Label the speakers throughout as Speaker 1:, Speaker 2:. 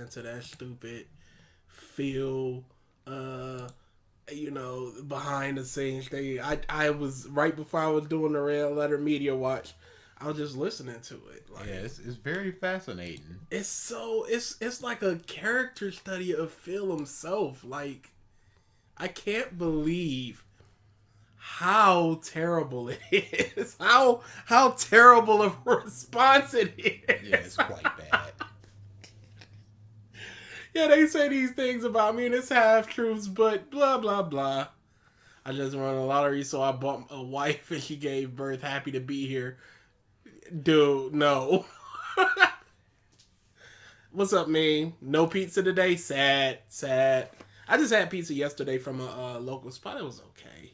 Speaker 1: listening to that stupid feel, behind the scenes thing. I was right before I was doing the Red Letter Media Watch. I was just listening to it.
Speaker 2: Like, yeah, it's very fascinating.
Speaker 1: It's like a character study of Phil himself. Like, I can't believe how terrible it is. How terrible of a response it is.
Speaker 2: Yeah, it's quite bad.
Speaker 1: Yeah, they say these things about me and it's half truths, but blah blah blah. I just won a lottery, so I bought a wife and she gave birth. Happy to be here. Dude, no. What's up, man? No pizza today? Sad. I just had pizza yesterday from a local spot. It was okay.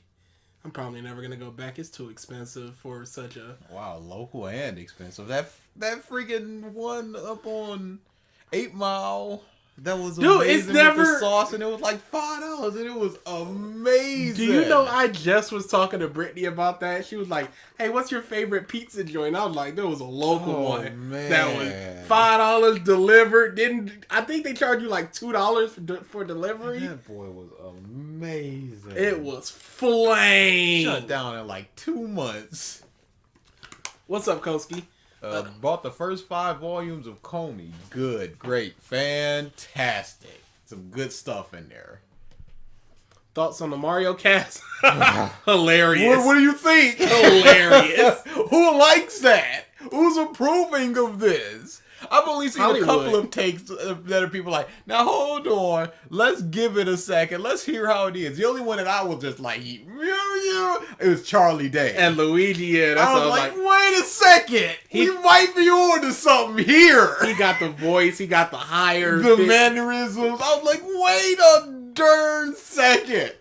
Speaker 1: I'm probably never going to go back. It's too expensive for such a...
Speaker 2: Wow, local and expensive. That freaking one up on 8 Mile... That was amazing. Dude, it's never with the sauce, and it was like $5, and it was amazing.
Speaker 1: Do you know I just was talking to Brittany about that? She was like, "Hey, what's your favorite pizza joint?" I was like, "There was a local one that was $5 delivered. I think they charge you like $2 for delivery."
Speaker 2: That boy was amazing.
Speaker 1: It was flame.
Speaker 2: Shut down in like 2 months.
Speaker 1: What's up, Koski?
Speaker 2: Bought the first 5 volumes of Comey. Good, great, fantastic. Some good stuff in there.
Speaker 1: Thoughts on the Mario cast? Hilarious.
Speaker 2: What do you think?
Speaker 1: Hilarious.
Speaker 2: Who likes that? Who's approving of this? I've only seen Hollywood. A couple of takes that are people like, now hold on, let's give it a second, let's hear how it is. The only one that I was just like, it was Charlie Day.
Speaker 1: And Luigi, yeah. That's
Speaker 2: I was like, wait a second, he might be on to something here.
Speaker 1: He got the voice, he got the higher...
Speaker 2: The mannerisms. I was like, wait a darn second.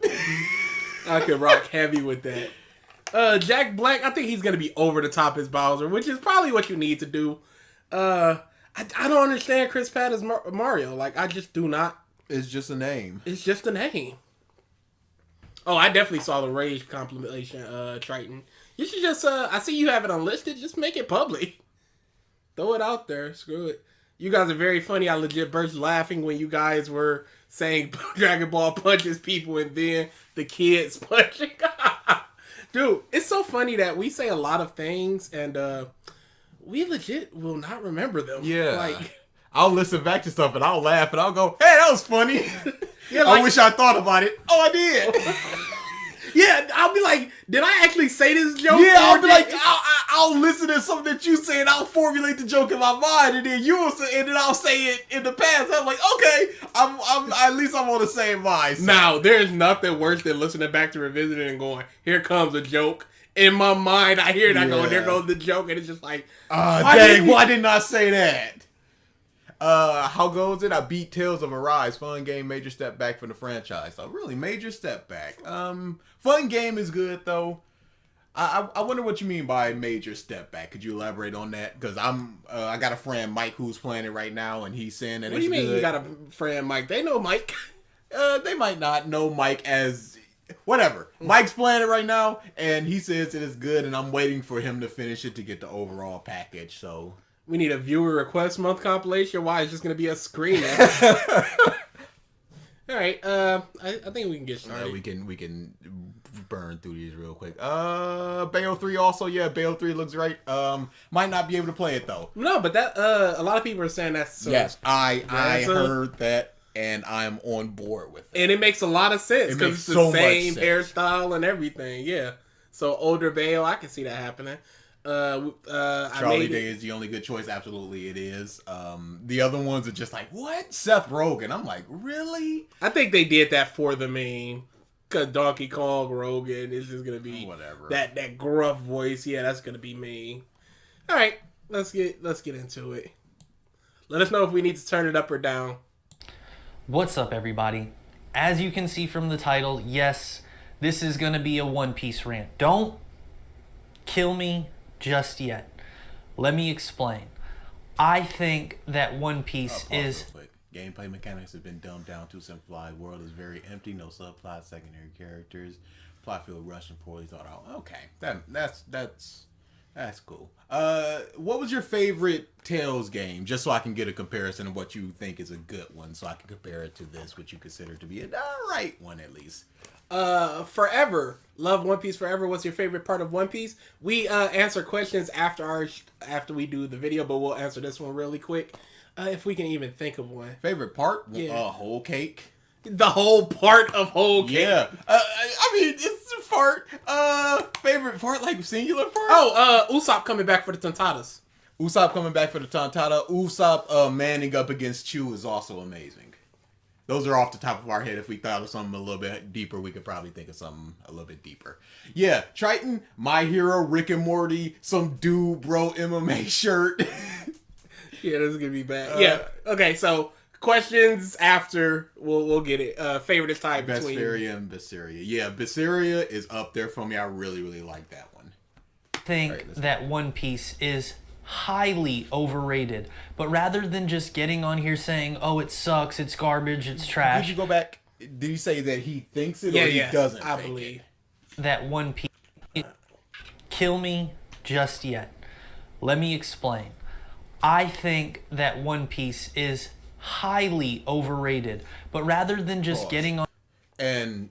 Speaker 1: I could rock heavy with that. Jack Black, I think he's going to be over the top as Bowser, which is probably what you need to do. I don't understand Chris Pratt as Mario. Like, I just do not.
Speaker 2: It's just a name.
Speaker 1: It's just a name. Oh, I definitely saw the Rage compilation, Triton. You should just, I see you have it unlisted. Just make it public. Throw it out there. Screw it. You guys are very funny. I legit burst laughing when you guys were saying Dragon Ball punches people and then the kids punching. Dude, it's so funny that we say a lot of things and, we legit will not remember them.
Speaker 2: Yeah.
Speaker 1: Like,
Speaker 2: I'll listen back to stuff and I'll laugh and I'll go, hey, that was funny.
Speaker 1: Yeah, like,
Speaker 2: I wish I thought about it. Oh, I did.
Speaker 1: Yeah, I'll be like, did I actually say this joke?
Speaker 2: Yeah, I'll be like, I'll listen to something that you say and I'll formulate the joke in my mind and then I'll say it in the past. I'm like, okay, I'm at least I'm on the same mind.
Speaker 1: Now, there's nothing worse than listening back to Revisited and going, here comes a joke. In my mind, I hear it. I go, there goes the joke. And it's just like,
Speaker 2: why didn't I say that? How goes it? I beat Tales of Arise. Fun game, major step back for the franchise. So really, major step back. Fun game is good, though. I wonder what you mean by major step back. Could you elaborate on that? Because I got a friend, Mike, who's playing it right now, and he's saying that
Speaker 1: what do you mean good. You got a friend, Mike? They know Mike.
Speaker 2: They might not know Mike as... Whatever. Mike's playing it right now, and he says it is good, and I'm waiting for him to finish it to get the overall package, so...
Speaker 1: We need a viewer request month compilation. Why? It's just going to be a screen. Alright, I think we can get started.
Speaker 2: We can burn through these real quick. Bayo 3 also, yeah, Bayo 3 looks right. Might not be able to play it, though.
Speaker 1: No, but that, a lot of people are saying that's...
Speaker 2: Yes, I heard that. And I'm on board with it.
Speaker 1: And it makes a lot of sense because it's the same hairstyle and everything. Yeah. So older Bale, I can see that happening.
Speaker 2: Charlie Day is the only good choice. Absolutely, it is. The other ones are just like, what? Seth Rogen. I'm like, really?
Speaker 1: I think they did that for the meme. Because Donkey Kong Rogan is just gonna be
Speaker 2: whatever.
Speaker 1: That gruff voice. Yeah, that's gonna be me. All right, let's get into it. Let us know if we need to turn it up or down.
Speaker 3: What's up, everybody? As you can see from the title, yes, this is going to be a One Piece rant. Don't kill me just yet. Let me explain. I think that One Piece is...
Speaker 2: Gameplay mechanics have been dumbed down, too simplified. World is very empty, no subplot, secondary characters. Plot feel rushed and poorly thought out. Okay, That's cool. What was your favorite Tales game? Just so I can get a comparison of what you think is a good one, so I can compare it to this, which you consider to be an alright one at least.
Speaker 1: Forever. Love One Piece forever. What's your favorite part of One Piece? We answer questions after we do the video, but we'll answer this one really quick. If we can even think of one.
Speaker 2: Favorite part?
Speaker 1: Yeah.
Speaker 2: Whole cake.
Speaker 1: The whole part of Whole Cake.
Speaker 2: Yeah. I mean, it's a part. Favorite part, like singular part?
Speaker 1: Oh, Usopp coming back for the Tontatas.
Speaker 2: Usopp coming back for the Tontata. Usopp manning up against Chu is also amazing. Those are off the top of our head. If we thought of something a little bit deeper, we could probably think of something a little bit deeper. Yeah, Triton, My Hero, Rick and Morty, some dude bro MMA shirt.
Speaker 1: Yeah, this is gonna be bad. Yeah. Okay, so questions after we'll get it. Favorite is tied between
Speaker 2: Vesperia and Visceria. Yeah, Visceria is up there for me. I really, really like that one.
Speaker 3: I think that One Piece is highly overrated. But rather than just getting on here saying, "Oh, it sucks, it's garbage, it's trash,"
Speaker 2: Did you go back? Did he say that he thinks it or he doesn't?
Speaker 1: I believe
Speaker 3: that One Piece. Kill me just yet. Let me explain. I think that One Piece is highly overrated. But rather than just getting on...
Speaker 2: And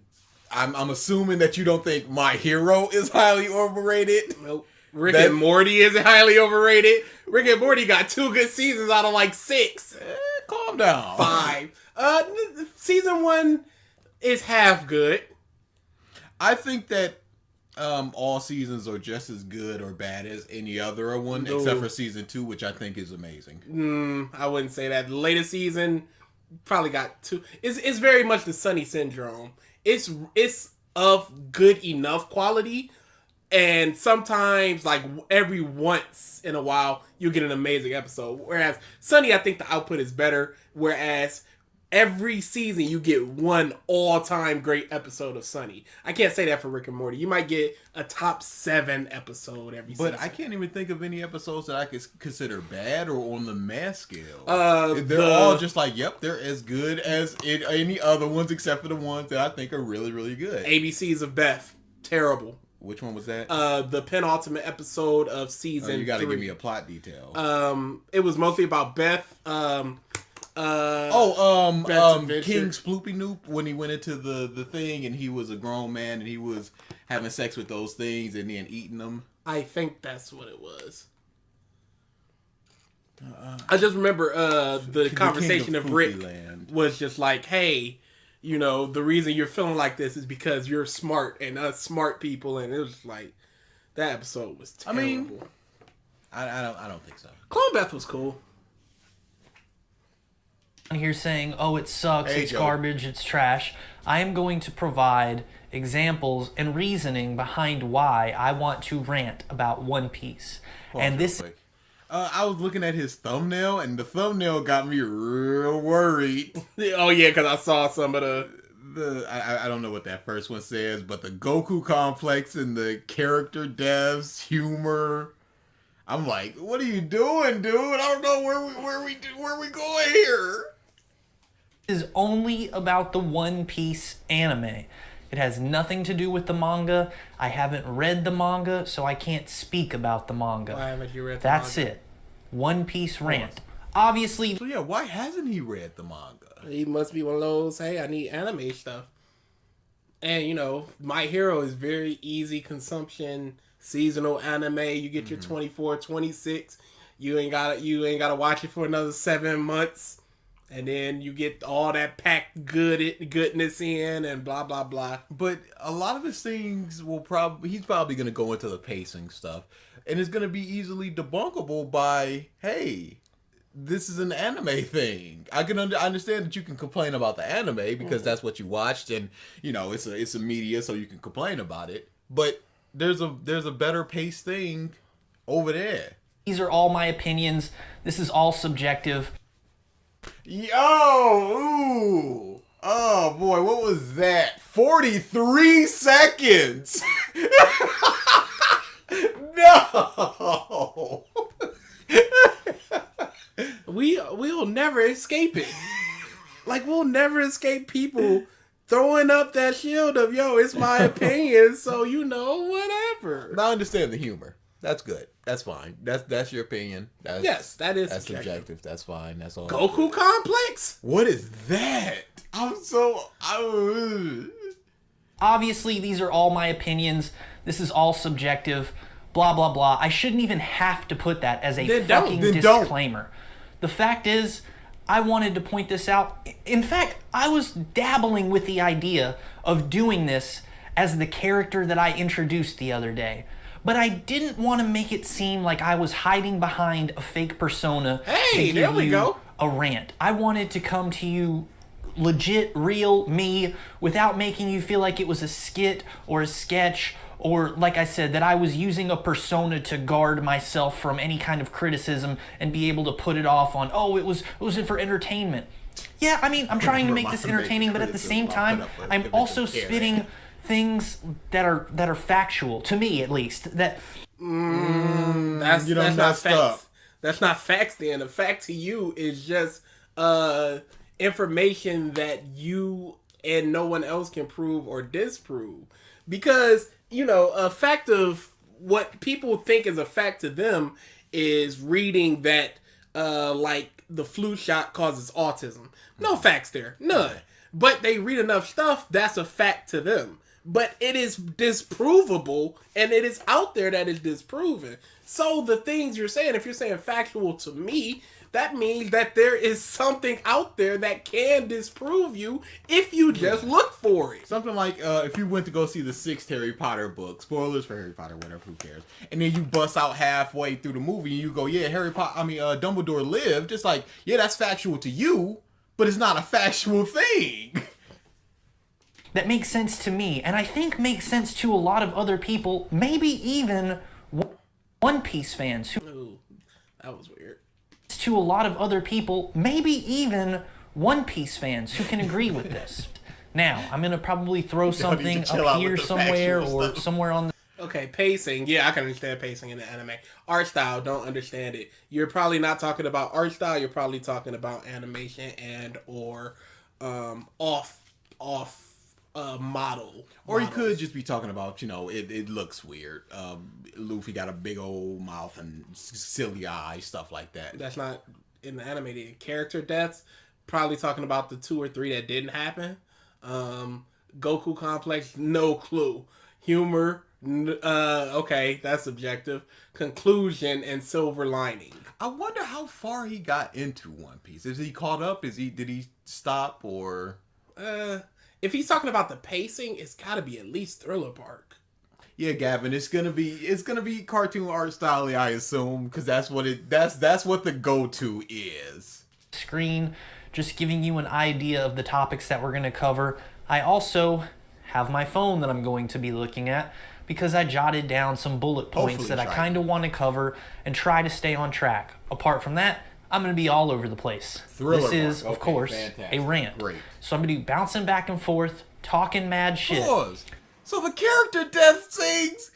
Speaker 2: I'm assuming that you don't think My Hero is highly overrated.
Speaker 1: Nope. Rick and Morty is highly overrated. Rick and Morty got 2 good seasons out of like 6.
Speaker 2: Calm down.
Speaker 1: 5. Season 1 is half good.
Speaker 2: I think that all seasons are just as good or bad as any other one, except for season 2, which I think is amazing.
Speaker 1: I wouldn't say that. The latest season probably got 2. It's very much the Sunny syndrome. It's of good enough quality, and sometimes like every once in a while you get an amazing episode. Whereas Sunny, I think the output is better. Whereas every season you get one all-time great episode of Sunny. I can't say that for Rick and Morty. You might get a top 7 episode every season.
Speaker 2: But I can't even think of any episodes that I could consider bad or on the mass scale. They're all just like, yep, they're as good as any other ones except for the ones that I think are really, really good.
Speaker 1: ABCs of Beth. Terrible.
Speaker 2: Which one was that?
Speaker 1: The penultimate episode of season
Speaker 2: you gotta
Speaker 1: 3.
Speaker 2: give me a plot detail.
Speaker 1: It was mostly about Beth. King
Speaker 2: Sploopy Noop, when he went into the thing and he was a grown man and he was having sex with those things and then eating them.
Speaker 1: I think that's what it was. I just remember the conversation of Rick was just like, hey, you know, the reason you're feeling like this is because you're smart and us smart people, and it was like that episode was terrible.
Speaker 2: I mean, I don't think so.
Speaker 1: Clone Beth was cool.
Speaker 3: Here saying, "Oh, it sucks,
Speaker 2: Hey,
Speaker 3: it's
Speaker 2: Joe.
Speaker 3: garbage, it's trash." I am going to provide examples and reasoning behind why I want to rant about One Piece. And this
Speaker 2: Quick. I was looking at his thumbnail, and the thumbnail got me real worried.
Speaker 1: Oh yeah, because I saw some of
Speaker 2: I don't know what that first one says, but the Goku complex and the character devs, humor. I'm like, what are you doing, dude? I don't know where we going here.
Speaker 3: is only about the One Piece anime. It has nothing to do with the manga. I haven't read the manga, so I can't speak about the manga.
Speaker 1: Why haven't you read the
Speaker 3: That's
Speaker 1: manga?
Speaker 3: it. One Piece rant. Obviously,
Speaker 2: So yeah, why hasn't he read the manga?
Speaker 1: He must be one of those, hey, I need anime stuff. And, you know, My Hero is very easy consumption, seasonal anime. You get your 24, 26. You ain't gotta watch it for another 7 months. And then you get all that packed goodness in and blah, blah, blah.
Speaker 2: But a lot of his things he's probably going to go into the pacing stuff. And it's going to be easily debunkable by, hey, this is an anime thing. I understand that you can complain about the anime because that's what you watched, and you know it's a media, so you can complain about it. But there's a better paced thing over there.
Speaker 3: these are all my opinions. This is all subjective.
Speaker 2: Yo, oh boy, what was that? 43 seconds. No.
Speaker 1: We'll never escape it. Like, we'll never escape people throwing up that shield of, yo, it's my opinion, so, you know, whatever.
Speaker 2: I understand the humor. That's good. That's fine. That's your opinion.
Speaker 1: Yes, that is
Speaker 2: that's
Speaker 1: subjective.
Speaker 2: subjective. That's fine. That's all.
Speaker 1: Goku complex?
Speaker 2: What is that?
Speaker 3: Obviously, these are all my opinions. This is all subjective. Blah, blah, blah. I shouldn't even have to put that as a fucking disclaimer. The fact is, I wanted to point this out. In fact, I was dabbling with the idea of doing this as the character that I introduced the other day. But I didn't want to make it seem like I was hiding behind a fake persona to give you a rant. I wanted to come to you legit, real me without making you feel like it was a skit or a sketch or, like I said, that I was using a persona to guard myself from any kind of criticism and be able to put it off on, oh, it was for entertainment. Yeah, I mean, I'm trying to make this entertaining, but at the same time, I'm also spitting things that are factual, to me at least. That's
Speaker 1: not facts. That's not facts, then. The fact to you is just information that you and no one else can prove or disprove. Because, a fact of what people think is a fact to them is reading that, like, the flu shot causes autism. No facts there. None. But they read enough stuff, that's a fact to them. But it is disprovable, and it is out there that is disproven. So the things you're saying, if you're saying factual to me, that means that there is something out there that can disprove you if you just look for it.
Speaker 2: Something like if you went to go see the 6th Harry Potter book, spoilers for Harry Potter, whatever, who cares? And then you bust out halfway through the movie and you go, yeah, Dumbledore lived. It's like, yeah, that's factual to you, but it's not a factual thing.
Speaker 3: That makes sense to me, and I think makes sense to a lot of other people, maybe even One Piece fans who...
Speaker 1: Ooh, that was weird.
Speaker 3: To a lot of other people, maybe even One Piece fans who can agree with this. Now, I'm going to probably throw something up here somewhere or somewhere on the...
Speaker 1: Okay, pacing. Yeah, I can understand pacing in the anime. Art style, don't understand it. You're probably not talking about art style. You're probably talking about animation and or model.
Speaker 2: Or you could just be talking about, it looks weird. Luffy got a big old mouth and silly eyes, stuff like that.
Speaker 1: That's not in the animated character deaths. Probably talking about the 2 or 3 that didn't happen. Goku complex, no clue. Humor, okay, that's subjective. Conclusion and silver lining.
Speaker 2: I wonder how far he got into One Piece. Is he caught up? Did he stop or?
Speaker 1: If he's talking about the pacing, it's got to be at least Thriller Bark.
Speaker 2: Yeah, Gavin, it's gonna be cartoon art style, I assume, because that's what the go-to is.
Speaker 3: Screen, just giving you an idea of the topics that we're gonna cover. I also have my phone that I'm going to be looking at because I jotted down some bullet points that I kind of want to cover and try to stay on track. Apart from that, I'm going to be all over the place. This is, of course, a rant.
Speaker 2: Great.
Speaker 3: So I'm going to be bouncing back and forth, talking mad shit.
Speaker 2: Pause. So the character death scenes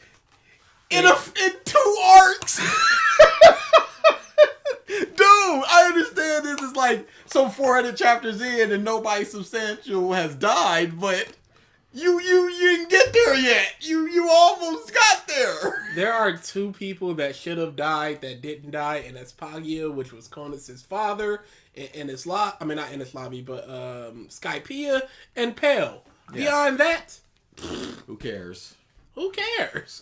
Speaker 2: in 2 arcs. Dude, I understand this is like some 400 chapters in and nobody substantial has died, but you didn't get there yet. You almost got there.
Speaker 1: There are 2 people that should have died that didn't die, and that's Pagia, which was Konus' father, and not Enislavi, but Skypea and Pale. Yes. Beyond that,
Speaker 2: who cares?
Speaker 1: Who cares?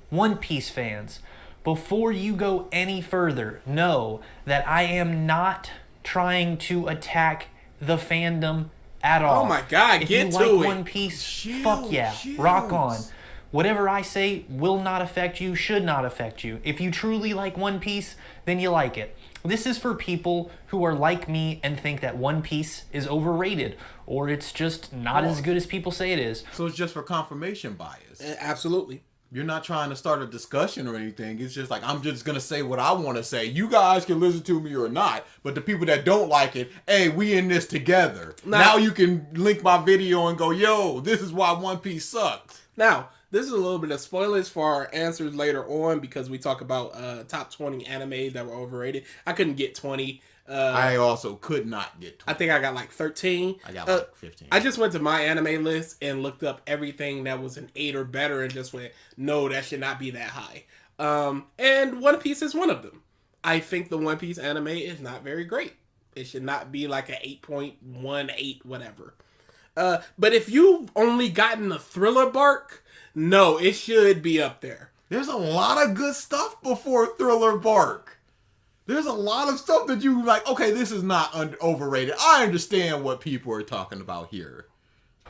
Speaker 3: One Piece fans, before you go any further, know that I am not trying to attack the fandom at all.
Speaker 1: Oh my God,
Speaker 3: if
Speaker 1: get
Speaker 3: you
Speaker 1: to
Speaker 3: like
Speaker 1: it.
Speaker 3: One Piece, fuck yeah, rock on. Whatever I say will not affect you, should not affect you. If you truly like One Piece, then you like it. This is for people who are like me and think that One Piece is overrated or it's just not as good as people say it is.
Speaker 2: So it's just for confirmation bias.
Speaker 1: Absolutely.
Speaker 2: You're not trying to start a discussion or anything. It's just like, I'm just going to say what I want to say. You guys can listen to me or not. But the people that don't like it, hey, we in this together. Now you can link my video and go, yo, this is why One Piece sucks.
Speaker 1: Now, this is a little bit of spoilers for our answers later on because we talk about top 20 anime that were overrated. I couldn't get 20
Speaker 2: I also could not get 20.
Speaker 1: I think I got like 13.
Speaker 2: I got like 15.
Speaker 1: I just went to my anime list and looked up everything that was an 8 or better and just went, no, that should not be that high. And One Piece is one of them. I think the One Piece anime is not very great. It should not be like a 8.18 whatever. But if you've only gotten a Thriller Bark, no, it should be up there.
Speaker 2: There's a lot of good stuff before Thriller Bark. There's a lot of stuff that you like, okay, this is not overrated. I understand what people are talking about here.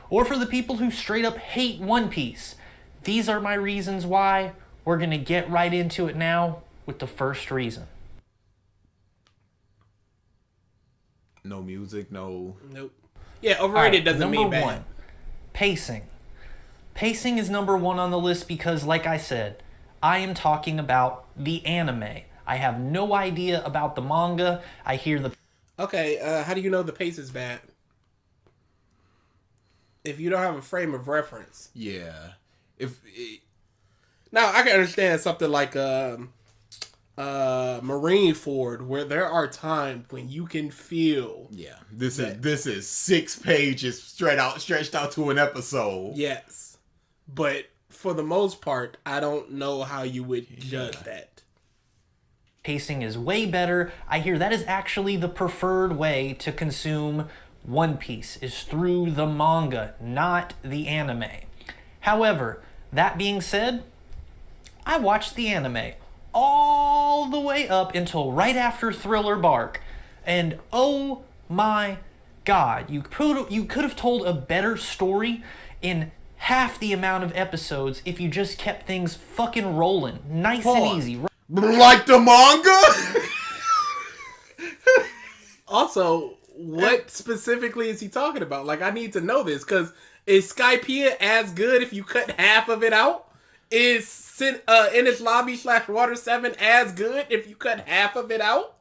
Speaker 3: Or for the people who straight up hate One Piece. These are my reasons why. We're going to get right into it now with the first reason.
Speaker 2: No music, no...
Speaker 1: Nope. Yeah, overrated doesn't
Speaker 3: number
Speaker 1: mean bad.
Speaker 3: one, pacing. Pacing is number one on the list because, like I said, I am talking about the anime. I have no idea about the manga. I hear the...
Speaker 1: Okay, how do you know the pace is bad? If you don't have a frame of reference.
Speaker 2: Yeah.
Speaker 1: Now, I can understand something like Marineford, where there are times when you can feel...
Speaker 2: Yeah, this is 6 pages stretched out to an episode.
Speaker 1: Yes. But for the most part, I don't know how you would judge that.
Speaker 3: Pacing is way better. I hear that is actually the preferred way to consume One Piece, is through the manga, not the anime. However, that being said, I watched the anime all the way up until right after Thriller Bark, and oh my god, you could have told a better story in half the amount of episodes if you just kept things fucking rolling, nice and easy.
Speaker 2: Like the manga?
Speaker 1: Also, what specifically is he talking about? Like, I need to know this, because is Skypiea as good if you cut half of it out? Is In Its Lobby / Water 7 as good if you cut half of it out?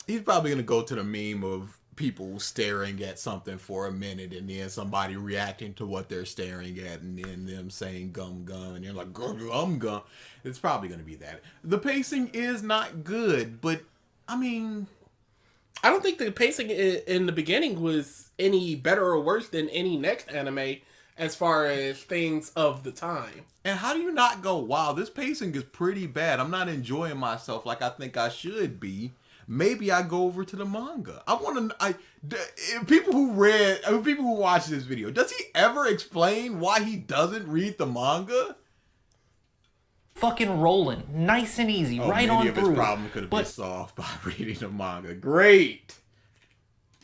Speaker 2: He's probably going to go to the meme of people staring at something for a minute and then somebody reacting to what they're staring at and then them saying gum gum and you're like gum gum. It's probably going to be that. The pacing is not good, but I mean...
Speaker 1: I don't think the pacing in the beginning was any better or worse than any next anime as far as things of the time.
Speaker 2: And how do you not go, wow, this pacing is pretty bad. I'm not enjoying myself like I think I should be. Maybe I go over to the manga. I want to... people who watch this video, does he ever explain why he doesn't read the manga?
Speaker 3: Fucking rolling, nice and easy, right on through.
Speaker 2: Maybe his problem could have been solved by reading the manga. Great.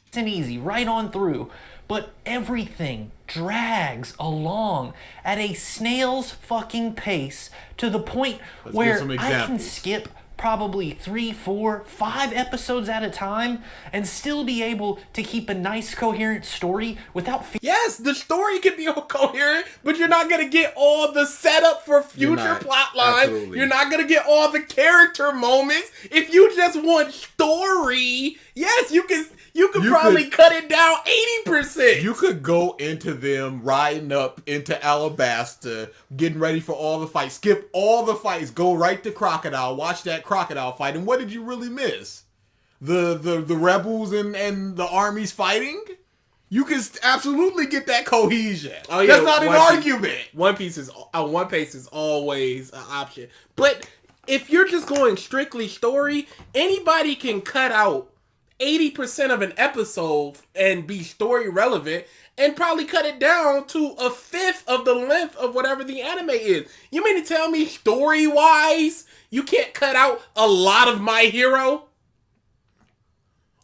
Speaker 3: Nice and easy, right on through. But everything drags along at a snail's fucking pace to the point where I can skip probably 3, 4, 5 episodes at a time and still be able to keep a nice coherent story without
Speaker 1: yes, the story can be coherent, but you're not gonna get all the setup for future plot lines. You're not gonna get all the character moments. If you just want story, yes, you can probably cut it down 80%.
Speaker 2: You could go into them riding up into Alabasta, getting ready for all the fights, skip all the fights, go right to Crocodile, watch that Crocodile fight, and what did you really miss? The rebels and the armies fighting? You can absolutely get that cohesion. Oh, yeah, that's not an argument.
Speaker 1: One Piece is always an option. But if you're just going strictly story, anybody can cut out 80% of an episode and be story relevant and probably cut it down to 1/5 of the length of whatever the anime is. You mean to tell me story wise you can't cut out a lot of My Hero?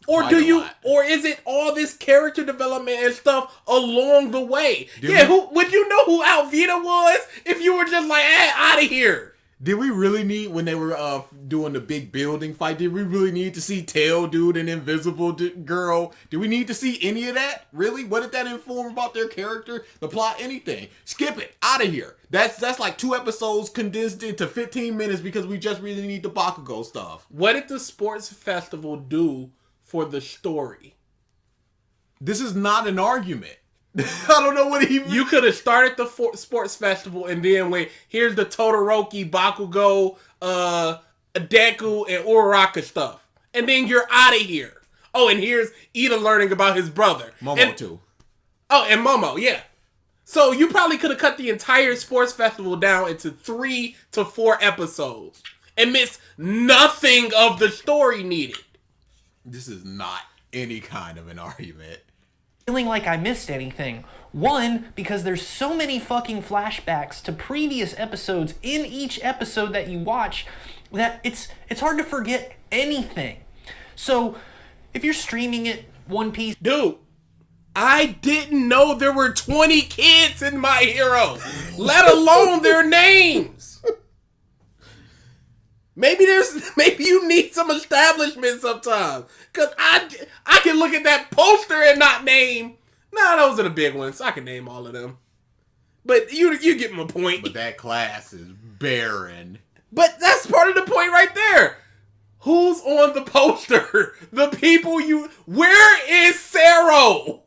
Speaker 1: Or or is it all this character development and stuff along the way? Would you know who Alvida was if you were just like, out of here?
Speaker 2: Did we really need, when they were doing the big building fight, did we really need to see Tail Dude and Invisible Girl? Did we need to see any of that? Really? What did that inform about their character, the plot, anything? Skip it. Out of here. That's like 2 episodes condensed into 15 minutes because we just really need the Bakugo stuff.
Speaker 1: What did the sports festival do for the story?
Speaker 2: This is not an argument. I don't know what he...
Speaker 1: You could have started the sports festival and then went, here's the Todoroki, Bakugo, Deku, and Uraraka stuff. And then you're out of here. Oh, and here's Ida learning about his brother.
Speaker 2: Momo too.
Speaker 1: Oh, and Momo, yeah. So you probably could have cut the entire sports festival down into 3 to 4 episodes and missed nothing of the story needed.
Speaker 2: This is not any kind of an argument.
Speaker 3: Feeling like I missed anything. One, because there's so many fucking flashbacks to previous episodes in each episode that you watch that it's hard to forget anything. So, if you're streaming it One Piece...
Speaker 1: Dude, I didn't know there were 20 kids in My Hero, let alone their names. Maybe you need some establishment sometimes. Because I can look at that poster and not name. Nah, those are the big ones. I can name all of them. But you get my point.
Speaker 2: But that class is barren.
Speaker 1: But that's part of the point right there. Who's on the poster? The people Where is Sero?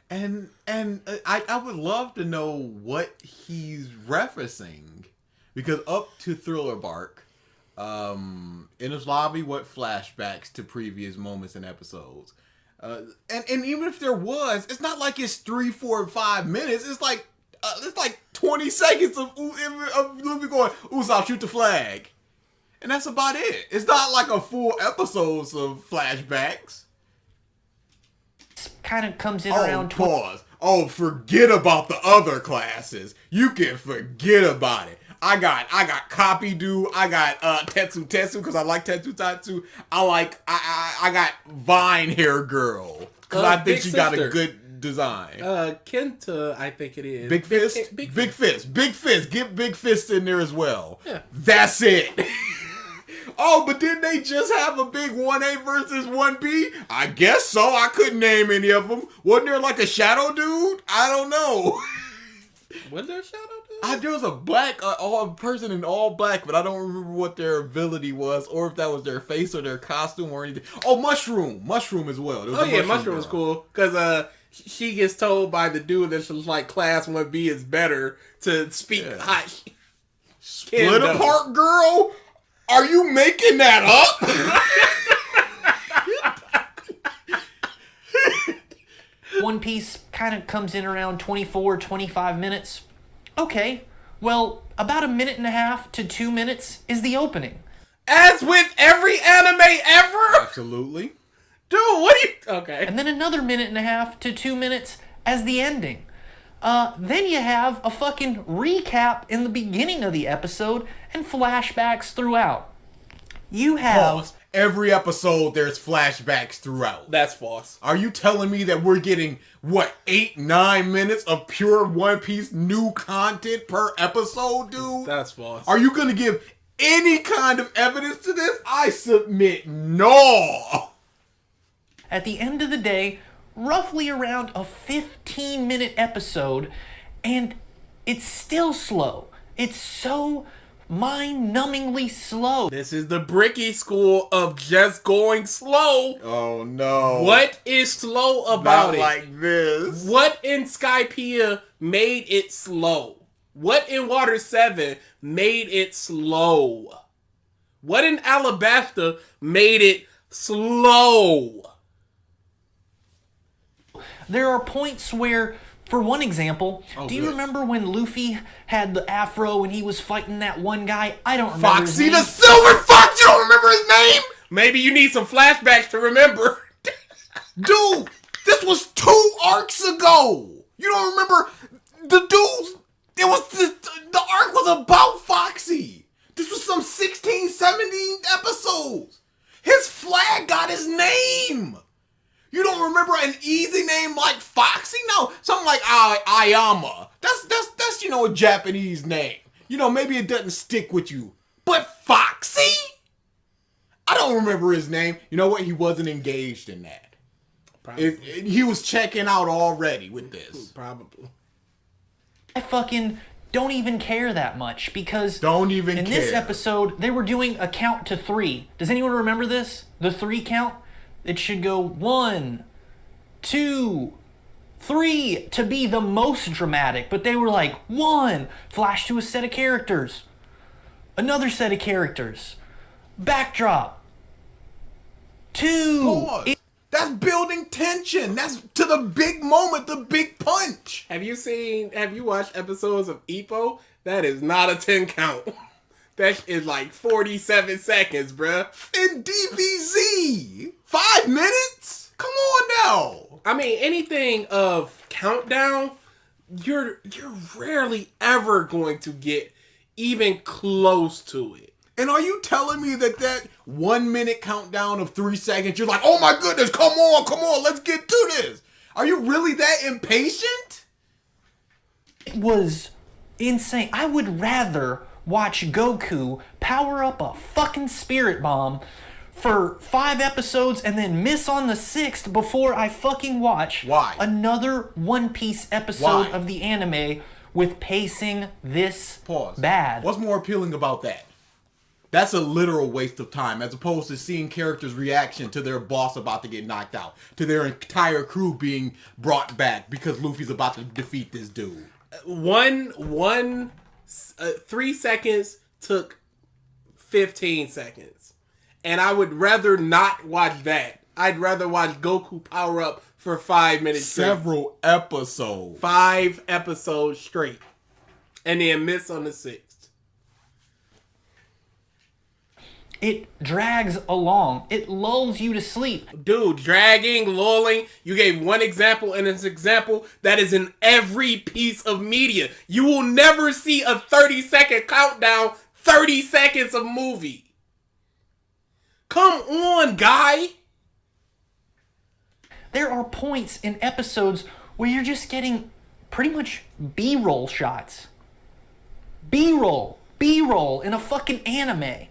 Speaker 2: And I would love to know what he's referencing. Because up to Thriller Bark, in his lobby, what flashbacks to previous moments and episodes. And even if there was, it's not like it's 3, 4, 5 minutes. It's like 20 seconds of Luffy going, Usopp, shoot the flag. And that's about it. It's not like a full episodes of flashbacks.
Speaker 3: Kind of comes in
Speaker 2: Oh,
Speaker 3: around...
Speaker 2: pause. Oh, forget about the other classes. You can forget about it. I got Copy Do. I got Tetsu because I like Tetsu Tatsu. I got Vine Hair Girl because I think she got a good design.
Speaker 1: Kenta, I think it is.
Speaker 2: Big Fist. Big Fist. Get Big Fist in there as well.
Speaker 1: Yeah.
Speaker 2: That's it. Oh, but didn't they just have a big 1A versus 1B? I guess so. I couldn't name any of them. Wasn't there like a shadow dude? I don't know.
Speaker 1: Was there a shadow dude?
Speaker 2: There was a black person in all black, but I don't remember what their ability was, or if that was their face or their costume or anything. Oh, Mushroom as well.
Speaker 1: Oh yeah, Mushroom was cool because she gets told by the dude that she's like class 1B is better to speak hot.
Speaker 2: Split apart, girl. Are you making that up?
Speaker 3: One Piece kind of comes in around 24, 25 minutes. Okay, well, about 1.5 to 2 minutes is the opening.
Speaker 1: As with every anime ever?
Speaker 2: Absolutely.
Speaker 1: Dude, what are you... Okay.
Speaker 3: And then another 1.5 to 2 minutes as the ending. Then you have a fucking recap in the beginning of the episode and flashbacks throughout. You have...
Speaker 2: Pause. Every episode, there's flashbacks throughout.
Speaker 1: That's false.
Speaker 2: Are you telling me that we're getting, 8-9 minutes of pure One Piece new content per episode, dude?
Speaker 1: That's false.
Speaker 2: Are you going to give any kind of evidence to this? I submit no.
Speaker 3: At the end of the day, roughly around a 15-minute episode, and it's still slow. It's so mind-numbingly slow.
Speaker 1: This is the Bricky school of just going slow.
Speaker 2: Oh, no.
Speaker 1: What is slow about
Speaker 2: Not
Speaker 1: it?
Speaker 2: like this.
Speaker 1: What in Skypiea made it slow? What in Water 7 made it slow? What in Alabasta made it slow?
Speaker 3: There are points where, for one example, do you remember when Luffy had the afro and he was fighting that one guy? I don't remember his
Speaker 2: Foxy
Speaker 3: name.
Speaker 2: the Silver Fox! You don't remember his name?
Speaker 1: Maybe you need some flashbacks to remember.
Speaker 2: Dude, this was 2 arcs ago. You don't remember the dudes? The arc was about Foxy. This was some 16, 17 episodes. His flag got his name. You don't remember an easy name like Foxy? No, something like Ayama. That's a Japanese name. Maybe it doesn't stick with you. But Foxy? I don't remember his name. You know what? He wasn't engaged in that. He was checking out already with this.
Speaker 1: Probably.
Speaker 3: I fucking don't even care that much because
Speaker 2: in
Speaker 3: this episode they were doing a count to 3. Does anyone remember this? The 3 count? It should go 1, 2, 3 to be the most dramatic, but they were like 1, flash to a set of characters, another set of characters, backdrop, 2.
Speaker 2: Pause. That's building tension. That's to the big moment, the big punch.
Speaker 1: Have you watched episodes of Ippo? That is not a 10 count. That is like 47 seconds, bruh.
Speaker 2: In DBZ, 5 minutes? Come on now.
Speaker 1: I mean, anything of countdown, you're rarely ever going to get even close to it.
Speaker 2: And are you telling me that 1 minute countdown of 3 seconds, you're like, oh my goodness, come on, let's get to this. Are you really that impatient?
Speaker 3: It was insane. I would rather watch Goku power up a fucking spirit bomb for 5 episodes and then miss on the 6th before I fucking watch another One Piece episode of the anime with pacing this bad.
Speaker 2: What's more appealing about that? That's a literal waste of time, as opposed to seeing characters' reaction to their boss about to get knocked out, to their entire crew being brought back because Luffy's about to defeat this dude.
Speaker 1: 3 seconds took 15 seconds. And I would rather not watch that. I'd rather watch Goku power up for 5 minutes
Speaker 2: Several episodes.
Speaker 1: 5 episodes straight. And then miss on the 6th.
Speaker 3: It drags along. It lulls you to sleep.
Speaker 1: Dude, dragging, lulling. You gave one example, and it's an example that is in every piece of media. You will never see a 30-second countdown, 30 seconds of movie. Come on, guy.
Speaker 3: There are points in episodes where you're just getting pretty much B-roll shots. B-roll in a fucking anime.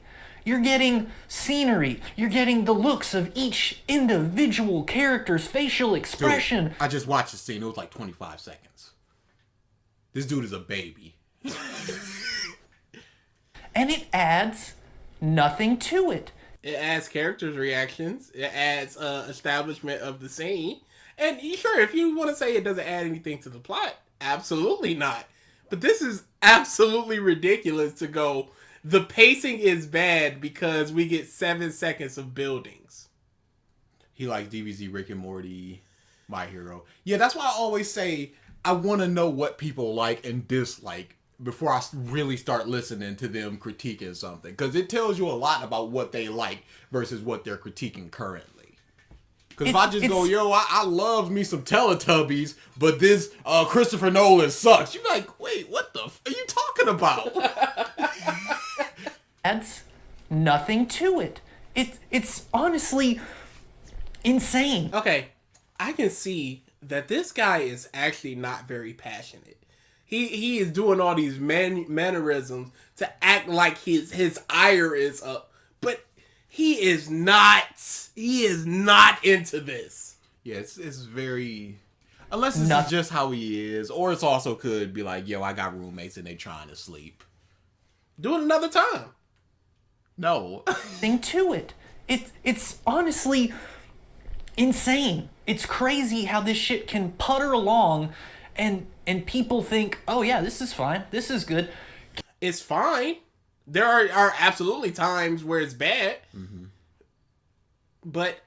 Speaker 3: You're getting scenery. You're getting the looks of each individual character's facial expression.
Speaker 2: Dude, I just watched the scene. It was like 25 seconds. This dude is a baby.
Speaker 3: And it adds nothing to it.
Speaker 1: It adds characters' reactions. It adds establishment of the scene. And sure, if you want to say it doesn't add anything to the plot, absolutely not. But this is absolutely ridiculous to go, the pacing is bad because we get 7 seconds of buildings.
Speaker 2: He likes DBZ, Rick and Morty, My Hero. Yeah, that's why I always say I want to know what people like and dislike before I really start listening to them critiquing something. Because it tells you a lot about what they like versus what they're critiquing currently. Because if I just go, yo, I love me some Teletubbies, but this Christopher Nolan sucks. You're like, wait, what the are you talking about?
Speaker 3: Adds nothing to it. It's honestly insane.
Speaker 1: Okay, I can see that this guy is actually not very passionate. He is doing all these mannerisms to act like his ire is up, but he is not into this.
Speaker 2: Yeah, it's very, unless this is just how he is, or it's also could be like, yo, I got roommates and they trying to sleep.
Speaker 1: Do it another time.
Speaker 2: No.
Speaker 3: Thing to it. It's honestly insane. It's crazy how this shit can putter along and people think, oh yeah, this is fine. This is good.
Speaker 1: It's fine. There are absolutely times where it's bad. Mm-hmm. But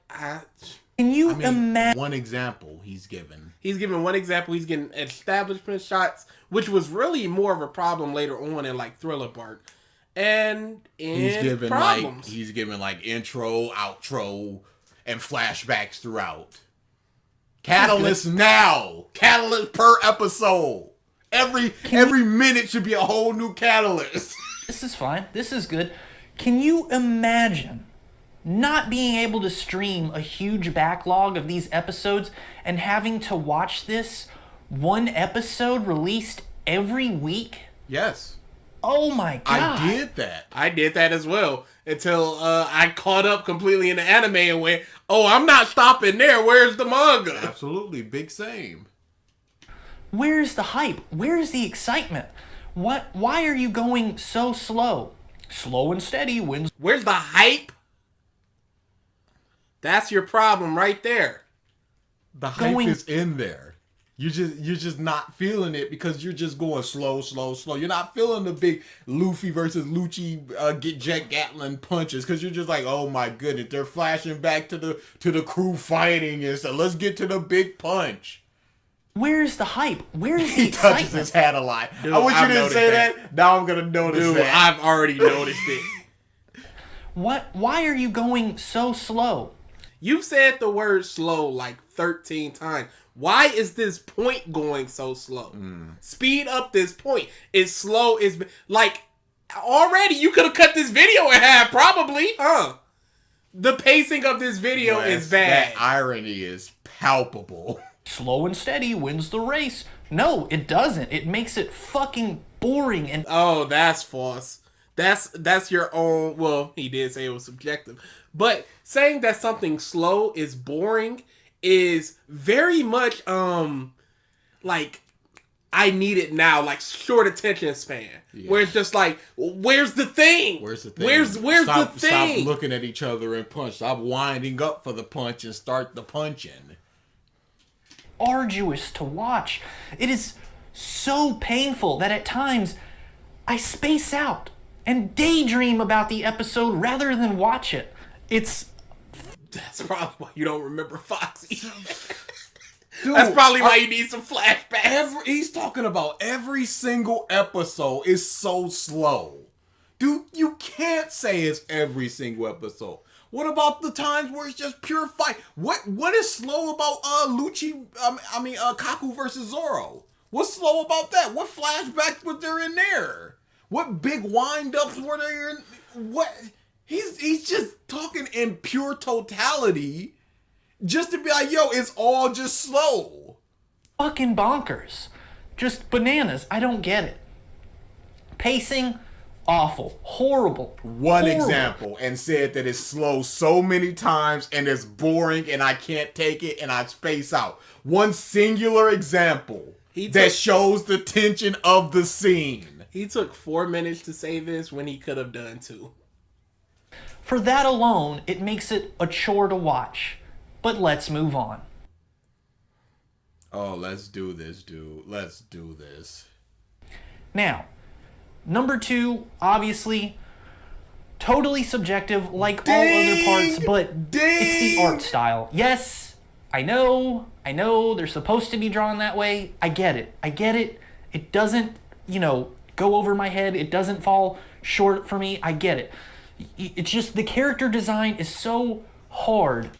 Speaker 3: can you imagine
Speaker 2: one example he's given?
Speaker 1: He's given one example. He's getting establishment shots, which was really more of a problem later on in like Thriller Bark. And
Speaker 2: he's given like intro, outro, and flashbacks throughout. Catalyst now. Catalyst per episode. Every minute should be a whole new catalyst.
Speaker 3: This is fine. This is good. Can you imagine not being able to stream a huge backlog of these episodes and having to watch this one episode released every week?
Speaker 2: Yes.
Speaker 3: Oh my god.
Speaker 1: I did that as well until I caught up completely in the anime and went, oh, I'm not stopping there. Where's the manga?
Speaker 2: Absolutely. Big same.
Speaker 3: Where's the hype? Where's the excitement? Why are you going so slow? Slow and steady wins.
Speaker 1: Where's the hype? That's your problem right there.
Speaker 2: The hype is in there. You're just not feeling it because you're just going slow. You're not feeling the big Luffy versus Lucci get Jet Gatlin punches because you're just like, oh my goodness, they're flashing back to the crew fighting and so let's get to the big punch.
Speaker 3: Where's the hype? Where's the
Speaker 2: He
Speaker 3: excitement?
Speaker 2: touches his hat a lot.
Speaker 1: Dude,
Speaker 2: I wish you
Speaker 1: I've
Speaker 2: didn't
Speaker 1: noticed
Speaker 2: say
Speaker 1: that.
Speaker 2: that. Now I'm gonna notice
Speaker 1: Dude,
Speaker 2: that.
Speaker 1: I've already noticed it.
Speaker 3: What? Why are you going so slow?
Speaker 1: You've said the word slow like 13 times. Why is this point going so slow? Speed up this point. It's slow. It's like already you could have cut this video in half, probably, huh? The pacing of this video is bad.
Speaker 2: That irony is palpable.
Speaker 3: Slow and steady wins the race. No, it doesn't. It makes it fucking boring and
Speaker 1: Oh, that's false. That's your own. Well, he did say it was subjective, but saying that something slow is boring is very much like I need it now, like short attention span. Yeah. Where it's just like, where's the thing?
Speaker 2: Where's the thing?
Speaker 1: Where's the thing?
Speaker 2: Stop looking at each other and punch. Stop winding up for the punch and start the punching.
Speaker 3: arduous to watch. It is so painful that at times I space out and daydream about the episode rather than watch it.
Speaker 1: That's probably why you don't remember Foxy.
Speaker 2: Dude,
Speaker 1: that's probably why you need some flashbacks.
Speaker 2: He's talking about every single episode is so slow. Dude, you can't say it's every single episode. What about the times where it's just pure fight? What is slow about Kaku versus Zoro? What's slow about that? What flashbacks was there in there? What big wind-ups were there in? What? He's just talking in pure totality just to be like, yo, it's all just slow.
Speaker 3: Fucking bonkers. Just bananas. I don't get it. Pacing, awful. Horrible.
Speaker 2: One
Speaker 3: Horrible.
Speaker 2: example and said that it's slow so many times and it's boring and I can't take it and I space out. One singular example that shows the tension of the scene.
Speaker 1: He took 4 minutes to say this when he could have done 2.
Speaker 3: For that alone, it makes it a chore to watch. But let's move on.
Speaker 2: Oh, let's do this, dude. Let's do this.
Speaker 3: Now, number 2, obviously, totally subjective like all other parts, but it's the art style. Yes, I know, they're supposed to be drawn that way. I get it. It doesn't, go over my head. It doesn't fall short for me. I get it. It's just the character design is so hard.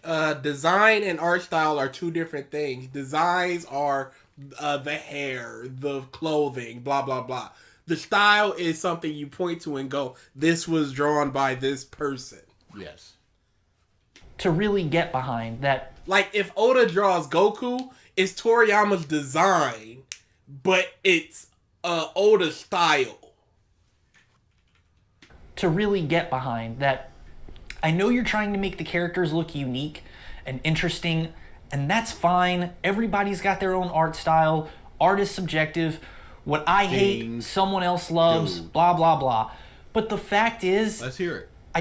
Speaker 1: Design and art style are 2 different things. Designs are the hair, the clothing, blah, blah, blah. The style is something you point to and go, this was drawn by this person.
Speaker 2: Yes.
Speaker 3: To really get behind that.
Speaker 1: Like, if Oda draws Goku, it's Toriyama's design, but it's Oda's style.
Speaker 3: To really get behind that. I know you're trying to make the characters look unique and interesting, and that's fine. Everybody's got their own art style. Art is subjective. What I hate, someone else loves, blah, blah, blah. But the fact is,
Speaker 2: let's hear it.
Speaker 3: I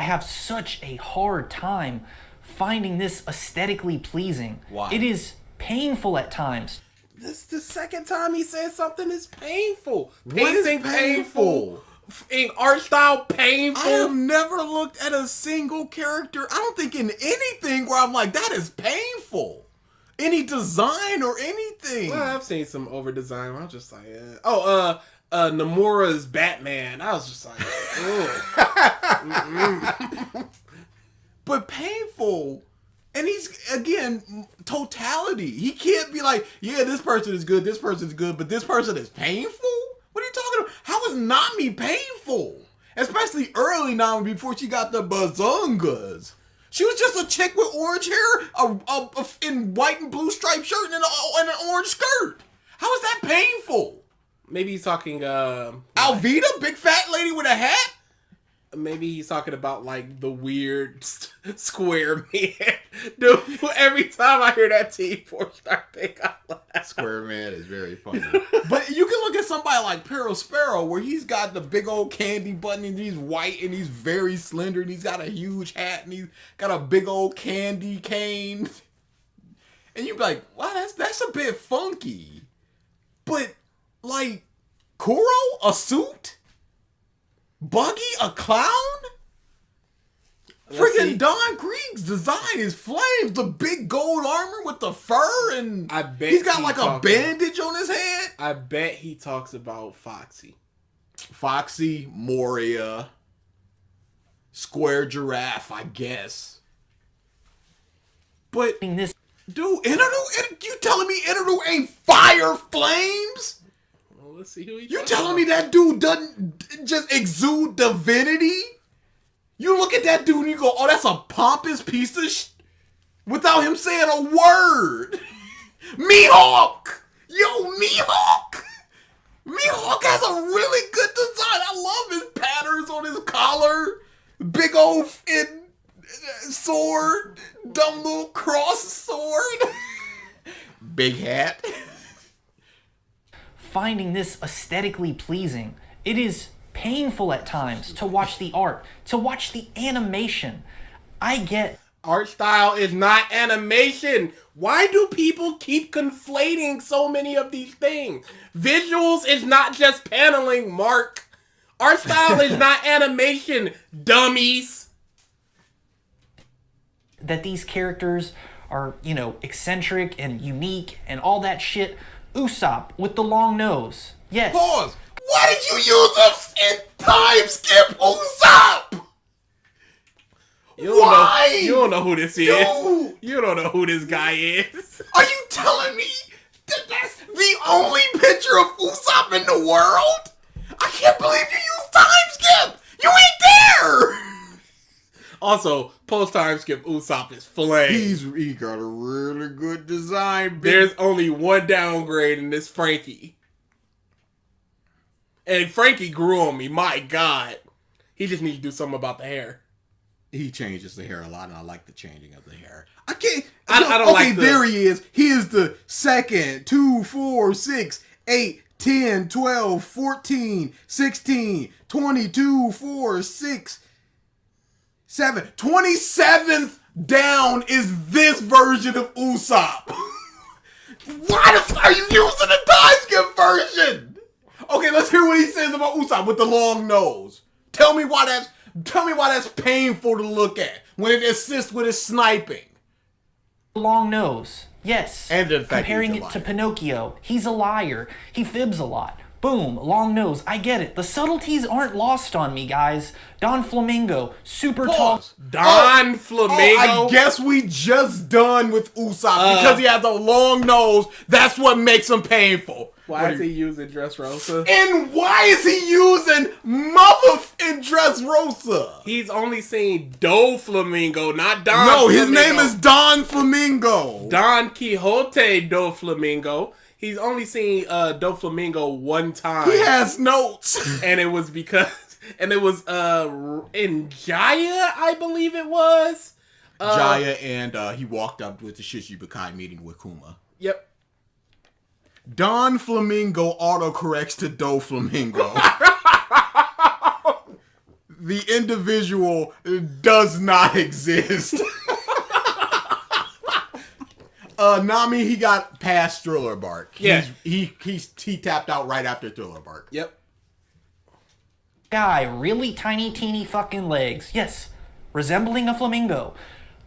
Speaker 3: have such a hard time finding this aesthetically pleasing.
Speaker 2: Why?
Speaker 3: It is painful at times.
Speaker 1: This is the second time he said something is painful.
Speaker 2: What is painful?
Speaker 1: In art style, painful.
Speaker 2: I have never looked at a single character, I don't think in anything where I'm like, that is painful. Any design or anything.
Speaker 1: Well, I've seen some over design. I'm just like, Nomura's Batman. I was just like, ugh.
Speaker 2: But painful. And he's, again, totality. He can't be like, yeah, this person is good, but this person is painful? What are you talking about? How is Nami painful? Especially early Nami before she got the bazungas. She was just a chick with orange hair, in white and blue striped shirt, and an orange skirt. How is that painful?
Speaker 1: Maybe he's talking,
Speaker 2: Alvida, big fat lady with a hat?
Speaker 1: Maybe he's talking about, like, the weird square man. Dude, every time I hear that Team 4-star thing, I laugh.
Speaker 2: Square man is very funny. But you can look at somebody like Sparrow, where he's got the big old candy button, and he's white, and he's very slender, and he's got a huge hat, and he's got a big old candy cane. And you'd be like, wow, that's a bit funky. But, like, Kuro, a suit? Buggy, a clown? Freaking Don Krieg's design is flames. The big gold armor with the fur, and
Speaker 1: I bet
Speaker 2: he's got like a bandage on his head.
Speaker 1: I bet he talks about
Speaker 2: Foxy, Moria, Square Giraffe, I guess. But
Speaker 3: this
Speaker 2: dude, Eneru, you telling me Eneru ain't fire flames?
Speaker 1: Well, let's see who he.
Speaker 2: You telling me that dude doesn't just exude divinity? You look at that dude and you go, oh, that's a pompous piece of without him saying a word. Mihawk! Yo, Mihawk! Mihawk has a really good design. I love his patterns on his collar. Big old sword. Dumb little cross sword. Big hat.
Speaker 3: finding this aesthetically pleasing. It is painful at times to watch the art, to watch the animation. I get
Speaker 1: art style is not animation. Why do people keep conflating so many of these things? Visuals is not just paneling, Mark. Art style is not animation, dummies.
Speaker 3: that these characters are, you know, eccentric and unique and all that shit. Usopp with the long nose. Yes.
Speaker 2: Pause. Why did you use a time skip Usopp? Why?
Speaker 1: You don't know who this is.
Speaker 2: Dude.
Speaker 1: You don't know who this guy is.
Speaker 2: Are you telling me that that's the only picture of Usopp in the world? I can't believe you used time skip. You ain't there.
Speaker 1: Also, post time skip Usopp is flame.
Speaker 2: He got a really good design.
Speaker 1: There's only one downgrade, and it's Frankie. And Frankie grew on me. My God, he just needs to do something about the hair.
Speaker 2: He changes the hair a lot, and I like the changing of the hair. I can't.
Speaker 1: I don't like
Speaker 2: there he is. He is the second, 2, 4, 6, 8, 10, 12, 14, 16, 22, 4, 6, 7. 27th down is this version of Usopp. Why the fuck are you using the time skip version? Okay, let's hear what he says about Usopp with the long nose. Tell me why that's painful to look at when it assists with his sniping.
Speaker 3: Long nose. Yes.
Speaker 2: And the fact
Speaker 3: comparing
Speaker 2: he's a
Speaker 3: it to
Speaker 2: liar.
Speaker 3: Pinocchio. He's a liar. He fibs a lot. Boom. Long nose. I get it. The subtleties aren't lost on me, guys. Don Flamingo. Super
Speaker 2: Pause.
Speaker 1: Don Flamingo.
Speaker 2: I guess we just done with Usopp because he has a long nose. That's what makes him painful.
Speaker 1: Why is he using Dressrosa?
Speaker 2: And why is he using Mother in Dressrosa?
Speaker 1: He's only seen Do Flamingo, not Don
Speaker 2: No,
Speaker 1: Flamingo.
Speaker 2: his name is Don Flamingo.
Speaker 1: Don Quixote Do Flamingo. He's only seen Do Flamingo one time.
Speaker 2: He has notes.
Speaker 1: And it was in Jaya, I believe it was.
Speaker 2: Jaya and he walked up with the Shichibukai meeting with Kuma.
Speaker 1: Yep.
Speaker 2: Don Flamingo autocorrects to Do Flamingo. The individual does not exist. Nami, he got past Thriller Bark.
Speaker 1: Yeah.
Speaker 2: He tapped out right after Thriller Bark.
Speaker 1: Yep.
Speaker 3: guy. Really tiny, teeny fucking legs. Yes. Resembling a flamingo.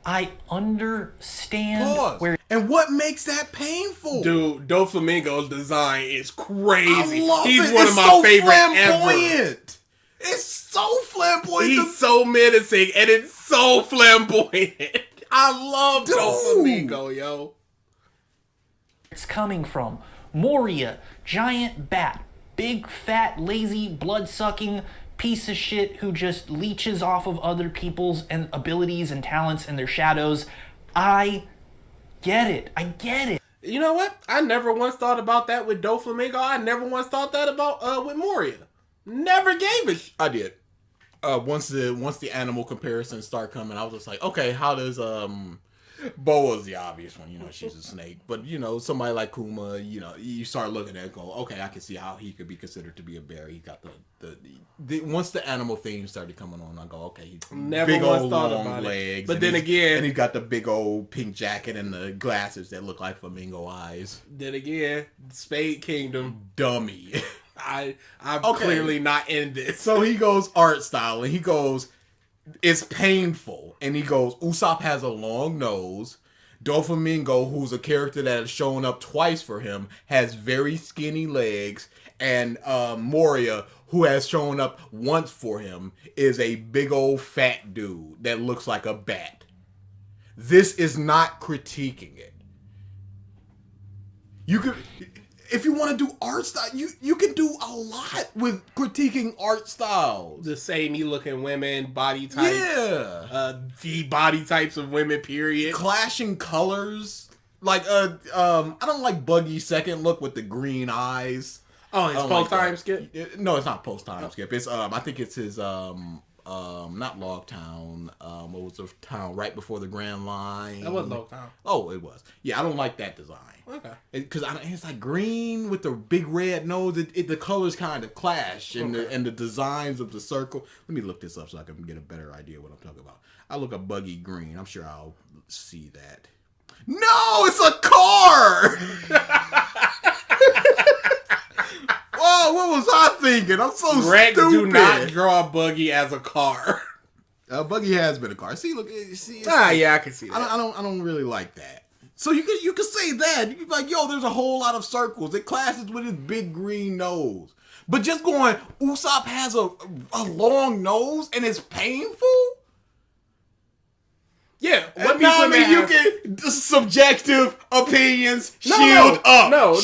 Speaker 3: I understand
Speaker 2: Pause.
Speaker 3: where...
Speaker 2: And what makes that painful?
Speaker 1: Dude, Do Flamingo's design is crazy.
Speaker 2: I love
Speaker 1: He's
Speaker 2: it.
Speaker 1: one
Speaker 2: It's
Speaker 1: of my
Speaker 2: so
Speaker 1: favorite ever.
Speaker 2: flamboyant. It's so flamboyant.
Speaker 1: He's so menacing and it's so flamboyant. I love Do
Speaker 2: Dude.
Speaker 1: Flamingo, yo.
Speaker 3: it's coming from. Moria, giant bat, big, fat, lazy, blood-sucking piece of shit who just leeches off of other people's and abilities and talents and their shadows. I get it. I get it.
Speaker 1: You know what? I never once thought about that with Do Flamingo. I never once thought that about with Moria. Never gave a
Speaker 2: I did. Once the animal comparisons start coming, I was just like, okay, how does Boa's the obvious one, she's a snake. But, somebody like Kuma, you start looking at it and go, okay, I can see how he could be considered to be a bear. He got the once the animal theme started coming on, I go, okay, he's
Speaker 1: Never
Speaker 2: big
Speaker 1: once
Speaker 2: old
Speaker 1: thought
Speaker 2: long
Speaker 1: about
Speaker 2: legs.
Speaker 1: it. But then again...
Speaker 2: And he's got the big old pink jacket and the glasses that look like flamingo eyes.
Speaker 1: Then again, Spade Kingdom.
Speaker 2: Dummy.
Speaker 1: I'm clearly not in this.
Speaker 2: So he goes art style, and he goes, it's painful. And he goes, Usopp has a long nose. Doflamingo, who's a character that has shown up twice for him, has very skinny legs. And Moria, who has shown up once for him, is a big old fat dude that looks like a bat. This is not critiquing it. You could... If you want to do art style, you can do a lot with critiquing art styles.
Speaker 1: The samey looking women, body types.
Speaker 2: Yeah.
Speaker 1: The body types of women, period.
Speaker 2: Clashing colors. Like, I don't like Buggy's second look with the green eyes.
Speaker 1: Oh, his post-time skip?
Speaker 2: No, it's not post-time skip. It's, I think it's his, not Logtown. What was the town right before the Grand Line?
Speaker 1: That was Logtown.
Speaker 2: Oh, it was. Yeah, I don't like that design.
Speaker 1: Okay.
Speaker 2: Because it's like green with the big red nose. The colors kind of clash, and the designs of the circle. Let me look this up so I can get a better idea what I'm talking about. I look up Buggy Green. I'm sure I'll see that. No, it's a car. Whoa, what was I thinking? I'm so
Speaker 1: Greg,
Speaker 2: stupid.
Speaker 1: do not draw Buggy as a car.
Speaker 2: Buggy has been a car. See, look, see.
Speaker 1: Yeah, I can see that.
Speaker 2: I don't really like that. So you could say that. You could be like, yo, there's a whole lot of circles. It clashes with his big green nose. But just going, Usopp has a long nose and it's painful?
Speaker 1: Yeah.
Speaker 2: What you can subjective opinions. Shield up.
Speaker 1: No.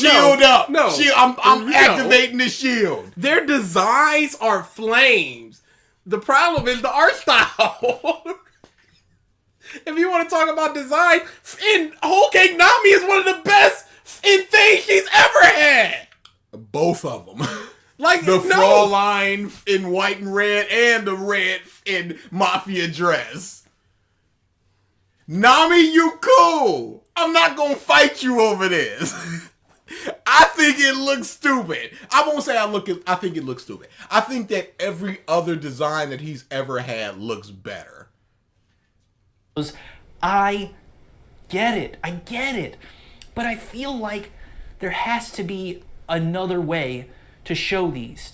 Speaker 2: I'm activating the shield.
Speaker 1: Their designs are flames. The problem is the art style. If you want to talk about design, in Whole Cake Nami is one of the best in things she's ever had.
Speaker 2: Both of them.
Speaker 1: Like
Speaker 2: the Fraulein in white and red and the red in mafia dress. Nami, you cool. I'm not going to fight you over this. I think it looks stupid. I won't say I think it looks stupid. I think that every other design that he's ever had looks better.
Speaker 3: I get it. But I feel like there has to be another way to show these.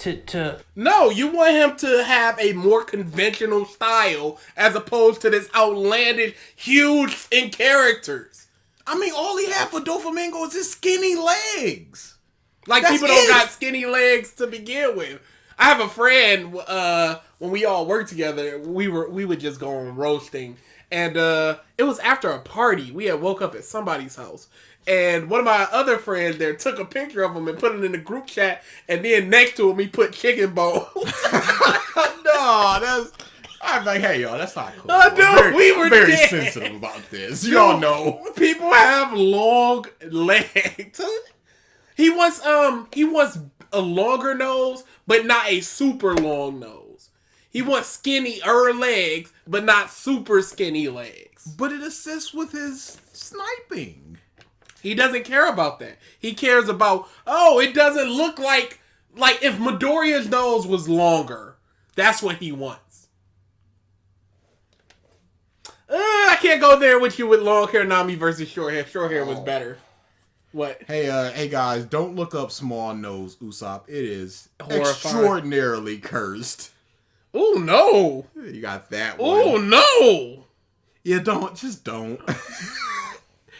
Speaker 1: No, you want him to have a more conventional style as opposed to this outlandish, huge in characters.
Speaker 2: I mean, all he had for Doflamingo is his skinny legs.
Speaker 1: Like, that's people don't got skinny legs to begin with. I have a friend, when we all worked together, we would just go on roasting. And it was after a party. We had woke up at somebody's house. And one of my other friends there took a picture of him and put it in the group chat. And then next to him, he put chicken bones.
Speaker 2: I'm like, hey, y'all, that's not cool.
Speaker 1: We were
Speaker 2: very
Speaker 1: dead.
Speaker 2: sensitive about this. Y'all know.
Speaker 1: People have long legs. He wants a longer nose, but not a super long nose. He wants skinnier legs, but not super skinny legs.
Speaker 2: But it assists with his sniping.
Speaker 1: He doesn't care about that. He cares about, it doesn't look like if Midoriya's nose was longer. That's what he wants. I can't go there with you with long hair Nami versus short hair. Short hair was better. What?
Speaker 2: Hey guys, don't look up small nose Usopp. It is
Speaker 1: horrifying.
Speaker 2: Extraordinarily cursed.
Speaker 1: Oh no!
Speaker 2: You got that one.
Speaker 1: Oh no!
Speaker 2: Yeah, just don't.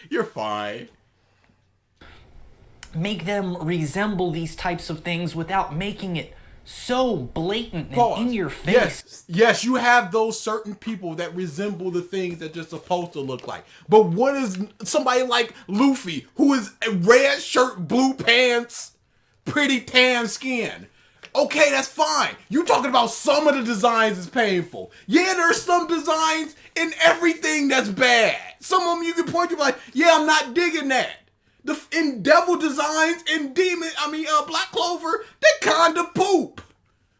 Speaker 2: You're fine.
Speaker 3: Make them resemble these types of things without making it so blatant and in your face.
Speaker 2: Yes, you have those certain people that resemble the things that you're supposed to look like. But what is somebody like Luffy, who is a red shirt, blue pants, pretty tan skin? Okay, that's fine. You talking about some of the designs is painful. Yeah, there's some designs in everything that's bad. Some of them you can point to like, yeah, I'm not digging that. In devil designs, in Black Clover, they kind of poop.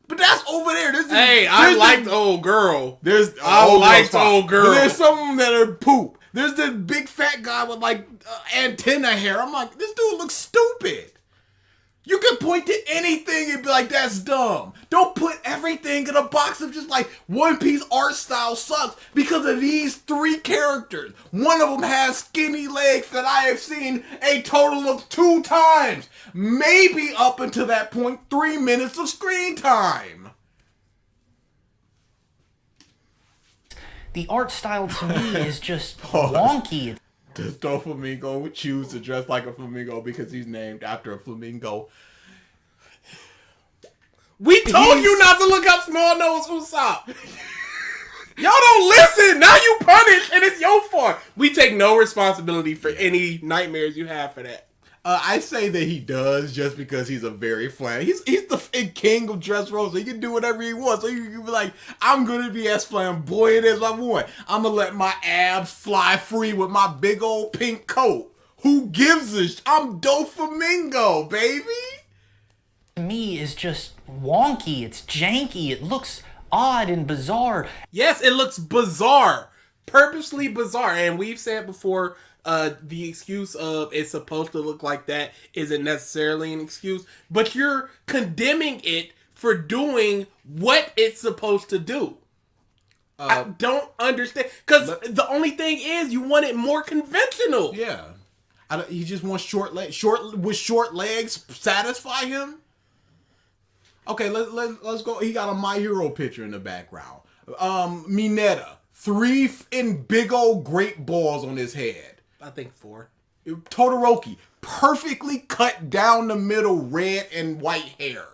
Speaker 2: But that's over there.
Speaker 1: I liked old girl.
Speaker 2: I liked
Speaker 1: old girl.
Speaker 2: But there's some of them that are poop. There's this big fat guy with like antenna hair. I'm like, this dude looks stupid. You can point to anything and be like, that's dumb. Don't put everything in a box of just like One Piece art style sucks because of these 3 characters. One of them has skinny legs that I have seen a total of 2 times. Maybe up until that point, 3 minutes of screen time.
Speaker 3: The art style to me is just wonky.
Speaker 2: Does Doflamingo choose to dress like a flamingo because he's named after a flamingo?
Speaker 1: We told you not to look up Small Nose Usopp. Y'all don't listen. Now you punished, and it's your fault. We take no responsibility for any nightmares you have for that.
Speaker 2: I say that he does just because he's a very he's the king of Dressrosa. He can do whatever he wants. So you can be like, I'm going to be as flamboyant as I want. I'm going to let my abs fly free with my big old pink coat. Who gives a I'm Doflamingo, baby.
Speaker 3: To me is just wonky. It's janky. It looks odd and bizarre.
Speaker 1: Yes, it looks bizarre. Purposely bizarre. And we've said before, the excuse of it's supposed to look like that isn't necessarily an excuse, but you're condemning it for doing what it's supposed to do. I don't understand, because the only thing is you want it more conventional.
Speaker 2: Yeah, he just wants short legs. Short legs satisfy him. Okay, let's go. He got a My Hero picture in the background. Mineta, 3 in big old great balls on his head.
Speaker 1: I think 4.
Speaker 2: Todoroki, perfectly cut down the middle, red and white hair.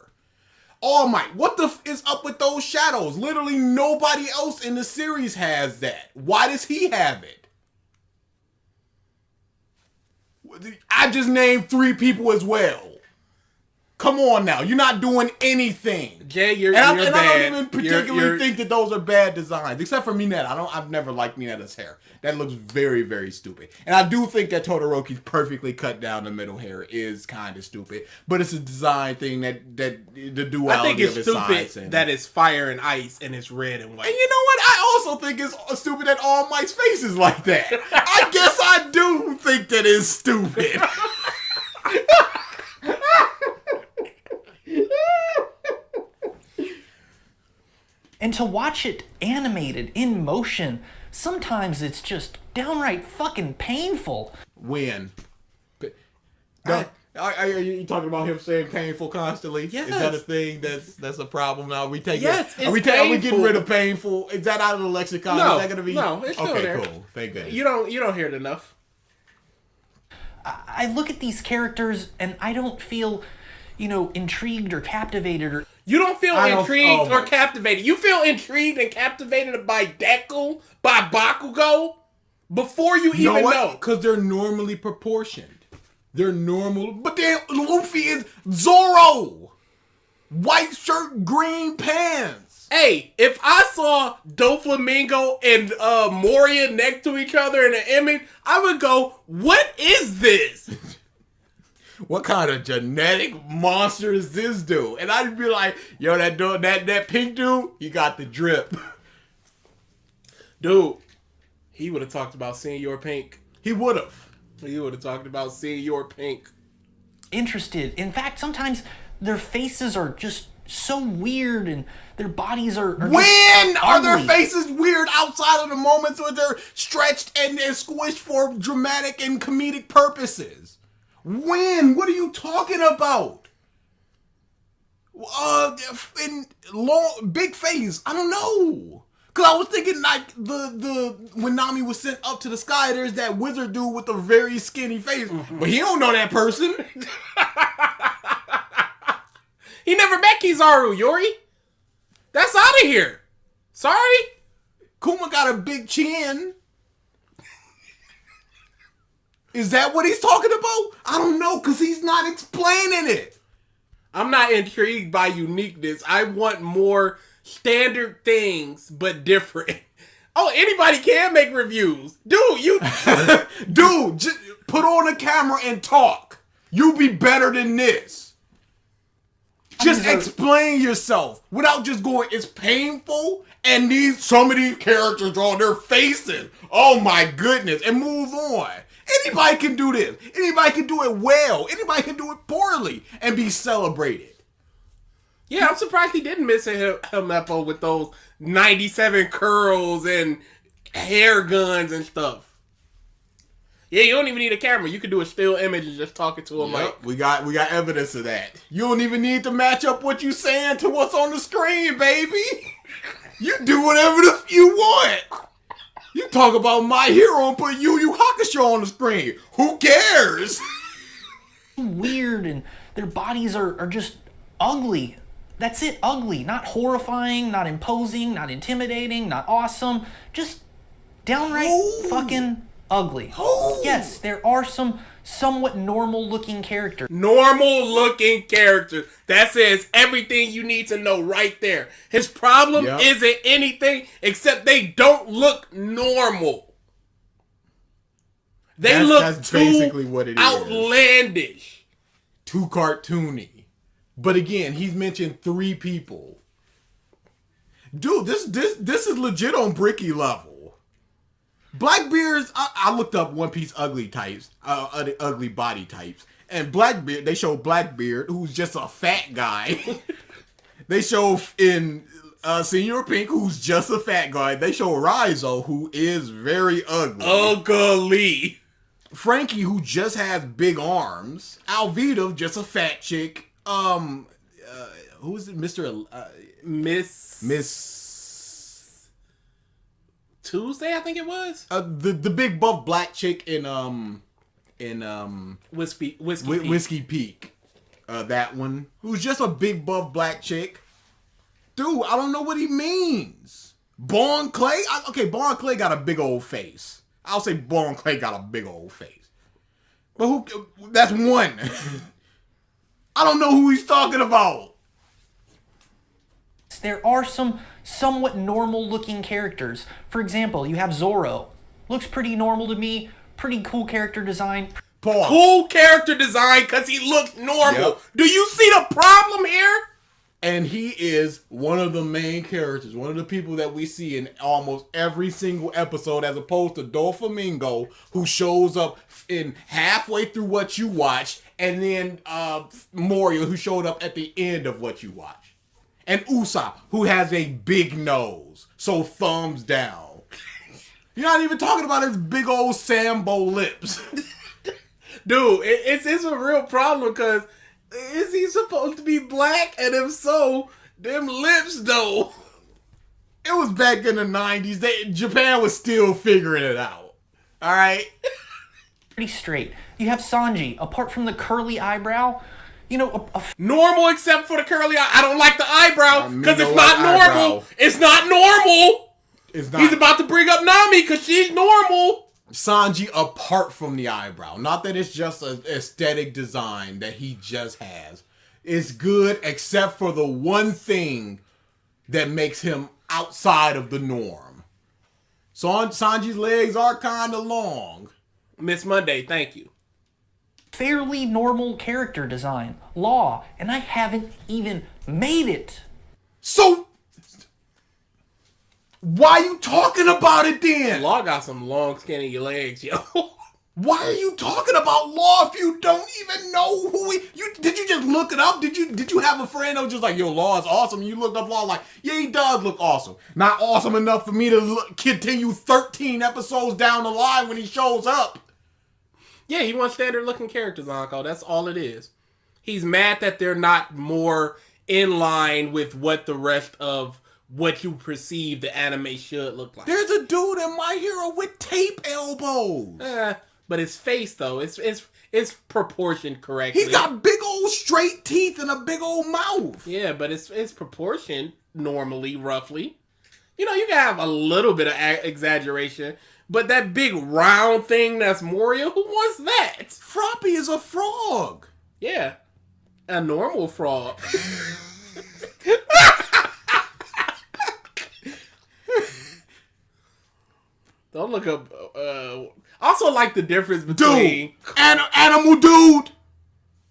Speaker 2: All Might, what the is up with those shadows? Literally nobody else in the series has that. Why does he have it? I just named 3 people as well. Come on now, you're not doing anything.
Speaker 1: Jay, you're
Speaker 2: bad.
Speaker 1: bad.
Speaker 2: I don't even particularly think that those are bad designs, except for Mineta. I've never liked Mineta's hair. That looks very, very stupid. And I do think that Todoroki's perfectly cut down the middle hair is kind of stupid, but it's a design thing that the duality
Speaker 1: I think it's
Speaker 2: of his
Speaker 1: stupid that it's fire and ice and it's red and white.
Speaker 2: And you know what? I also think it's stupid that All Might's face is like that. I guess I do think that it's stupid.
Speaker 3: And to watch it animated in motion, sometimes it's just downright fucking painful.
Speaker 2: When? Are you talking about him saying painful constantly?
Speaker 1: Yes.
Speaker 2: Is that a thing that's a problem now? Are we getting rid of painful? Is that out of the lexicon?
Speaker 1: No,
Speaker 2: is that gonna be
Speaker 1: no, it's still there.
Speaker 2: Cool. Thank goodness.
Speaker 1: You don't hear it enough.
Speaker 3: I look at these characters and I don't feel, intrigued or captivated or...
Speaker 1: You don't feel intrigued or captivated. You feel intrigued and captivated by Deku, by Bakugo, before you even know.
Speaker 2: Because they're normally proportioned. They're normal. But then Luffy is Zoro. White shirt, green pants.
Speaker 1: Hey, if I saw Doflamingo and Moria next to each other in an image, I would go, what is this?
Speaker 2: What kind of genetic monster is this dude? And I'd be like, yo, that pink dude, he got the drip.
Speaker 1: Dude, he would have talked about seeing your pink.
Speaker 2: He would have.
Speaker 1: He would have talked about seeing your pink.
Speaker 3: Interested. In fact, sometimes their faces are just so weird and their bodies are
Speaker 2: when are their
Speaker 3: ugly.
Speaker 2: faces weird outside of the moments where they're stretched and squished for dramatic and comedic purposes? When? What are you talking about? Big face. I don't know. Cause I was thinking like the when Nami was sent up to the sky, there's that wizard dude with a very skinny face, but he don't know that person.
Speaker 1: He never met Kizaru, Yori. That's out of here. Sorry.
Speaker 2: Kuma got a big chin. Is that what he's talking about? I don't know, because he's not explaining it.
Speaker 1: I'm not intrigued by uniqueness. I want more standard things, but different. Oh, anybody can make reviews. Dude,
Speaker 2: Dude, just put on a camera and talk. You be better than this. Just explain yourself without just going, it's painful, and some of these characters draw their faces. Oh my goodness, and move on. Anybody can do this. Anybody can do it well. Anybody can do it poorly and be celebrated.
Speaker 1: Yeah, I'm surprised he didn't miss a Helmeppo with those 97 curls and hair guns and stuff. Yeah, you don't even need a camera. You can do a still image and just talking to him like...
Speaker 2: We got evidence of that. You don't even need to match up what you saying to what's on the screen, baby. You do whatever you want. You talk about My Hero and put Yu Yu Hakusho on the screen. Who cares?
Speaker 3: Weird, and their bodies are just ugly. That's it, ugly. Not horrifying, not imposing, not intimidating, not awesome. Just downright fucking ugly. Yes, there are some somewhat normal looking characters.
Speaker 1: Normal looking characters. That says everything you need to know right there. His problem isn't anything except they don't look normal. That's too basically what it outlandish.
Speaker 2: Too cartoony. But again, he's mentioned 3 people. Dude, this is legit on Bricky level. Blackbeard's, I looked up One Piece ugly types, ugly body types. And Blackbeard, they show Blackbeard, who's just a fat guy. They show in Senior Pink, who's just a fat guy. They show Raizo, who is very ugly.
Speaker 1: Ugly.
Speaker 2: Frankie, who just has big arms. Alvita, just a fat chick. Who is it? Miss
Speaker 1: Tuesday, I think it was.
Speaker 2: The big buff black chick in Whiskey Peak. That one. Who's just a big buff black chick. Dude, I don't know what he means. Bon Clay? Bon Clay got a big old face. I'll say Bon Clay got a big old face. But that's one. I don't know who he's talking about.
Speaker 3: There are some somewhat normal looking characters. For example, you have Zoro. Looks pretty normal to me. Pretty cool character design.
Speaker 2: Pause.
Speaker 1: Cool character design because he looks normal. Yep. Do you see the problem here?
Speaker 2: And he is one of the main characters, one of the people that we see in almost every single episode, as opposed to Doflamingo, who shows up in halfway through what you watch, and then Moria, who showed up at the end of what you watch. And Usopp, who has a big nose, so thumbs down. You're not even talking about his big old Sambo lips.
Speaker 1: Dude, it's a real problem because... Is he supposed to be black? And if so, them lips though.
Speaker 2: It was back in the 90s. Japan was still figuring it out. Alright?
Speaker 3: Pretty straight. You have Sanji, apart from the curly eyebrow, you know...
Speaker 1: normal except for the curly eye. I don't like the eyebrow because it's not normal. It's not normal. It's not. He's about to bring up Nami because she's normal.
Speaker 2: Sanji apart from the eyebrow. Not that it's just an aesthetic design that he just has. It's good except for the one thing that makes him outside of the norm. So Sanji's legs are kind of long.
Speaker 1: Miss Monday, thank you.
Speaker 3: Fairly normal character design. Law. And I haven't even made it.
Speaker 2: So... why are you talking about it then?
Speaker 1: Law got some long, skinny legs, yo.
Speaker 2: Why are you talking about Law if you don't even know who he... Did you just look it up? Did you have a friend that was just like, yo, Law is awesome? You looked up Law like, yeah, he does look awesome. Not awesome enough for me to continue 13 episodes down the line when he shows up.
Speaker 1: Yeah, he wants standard looking characters, Uncle. That's all it is. He's mad that they're not more in line with what the rest of... what you perceive the anime should look like.
Speaker 2: There's a dude in My Hero with tape elbows.
Speaker 1: But his face, though, it's proportioned correctly.
Speaker 2: He's got big old straight teeth and a big old mouth.
Speaker 1: Yeah, but it's proportioned normally, roughly. You know, you can have a little bit of exaggeration, but that big round thing that's Moria, who wants that?
Speaker 2: Froppy is a frog.
Speaker 1: Yeah, a normal frog. Don't look up. Also, like the difference between
Speaker 2: animal dude.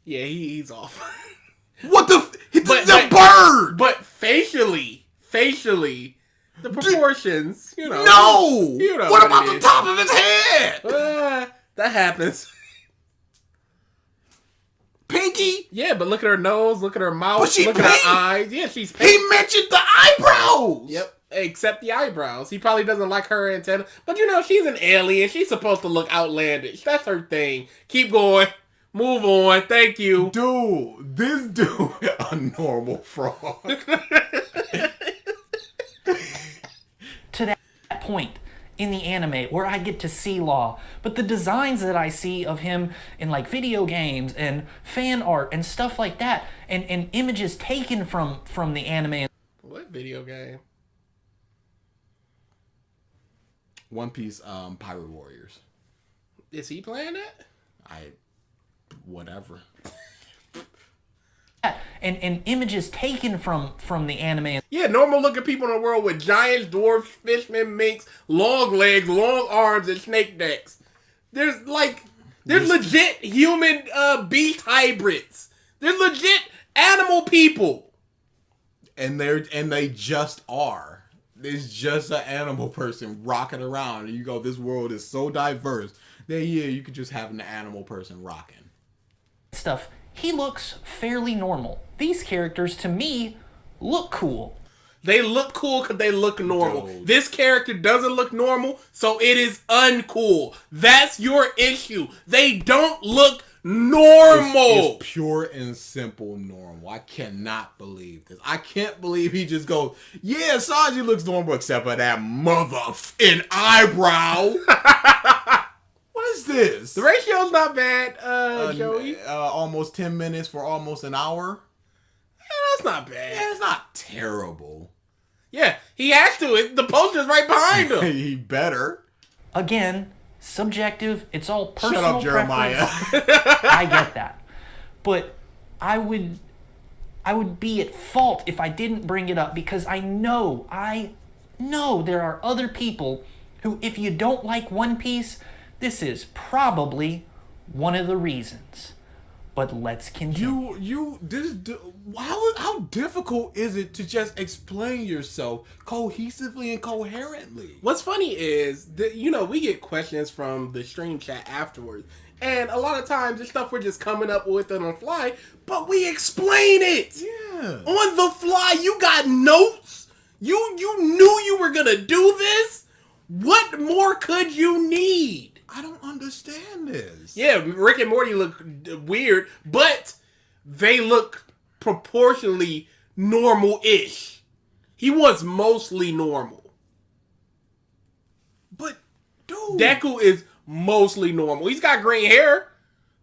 Speaker 1: Yeah, he's off.
Speaker 2: What the? It's a bird!
Speaker 1: But facially, the proportions,
Speaker 2: No! What about the
Speaker 1: is.
Speaker 2: top of his head?
Speaker 1: That happens.
Speaker 2: Pinky?
Speaker 1: Yeah, but look at her nose, look at her mouth,
Speaker 2: But she
Speaker 1: look at her
Speaker 2: pink.
Speaker 1: eyes. Yeah, she's pink.
Speaker 2: He mentioned the eyebrows!
Speaker 1: Yep, except the eyebrows. He probably doesn't like her antenna. But she's an alien. She's supposed to look outlandish. That's her thing. Keep going. Move on. Thank you.
Speaker 2: Dude, this dude, a normal frog.
Speaker 3: To that point in the anime where I get to see Law, but the designs that I see of him in like video games and fan art and stuff like that, and images taken from the anime.
Speaker 1: What video game?
Speaker 2: One Piece, Pirate Warriors.
Speaker 1: Is he playing that?
Speaker 2: Whatever.
Speaker 3: And images taken from the anime.
Speaker 1: Yeah, normal looking people in the world with giants, dwarfs, fishmen, minks, long legs, long arms, and snake necks. There's legit human beast hybrids. There's legit animal people.
Speaker 2: And they just are. There's just an animal person rocking around, and you go, this world is so diverse that you could just have an animal person rocking.
Speaker 3: Stuff. He looks fairly normal. These characters, to me, look cool.
Speaker 1: They look cool because they look normal.
Speaker 2: Dude.
Speaker 1: This character doesn't look normal, so it is uncool. That's your issue. They don't look normal.
Speaker 2: It's pure and simple normal. I cannot believe this. I can't believe he just goes, yeah, Sanji looks normal except for that mother-f***ing eyebrow. What is this?
Speaker 1: The ratio's not bad, Joey.
Speaker 2: Almost 10 minutes for almost an hour.
Speaker 1: Yeah, that's not bad.
Speaker 2: Yeah, it's not terrible.
Speaker 1: Yeah, he has to. The poster's right behind him.
Speaker 2: He better.
Speaker 3: Again, subjective. It's all personal.
Speaker 2: Shut up, Jeremiah.
Speaker 3: I get that. But I would be at fault if I didn't bring it up, because I know there are other people who, if you don't like One Piece, this is probably one of the reasons. But let's continue.
Speaker 2: How difficult is it to just explain yourself cohesively and coherently?
Speaker 1: What's funny is that, we get questions from the stream chat afterwards. And a lot of times, the stuff we're just coming up with on the fly, but we explain it.
Speaker 2: Yeah.
Speaker 1: On the fly, you got notes. You knew you were going to do this. What more could you need?
Speaker 2: I don't understand this.
Speaker 1: Yeah, Rick and Morty look weird, but they look proportionally normal-ish. He was mostly normal.
Speaker 2: But, dude.
Speaker 1: Deku is mostly normal. He's got green hair,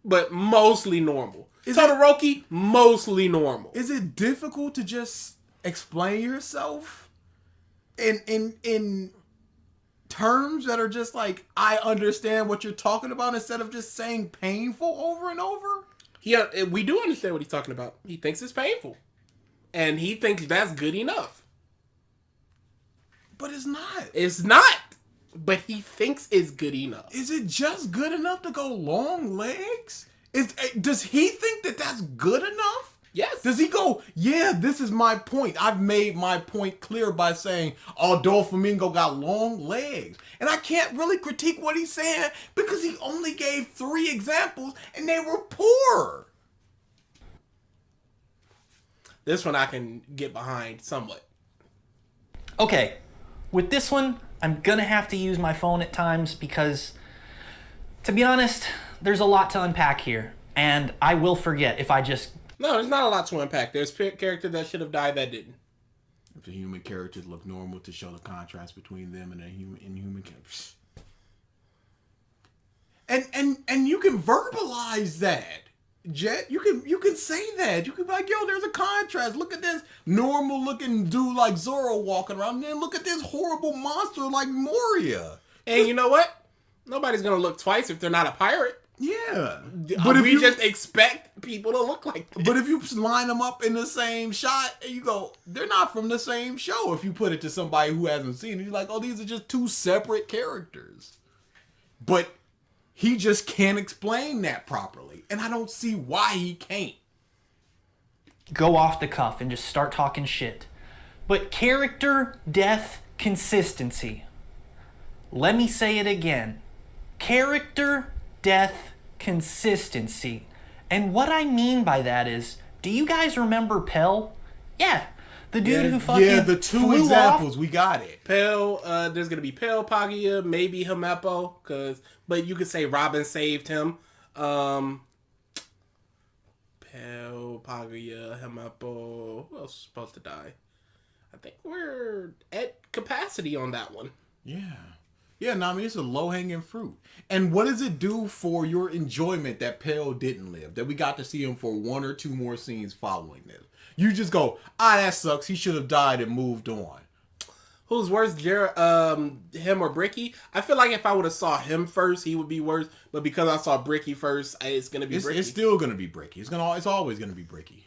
Speaker 1: but mostly normal. Todoroki, mostly normal.
Speaker 2: Is it difficult to just explain yourself in terms that are just like, I understand what you're talking about, instead of just saying painful over and over?
Speaker 1: Yeah, we do understand what he's talking about. He thinks it's painful. And he thinks that's good enough.
Speaker 2: But it's not.
Speaker 1: It's not. But he thinks it's good enough.
Speaker 2: Is it just good enough to go long legs? Does he think that that's good enough?
Speaker 1: Yes.
Speaker 2: Does he go, yeah, this is my point. I've made my point clear by saying, oh, Doflamingo got long legs. And I can't really critique what he's saying because he only gave 3 examples and they were poor.
Speaker 1: This one I can get behind somewhat.
Speaker 3: Okay, with this one, I'm gonna have to use my phone at times because, to be honest, there's a lot to unpack here. And I will forget if I just...
Speaker 1: No, there's not a lot to unpack. There's a character that should have died that didn't.
Speaker 2: If the human characters look normal to show the contrast between them and inhuman characters. And you can verbalize that, Jet. You can say that. You can be like, yo, there's a contrast. Look at this normal looking dude like Zoro walking around, and then look at this horrible monster like Moria.
Speaker 1: And you know what? Nobody's gonna look twice if they're not a pirate.
Speaker 2: Yeah.
Speaker 1: But if we just expect people to look like this.
Speaker 2: But if you line them up in the same shot and you go, they're not from the same show. If you put it to somebody who hasn't seen it, you're like, oh, these are just 2 separate characters. But he just can't explain that properly. And I don't see why he can't.
Speaker 3: go off the cuff and just start talking shit. But character, death, consistency. Let me say it again. Character, death, consistency. And what I mean by that is, do you guys remember Pell? Yeah. The dude who fucking
Speaker 2: the two
Speaker 3: flew
Speaker 2: examples,
Speaker 3: off.
Speaker 2: we got it.
Speaker 1: Pell, there's gonna be Pell, Paglia, maybe Himepo, but you could say Robin saved him. Pell, Paglia, Himepo. Who else is supposed to die? I think we're at capacity on that one.
Speaker 2: Yeah. Yeah, no, I mean, it's a low-hanging fruit. And what does it do for your enjoyment that Pell didn't live? That we got to see him for 1 or 2 more scenes following this? You just go, that sucks. He should have died and moved on.
Speaker 1: Who's worse, him or Bricky? I feel like if I would have saw him first, he would be worse. But because I saw Bricky first, it's gonna be Bricky.
Speaker 2: It's still gonna be Bricky. It's always gonna be Bricky.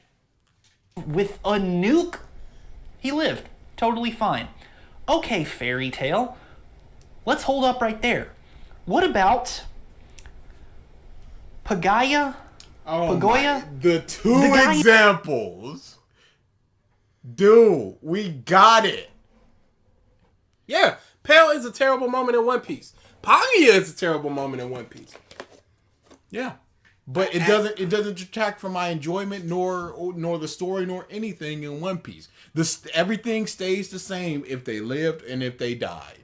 Speaker 3: With a nuke, he lived. Totally fine. Okay, fairy tale. Let's hold up right there. What about Pagaya? Pagoya?
Speaker 2: The two examples. Dude, we got it.
Speaker 1: Yeah, Pell is a terrible moment in One Piece. Paglia is a terrible moment in One Piece.
Speaker 2: Yeah. But it doesn't detract from my enjoyment nor the story nor anything in One Piece. Everything stays the same if they lived and if they died.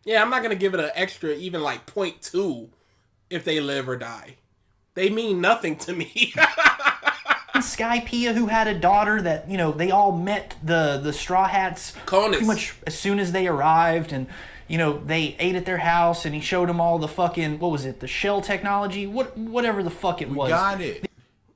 Speaker 1: Yeah, I'm not gonna give it an extra even like 0.2 if they live or die. They mean nothing to me.
Speaker 3: Skypiea, who had a daughter that, they all met the Straw Hats pretty much as soon as they arrived, and they ate at their house, and he showed them all the fucking, what was it, the shell technology, whatever the fuck it was.
Speaker 2: We got it.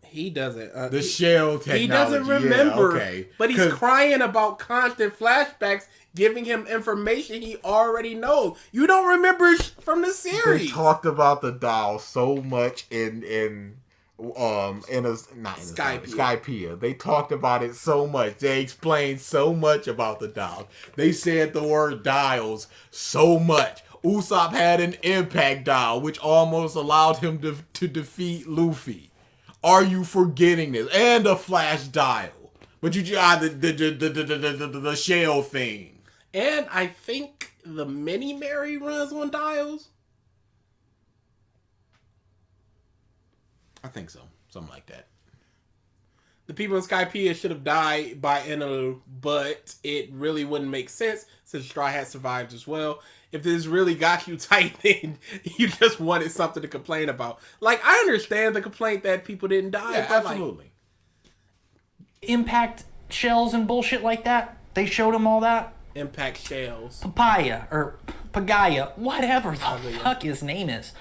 Speaker 1: He doesn't.
Speaker 2: The shell technology.
Speaker 1: He doesn't remember.
Speaker 2: Yeah, okay.
Speaker 1: But he's crying about constant flashbacks, giving him information he already knows. You don't remember from the series.
Speaker 2: They talked about the doll so much in Skypiea. They talked about it so much. They explained so much about the dials. They said the word dials so much. Usopp had an impact dial, which almost allowed him to defeat Luffy. Are you forgetting this? And a flash dial. But you got the shell thing.
Speaker 1: And I think the mini Mary runs on dials.
Speaker 2: I think so. Something like that.
Speaker 1: The people in Skypiea should have died by Enel, but it really wouldn't make sense since Straw Hat survived as well. If this really got you tight, then you just wanted something to complain about. Like, I understand the complaint that people didn't die.
Speaker 2: Yeah,
Speaker 1: but
Speaker 2: absolutely.
Speaker 3: Impact shells and bullshit like that. They showed him all that.
Speaker 1: Impact shells.
Speaker 3: Papaya, or Pagaya, whatever the fuck his name is,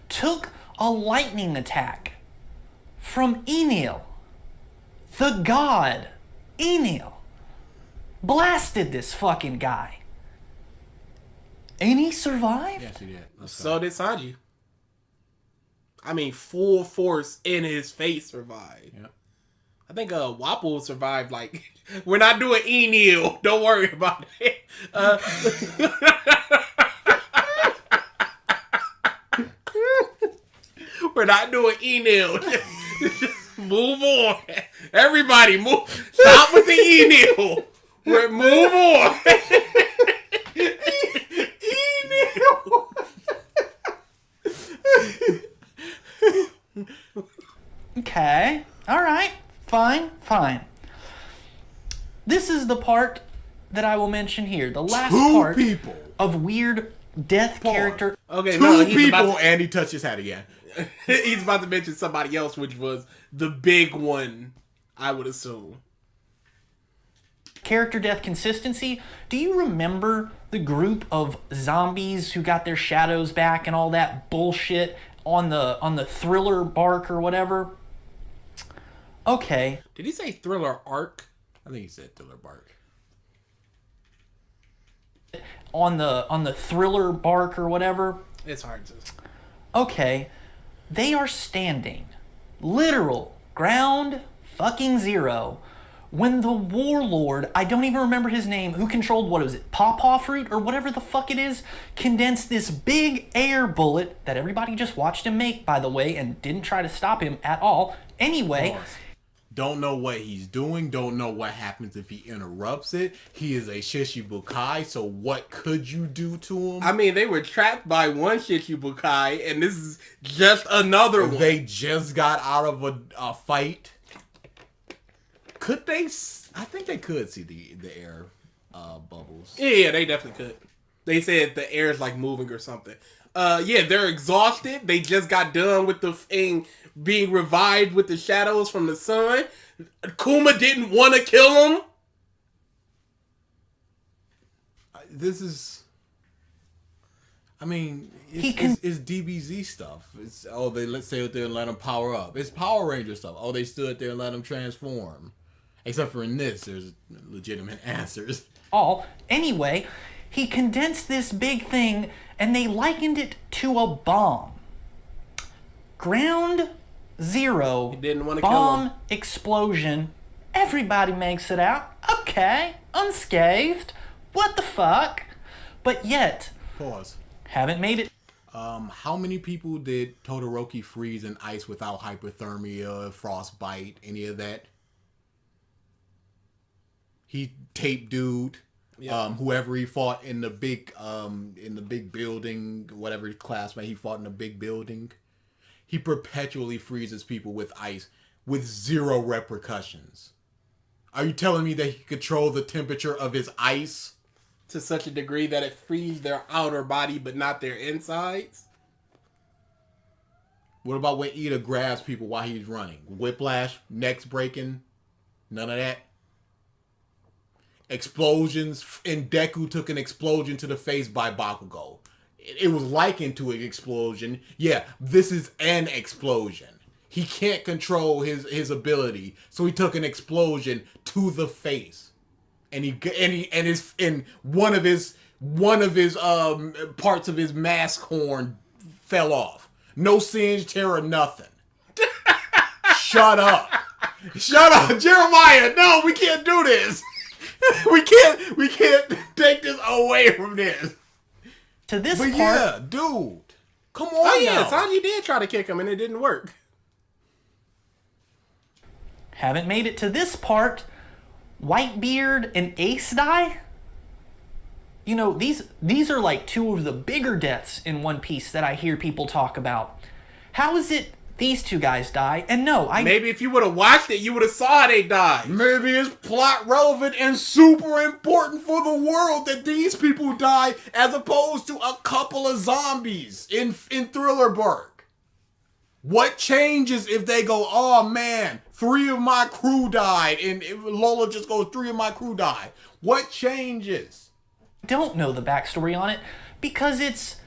Speaker 3: took a lightning attack from Enel. The god, Enel, blasted this fucking guy. And he survived?
Speaker 2: Yes, he did.
Speaker 1: So did Sanji. I mean, full force in his face survived.
Speaker 2: Yep.
Speaker 1: I think Wapple survived, like, we're not doing Enel. Don't worry about it. We're not doing Enel. Just move on. Everybody move. Stop with the Enel. We're move on.
Speaker 3: Okay. All right. Fine. This is the part that I will mention here. The last part of weird death character.
Speaker 1: Okay,
Speaker 2: Two people, and he touched his hat again.
Speaker 1: He's about to mention somebody else, which was the big one, I would assume.
Speaker 3: Character death consistency. Do you remember the group of zombies who got their shadows back and all that bullshit on the thriller bark or whatever? Okay.
Speaker 1: Did he say thriller arc?
Speaker 2: I think he said thriller bark.
Speaker 3: On the thriller bark or whatever.
Speaker 1: It's hard to.
Speaker 3: Okay. They are standing literal ground fucking zero when the warlord, I don't even remember his name, who controlled, what was it, pawpaw fruit or whatever the fuck it is, condensed this big air bullet that everybody just watched him make, by the way, and didn't try to stop him at all. Anyway,
Speaker 2: Don't know what he's doing. Don't know what happens if he interrupts it. He is a Shichibukai, so what could you do to him?
Speaker 1: I mean, they were trapped by one Shichibukai, and this is just another one.
Speaker 2: They just got out of a fight. Could they? I think they could see the air bubbles.
Speaker 1: Yeah, they definitely could. They said the air is like moving or something. Yeah, they're exhausted. They just got done with the thing being revived with the shadows from the sun. Kuma didn't want to kill him.
Speaker 2: This is... I mean, it's DBZ stuff. It's let's stay there and let them power up. It's Power Ranger stuff. Oh, they stood there and let them transform. Except for in this, there's legitimate answers.
Speaker 3: Anyway, he condensed this big thing and they likened it to a bomb. Ground Zero,
Speaker 1: didn't want to
Speaker 3: bomb
Speaker 1: kill him.
Speaker 3: explosion. Everybody makes it out. Okay, unscathed. What the fuck? But yet,
Speaker 2: Pause.
Speaker 3: Haven't made it.
Speaker 2: How many people did Todoroki freeze in ice without hypothermia, frostbite, any of that? He taped dude. Yeah. Whoever he fought in the big building, whatever classmate he fought in the big building, he perpetually freezes people with ice with zero repercussions. Are you telling me that he could control the temperature of his ice
Speaker 1: to such a degree that it frees their outer body but not their insides?
Speaker 2: What about when Ida grabs people while he's running? Whiplash, necks breaking, none of that. Explosions, and Deku took an explosion to the face by Bakugo. It was likened to an explosion. Yeah, this is an explosion. He can't control his ability, so he took an explosion to the face, and one of his parts of his mask horn fell off. No singed hair or nothing. Shut up, Jeremiah. No, we can't do this. We can't take this away from this.
Speaker 3: To this
Speaker 2: but
Speaker 3: part,
Speaker 2: yeah, dude, come on.
Speaker 1: Oh yeah,
Speaker 2: now.
Speaker 1: Sanji did try to kick him and it didn't work.
Speaker 3: haven't made it to this part. Whitebeard and Ace die. You know, these are like two of the bigger deaths in One Piece that I hear people talk about. How is it these two guys die? And no,
Speaker 1: maybe if you would have watched it, you would have saw they died.
Speaker 2: Maybe it's plot relevant and super important for the world that these people die as opposed to a couple of zombies in Thriller Bark. What changes if they go, oh man, 3 of my crew died, and Lola just goes, 3 of my crew died. What changes?
Speaker 3: don't know the backstory on it because it's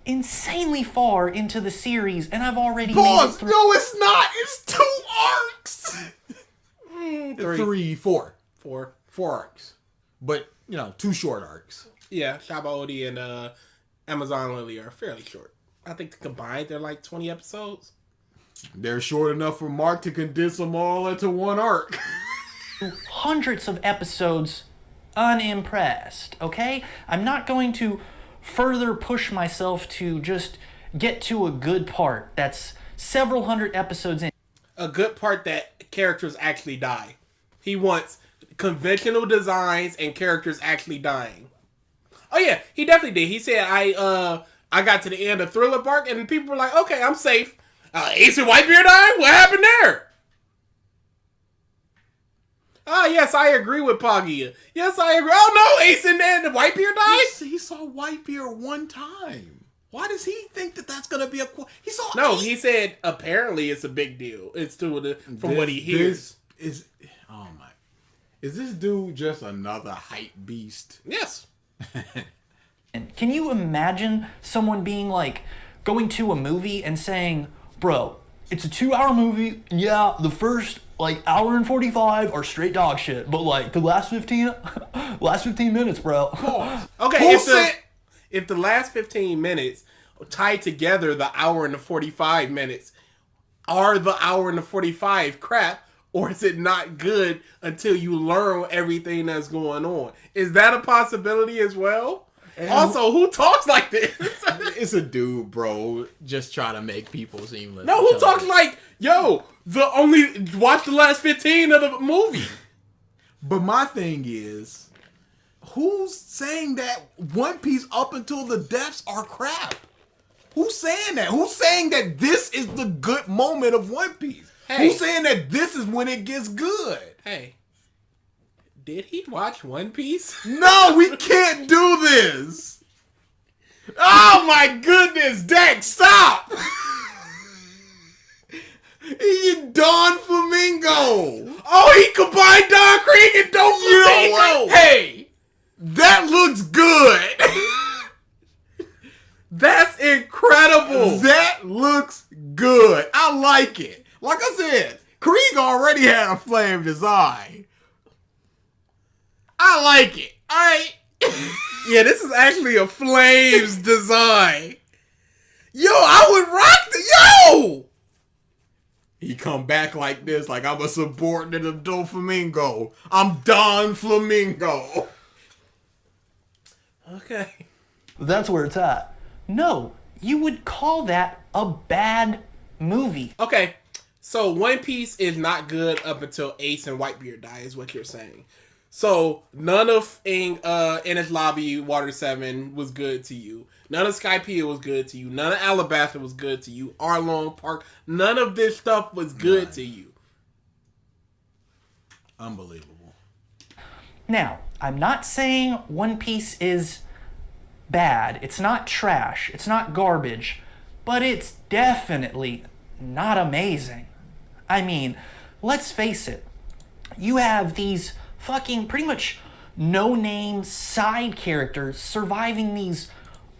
Speaker 3: insanely far into the series, and I've already made it through.
Speaker 2: No, it's not. It's 2 arcs.
Speaker 1: 3,
Speaker 2: 4.
Speaker 1: 4
Speaker 2: arcs, but 2 short arcs.
Speaker 1: Yeah, Shaba Odi and Amazon Lily are fairly short. I think combined they're like 20 episodes.
Speaker 2: They're short enough for Mark to condense them all into 1 arc.
Speaker 3: Hundreds of episodes unimpressed, okay? I'm not going to further push myself to just get to a good part that's several hundred episodes in.
Speaker 1: A good part that characters actually die. He wants conventional designs and characters actually dying. Oh yeah, he definitely did. He said, I got to the end of Thriller Bark and people were like, okay, I'm safe. Ace and Whitebeard died? What happened there? Yes, I agree with Poggy. Yes, I agree. Oh no, Ace and Whitebeard died?
Speaker 2: He saw Whitebeard 1 time. Why does he think that that's going to be a... He saw...
Speaker 1: No, he said apparently it's a big deal. It's from what he hears.
Speaker 2: Oh my... Is this dude just another hype beast?
Speaker 1: Yes.
Speaker 3: And can you imagine someone being like, going to a movie and saying, bro, it's a 2-hour movie. Yeah, the first hour and 45 are straight dog shit, but the last 15 minutes, bro.
Speaker 1: Okay, if the last 15 minutes tie together the hour and the 45 minutes, are the hour and the 45 crap, or is it not good until you learn everything that's going on? Is that a possibility as well? And also, who talks like this?
Speaker 2: It's a dude, bro, just trying to make people seem like...
Speaker 1: No, who talks like, yo, Watch the last 15 of the movie.
Speaker 2: But my thing is, who's saying that One Piece up until the deaths are crap? Who's saying that? Who's saying that this is the good moment of One Piece?
Speaker 1: Hey.
Speaker 2: Who's saying that this is when it gets good?
Speaker 1: Hey, did he watch One Piece?
Speaker 2: No, we can't do this. Oh my goodness, Dex, stop! He Don Flamingo.
Speaker 1: Oh, he combined Don Krieg and Don
Speaker 2: You know
Speaker 1: Flamingo.
Speaker 2: what? Hey, that looks good.
Speaker 1: That's incredible.
Speaker 2: That looks good. I like it. Like I said, Krieg already had a flame design. I like it. Alright.
Speaker 1: Yeah, this is actually a Flames design. Yo, I would rock the yo.
Speaker 2: He come back like this, like I'm a subordinate of Don Flamingo. I'm Don Flamingo.
Speaker 1: Okay.
Speaker 3: That's where it's at. No, you would call that a bad movie.
Speaker 1: Okay. So One Piece is not good up until Ace and Whitebeard die, is what you're saying. So none of Enish Lobby Water 7 was good to you. None of Skypiea was good to you. None of Alabasta was good to you. Arlong Park. None of this stuff was good to you.
Speaker 2: Unbelievable.
Speaker 3: Now, I'm not saying One Piece is bad. It's not trash. It's not garbage. But it's definitely not amazing. I mean, let's face it. You have these fucking pretty much no-name side characters surviving these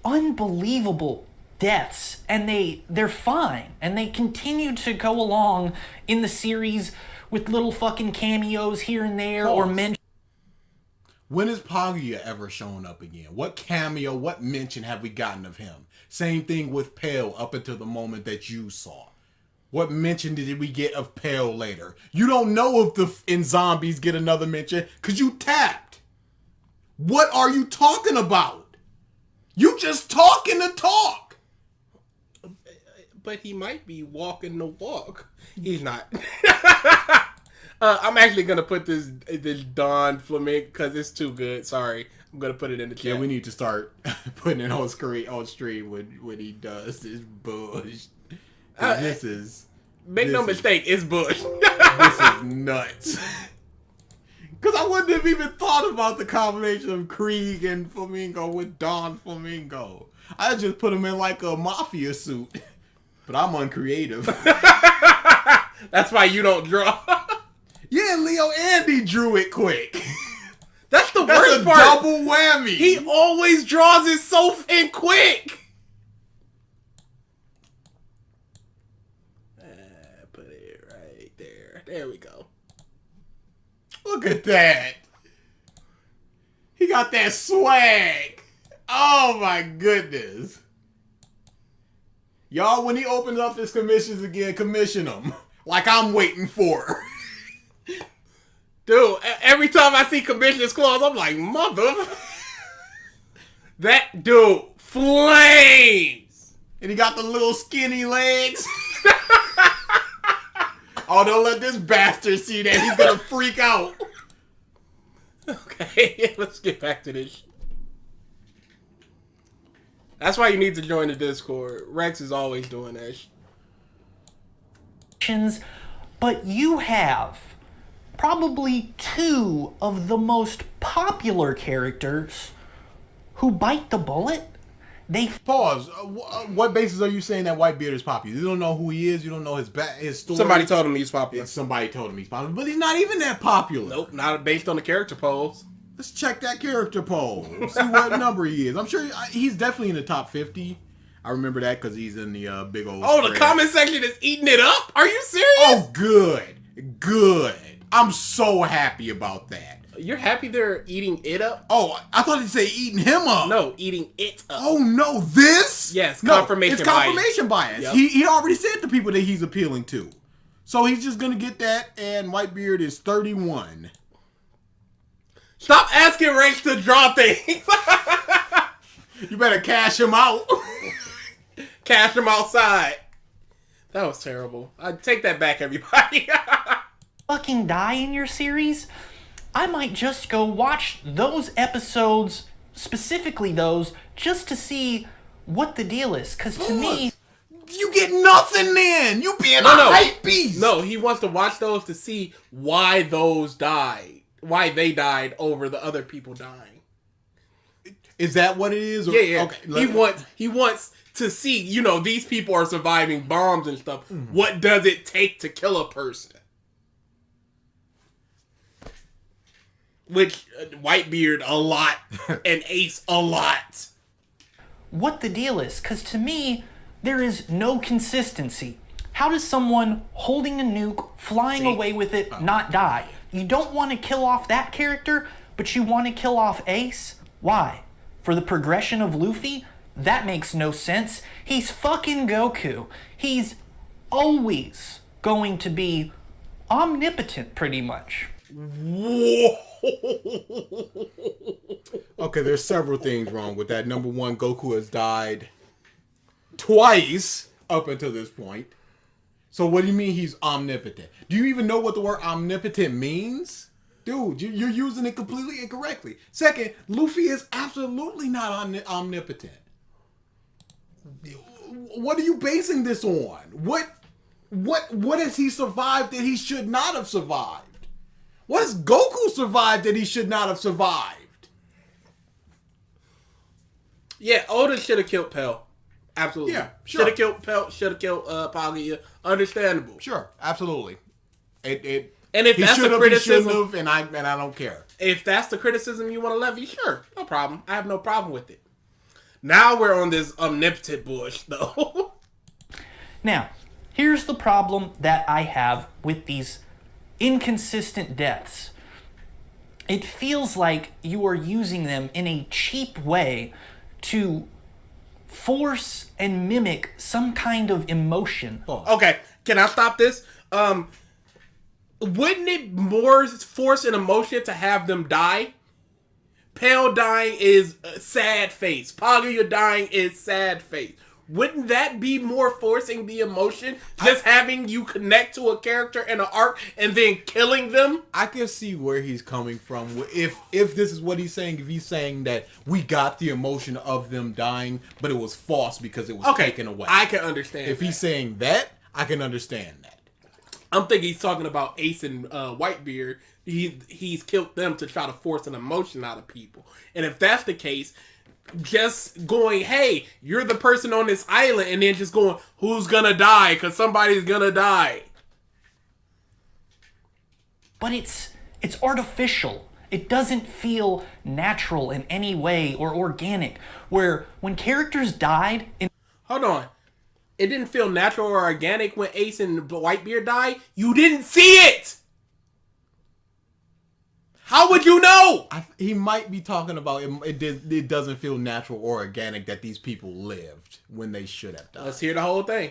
Speaker 3: unbelievable deaths, and they're fine, and they continue to go along in the series with little fucking cameos here and there or mention.
Speaker 2: When has Paglia ever shown up again? What cameo, what mention have we gotten of him? Same thing with Pale up until the moment that you saw. What mention did we get of Pale later? You don't know if in Zombies get another mention because you tapped. What are you talking about? You just talking to talk.
Speaker 1: But he might be walking the walk. He's not. I'm actually gonna put this Don Flamingo because it's too good. Sorry, I'm gonna put it in the chat.
Speaker 2: Yeah, we need to start putting it on stream when he does this bush. This is
Speaker 1: mistake, it's Bush.
Speaker 2: this is nuts. Because I wouldn't have even thought about the combination of Krieg and Flamingo with Don Flamingo. I just put him in like a mafia suit. But I'm uncreative.
Speaker 1: That's why you don't draw.
Speaker 2: Yeah, Leo Andy drew it quick.
Speaker 1: That's the
Speaker 2: That's
Speaker 1: worst
Speaker 2: a
Speaker 1: part.
Speaker 2: double whammy.
Speaker 1: He always draws it so and quick. Put it right there. There we go.
Speaker 2: Look at that. He got that swag. Oh my goodness. Y'all, when he opens up his commissions again, commission him. Like I'm waiting for.
Speaker 1: Dude, every time I see commissioners clause, I'm like, mother. That dude flames.
Speaker 2: And he got the little skinny legs. Oh, don't let this bastard see that. He's gonna freak out.
Speaker 1: Okay, let's get back to this. That's why you need to join the Discord. Rex is always doing that.
Speaker 3: But you have probably two of the most popular characters who bite the bullet.
Speaker 2: Pause. What basis are you saying that Whitebeard is popular? You don't know who he is. You don't know his story.
Speaker 1: Somebody told him he's popular.
Speaker 2: Somebody told him he's popular, but he's not even that popular.
Speaker 1: Nope, not based on the character polls.
Speaker 2: Let's check that character poll. See what number he is. I'm sure he's definitely in the top 50. I remember that because he's in the big old.
Speaker 1: Oh,
Speaker 2: spread.
Speaker 1: the comment section is eating it up? Are you serious?
Speaker 2: Oh, good. I'm so happy about that.
Speaker 1: You're happy they're eating it up?
Speaker 2: Oh, I thought he'd say eating him up.
Speaker 1: No, eating it up.
Speaker 2: Oh no, this?
Speaker 1: Yes,
Speaker 2: no,
Speaker 1: confirmation
Speaker 2: it's confirmation bias.
Speaker 1: Yep.
Speaker 2: He already said to people that he's appealing to. So he's just gonna get that, and Whitebeard is 31.
Speaker 1: Stop asking Rex to draw things.
Speaker 2: You better cash him out.
Speaker 1: Cash him outside. That was terrible. I take that back, everybody.
Speaker 3: fucking die in your series, I might just go watch those episodes, specifically those, just to see what the deal is. Because to me,
Speaker 2: you get nothing then. You being a hype beast.
Speaker 1: No, he wants to watch those to see why those died. Why they died over the other people dying.
Speaker 2: Is that what it is? Or,
Speaker 1: yeah.
Speaker 2: Okay.
Speaker 1: He wants to see, these people are surviving bombs and stuff. Mm. What does it take to kill a person? Which, Whitebeard a lot, and Ace a lot.
Speaker 3: What the deal is, because to me, there is no consistency. How does someone holding a nuke, flying away with it, not die? You don't want to kill off that character, but you want to kill off Ace? Why? For the progression of Luffy? That makes no sense. He's fucking Goku. He's always going to be omnipotent, pretty much.
Speaker 2: Whoa. Okay, there's several things wrong with that. Number one, Goku has died twice up until this point. So what do you mean he's omnipotent? Do you even know what the word omnipotent means? Dude, you're using it completely incorrectly. Second, Luffy is absolutely not omnipotent. What are you basing this on? What has he survived that he should not have survived? What has Goku survived that he should not have survived?
Speaker 1: Yeah, Oda should have killed Pell. Absolutely.
Speaker 2: Yeah, sure.
Speaker 1: Should have killed Pell. Should have killed Paglia. Understandable.
Speaker 2: Sure, absolutely.
Speaker 1: And if that's the criticism,
Speaker 2: and I don't care.
Speaker 1: If that's the criticism you want to levy, sure, no problem. I have no problem with it. Now we're on this omnipotent bush, though.
Speaker 3: Now, here's the problem that I have with these inconsistent deaths. It feels like you are using them in a cheap way to force and mimic some kind of emotion.
Speaker 1: Okay, can I stop this? Wouldn't it more force an emotion to have them die? Pale dying is sad face. Paglia dying is sad face. Wouldn't that be more forcing the emotion? Just having you connect to a character in an arc and then killing them?
Speaker 2: I can see where he's coming from. If this is what he's saying, if he's saying that we got the emotion of them dying, but it was false because it was taken away.
Speaker 1: I can understand
Speaker 2: If he's saying that, I can understand that.
Speaker 1: I'm thinking he's talking about Ace and Whitebeard. He's killed them to try to force an emotion out of people. And if that's the case, just going, hey, you're the person on this island, and then just going, who's gonna die? Because somebody's gonna die.
Speaker 3: But it's artificial. It doesn't feel natural in any way or organic. Where when characters died in...
Speaker 1: Hold on. It didn't feel natural or organic when Ace and Whitebeard died? You didn't see it! How would you know?
Speaker 2: He might be talking about it doesn't feel natural or organic that these people lived when they should have died.
Speaker 1: Let's hear the whole thing.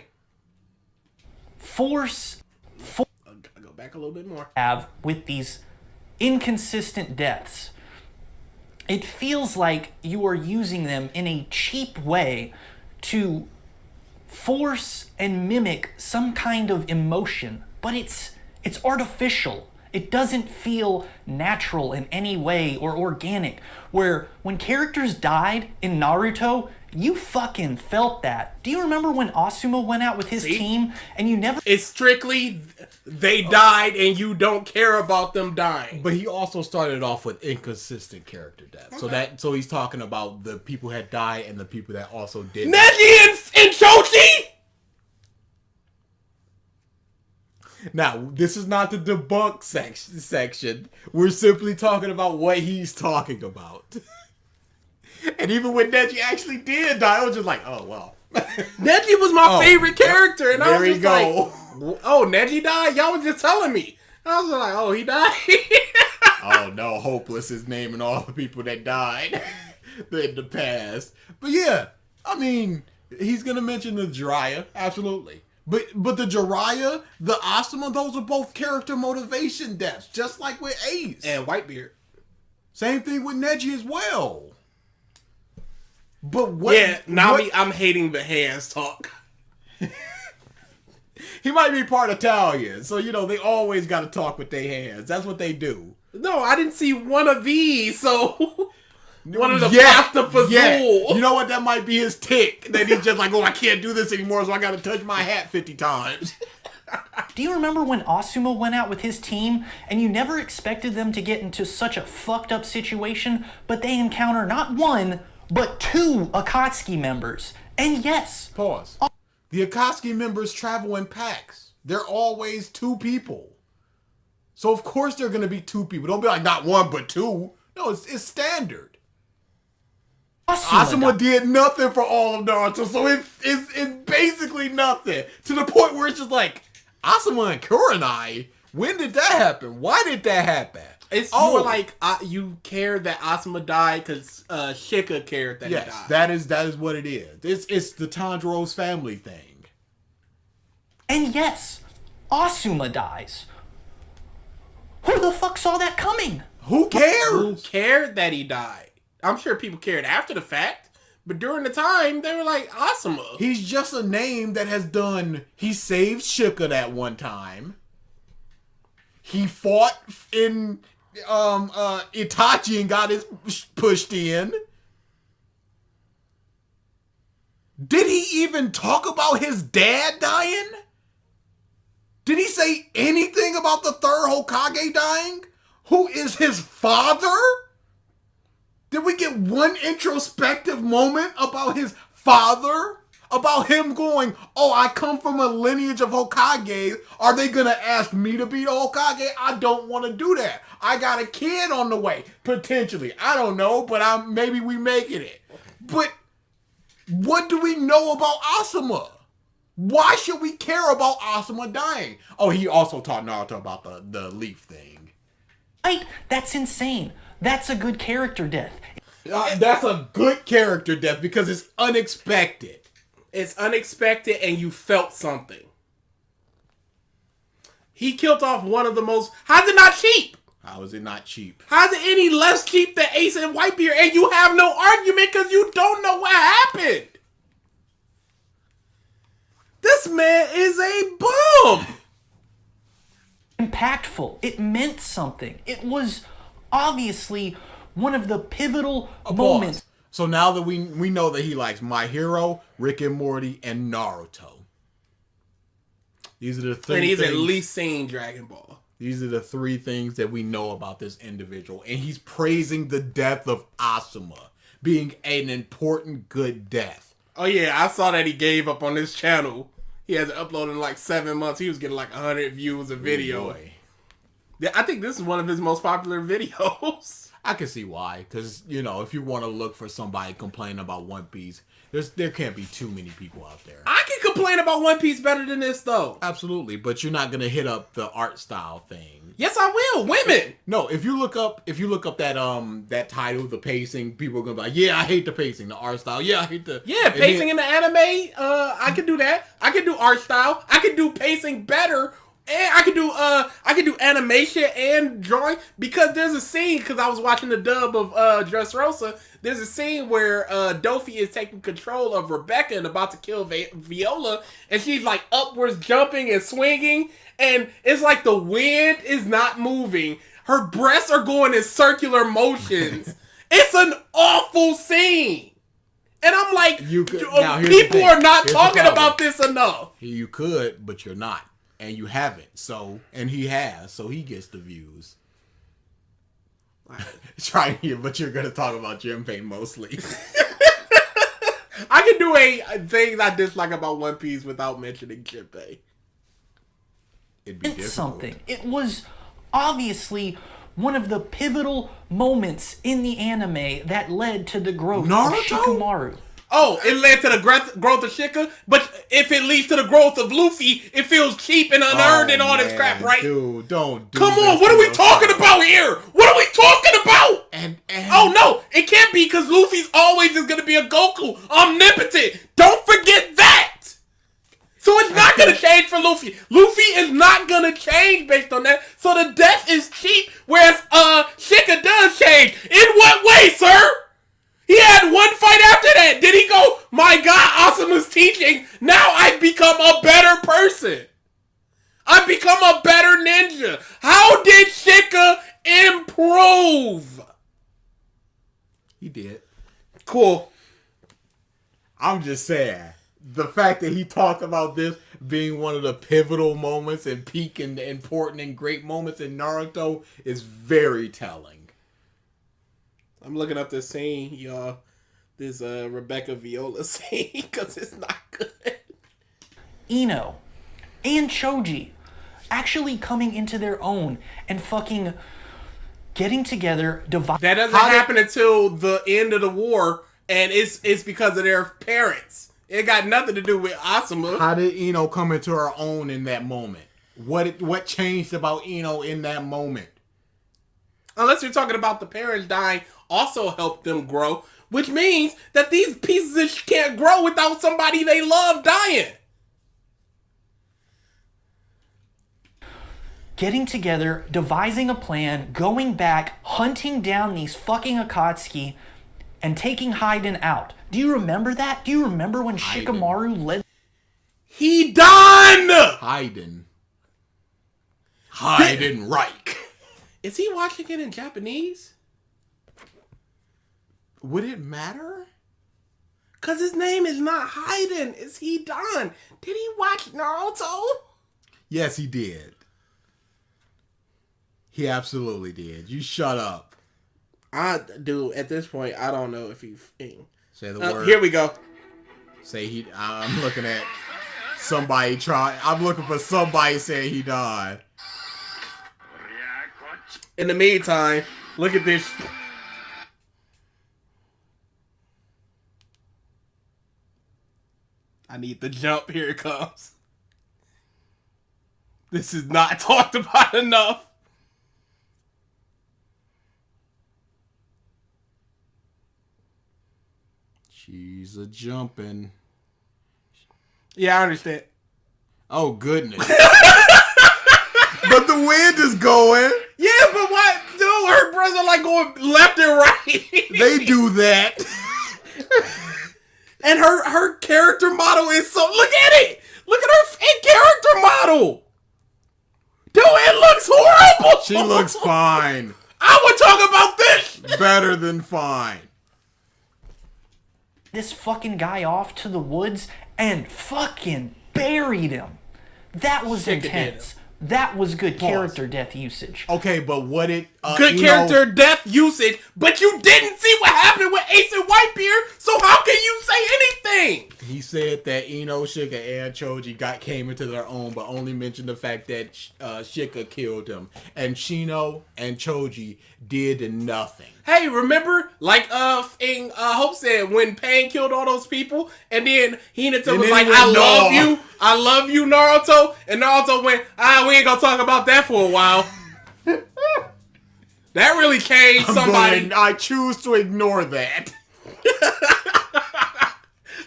Speaker 3: I'll
Speaker 1: go back a little bit more.
Speaker 3: Have with these inconsistent deaths. It feels like you are using them in a cheap way to force and mimic some kind of emotion, but it's artificial. It doesn't feel natural in any way or organic. Where when characters died in Naruto, you fucking felt that. Do you remember when Asuma went out with his team and you never...
Speaker 1: It's strictly they died and you don't care about them dying.
Speaker 2: But he also started off with inconsistent character death. Okay. So he's talking about the people that died and the people that also did.
Speaker 1: Neji and Chochi?
Speaker 2: Now, this is not the debunk section. We're simply talking about what he's talking about. And even when Neji actually did die, I was just like, oh, well.
Speaker 1: Neji was my favorite character. And I was just like, oh, Neji died? Y'all was just telling me. I was like, oh, he died?
Speaker 2: Oh, no, Hopeless is naming all the people that died in the past. But yeah, I mean, he's going to mention the Jiraiya. Absolutely. But the Jiraiya, the Asuma, those are both character motivation deaths, just like with Ace.
Speaker 1: And Whitebeard.
Speaker 2: Same thing with Neji as well. But what...
Speaker 1: Yeah, Nami, I'm hating the hands talk.
Speaker 2: He might be part Italian, so they always got to talk with their hands. That's what they do.
Speaker 1: No, I didn't see one of these, so... One of the pasta fazool.
Speaker 2: Yeah. You know what? That might be his tick. That he's just like, I can't do this anymore, so I got to touch my hat 50 times.
Speaker 3: Do you remember when Asuma went out with his team and you never expected them to get into such a fucked up situation, but they encounter not one, but two Akatsuki members? And yes.
Speaker 2: Pause. The Akatsuki members travel in packs. They're always two people. So of course they're going to be two people. Don't be like, not one, but two. No, it's standard. Asuma did nothing for all of Naruto, so it's basically nothing. To the point where it's just like, Asuma and Kurenai? When did that happen? Why did that happen?
Speaker 1: It's more like you care that Asuma died because Shika cared that he died.
Speaker 2: That is what it is. It's the Tanjiro's family thing.
Speaker 3: And yes, Asuma dies. Who the fuck saw that coming?
Speaker 2: Who cares?
Speaker 1: Who cared that he died? I'm sure people cared after the fact, but during the time, they were like, Asuma.
Speaker 2: He's just a name that has done... He saved Shika that one time. He fought in Itachi and got his pushed in. Did he even talk about his dad dying? Did he say anything about the third Hokage dying? Who is his father? Did we get one introspective moment about his father? About him going, I come from a lineage of Hokage. Are they going to ask me to be the Hokage? I don't want to do that. I got a kid on the way, potentially. I don't know, but maybe we making it. But what do we know about Asuma? Why should we care about Asuma dying? Oh, he also taught Naruto about the leaf thing.
Speaker 3: Right? That's insane. That's a good character death.
Speaker 2: That's a good character death because it's unexpected.
Speaker 1: It's unexpected and you felt something. He killed off one of the most... How's it not cheap?
Speaker 2: How is it not cheap?
Speaker 1: How's it any less cheap than Ace and Whitebeard and you have no argument because you don't know what happened? This man is a bum.
Speaker 3: Impactful. It meant something. It was obviously one of the pivotal moments.
Speaker 2: So now that we know that he likes My Hero, Rick and Morty, and Naruto. These are the three
Speaker 1: And he's
Speaker 2: things,
Speaker 1: at least seen Dragon Ball.
Speaker 2: These are the three things that we know about this individual. And he's praising the death of Asuma being an important good death.
Speaker 1: Oh yeah, I saw that he gave up on his channel. He hasn't uploaded in like 7 months. He was getting like 100 views a video. Yeah, I think this is one of his most popular videos.
Speaker 2: I can see why, because if you want to look for somebody complaining about One Piece, there can't be too many people out there.
Speaker 1: I can complain about One Piece better than this though.
Speaker 2: Absolutely, but you're not gonna hit up the art style thing.
Speaker 1: Yes, I will. Women.
Speaker 2: No, if you look up that title, the pacing, people are gonna be like, yeah, I hate the pacing, the art style. Yeah, I hate the
Speaker 1: pacing in the anime. I can do that. I can do art style. I can do pacing better. And I can do animation and drawing because there's a scene, because I was watching the dub of Dressrosa, there's a scene where Dofi is taking control of Rebecca and about to kill Viola, and she's like upwards jumping and swinging, and it's like the wind is not moving. Her breasts are going in circular motions. It's an awful scene. And I'm like, people are not talking about this enough.
Speaker 2: You could, but you're not. And you haven't, and he has, so he gets the views. Trying here, but you're gonna talk about Jinpei mostly.
Speaker 1: I can do a things I dislike about One Piece without mentioning Jinpei.
Speaker 2: It'd be difficult.
Speaker 3: Something. It was obviously one of the pivotal moments in the anime that led to the growth of Shikamaru.
Speaker 1: Oh, it led to the growth of Shika, but if it leads to the growth of Luffy, it feels cheap and unearned and all this crap, right?
Speaker 2: Dude, don't do
Speaker 1: Come on, what are we talking about here? What are we talking about?
Speaker 2: And
Speaker 1: oh no, it can't be because Luffy's always just gonna be a Goku, omnipotent. Don't forget that. So it's not gonna change for Luffy. Luffy is not gonna change based on that. So the death is cheap, whereas Shika does change. In what way, sir? He had one fight after that. Did he go, my God, Asuma's teaching. Now I've become a better person. I've become a better ninja. How did Shika improve?
Speaker 2: He did.
Speaker 1: Cool.
Speaker 2: I'm just saying, the fact that he talked about this being one of the pivotal moments and peak and important and great moments in Naruto is very telling.
Speaker 1: I'm looking up this scene, y'all. This Rebecca Viola scene, because it's not good.
Speaker 3: Ino and Choji actually coming into their own and fucking getting together,
Speaker 1: That doesn't happen until the end of the war, and it's because of their parents. It got nothing to do with Asuma.
Speaker 2: How did Ino come into her own in that moment? What changed about Ino in that moment?
Speaker 1: Unless you're talking about the parents dying also helped them grow, which means that these pieces of shit can't grow without somebody they love dying.
Speaker 3: getting together, devising a plan, going back, hunting down these fucking Akatsuki, and taking Hayden out. Do you remember that? Do you remember when Shikamaru led...
Speaker 1: He done!
Speaker 2: Hayden Reich.
Speaker 1: Is he watching it in Japanese?
Speaker 2: Would it matter?
Speaker 1: Because his name is not Hayden. Is he done? Did he watch Naruto?
Speaker 2: Yes, he did. He absolutely did. You shut up.
Speaker 1: Dude, at this point, I don't know if he...
Speaker 2: Say the word.
Speaker 1: Here we go.
Speaker 2: Say he... I'm looking at somebody try... I'm looking for somebody saying he died.
Speaker 1: In the meantime, look at this. I need the jump. Here it comes. This is not talked about enough.
Speaker 2: She's a jumping.
Speaker 1: Yeah, I understand.
Speaker 2: Oh, goodness. But the wind is going.
Speaker 1: Yeah, but what? Dude, her brothers are like going left and right.
Speaker 2: They do that.
Speaker 1: And her character model is so... Look at it! Look at her fake character model! Dude, it looks horrible!
Speaker 2: She looks fine.
Speaker 1: I would talk about this!
Speaker 2: Better than fine.
Speaker 3: this fucking guy off to the woods and fucking buried him. That was intense. That was good character death usage.
Speaker 2: Okay, but what it...
Speaker 1: good character death usage, but you didn't see what happened with Ace and Whitebeard, so how can you say anything?
Speaker 2: He said that Ino, Shika, and Choji came into their own, but only mentioned the fact that Shika killed him. And Shino and Choji did nothing.
Speaker 1: Hey, remember, like in Hope said, when Pain killed all those people, and then Hinata was like, I love you, Naruto, and Naruto went, we ain't gonna talk about that for a while. That really changed somebody.
Speaker 2: I choose to ignore that.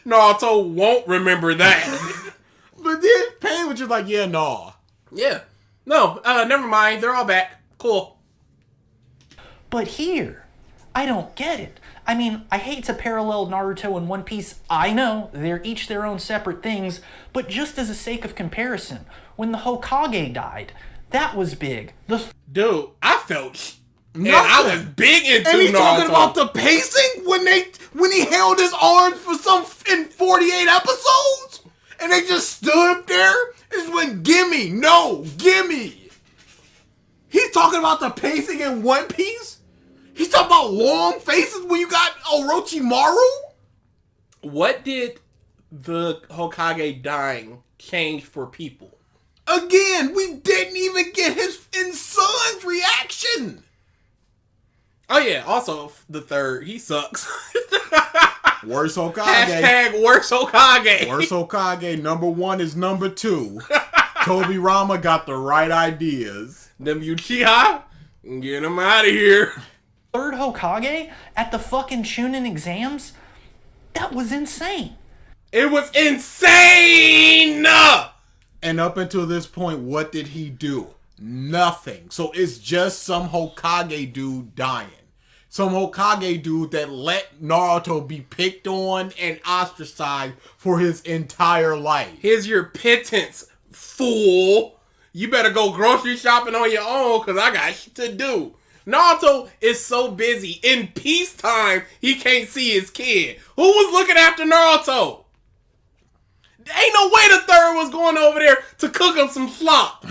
Speaker 1: Naruto won't remember that.
Speaker 2: But then Pain was just like, yeah, nah.
Speaker 1: Yeah. No, never mind. They're all back. Cool.
Speaker 3: But here, I don't get it. I mean, I hate to parallel Naruto and One Piece. I know, they're each their own separate things, but just as a sake of comparison, when the Hokage died, that was big.
Speaker 1: Dude, I felt... And I was big into Naruto.
Speaker 2: And he's talking about the pacing when he held his arms for in 48 episodes, and they just stood there. It just went, gimme, no, gimme. He's talking about the pacing in One Piece. He's talking about long faces when you got Orochimaru.
Speaker 1: What did the Hokage dying change for people?
Speaker 2: Again, we didn't even get his son's reaction.
Speaker 1: Oh yeah, also the third, he sucks.
Speaker 2: Worst Hokage.
Speaker 1: Hashtag worst Hokage.
Speaker 2: Worst Hokage. Number 1 is number 2. Toby Rama got the right ideas.
Speaker 1: Them Uchiha, get him out of here.
Speaker 3: Third Hokage at the fucking Chunin exams? That was insane.
Speaker 1: It was insane!
Speaker 2: And up until this point, what did he do? Nothing. So it's just some Hokage dude dying. Some Hokage dude that let Naruto be picked on and ostracized for his entire life.
Speaker 1: Here's your pittance, fool. you better go grocery shopping on your own because I got shit to do. Naruto is so busy. In peacetime, he can't see his kid. Who was looking after Naruto? Ain't no way the third was going over there to cook him some slop.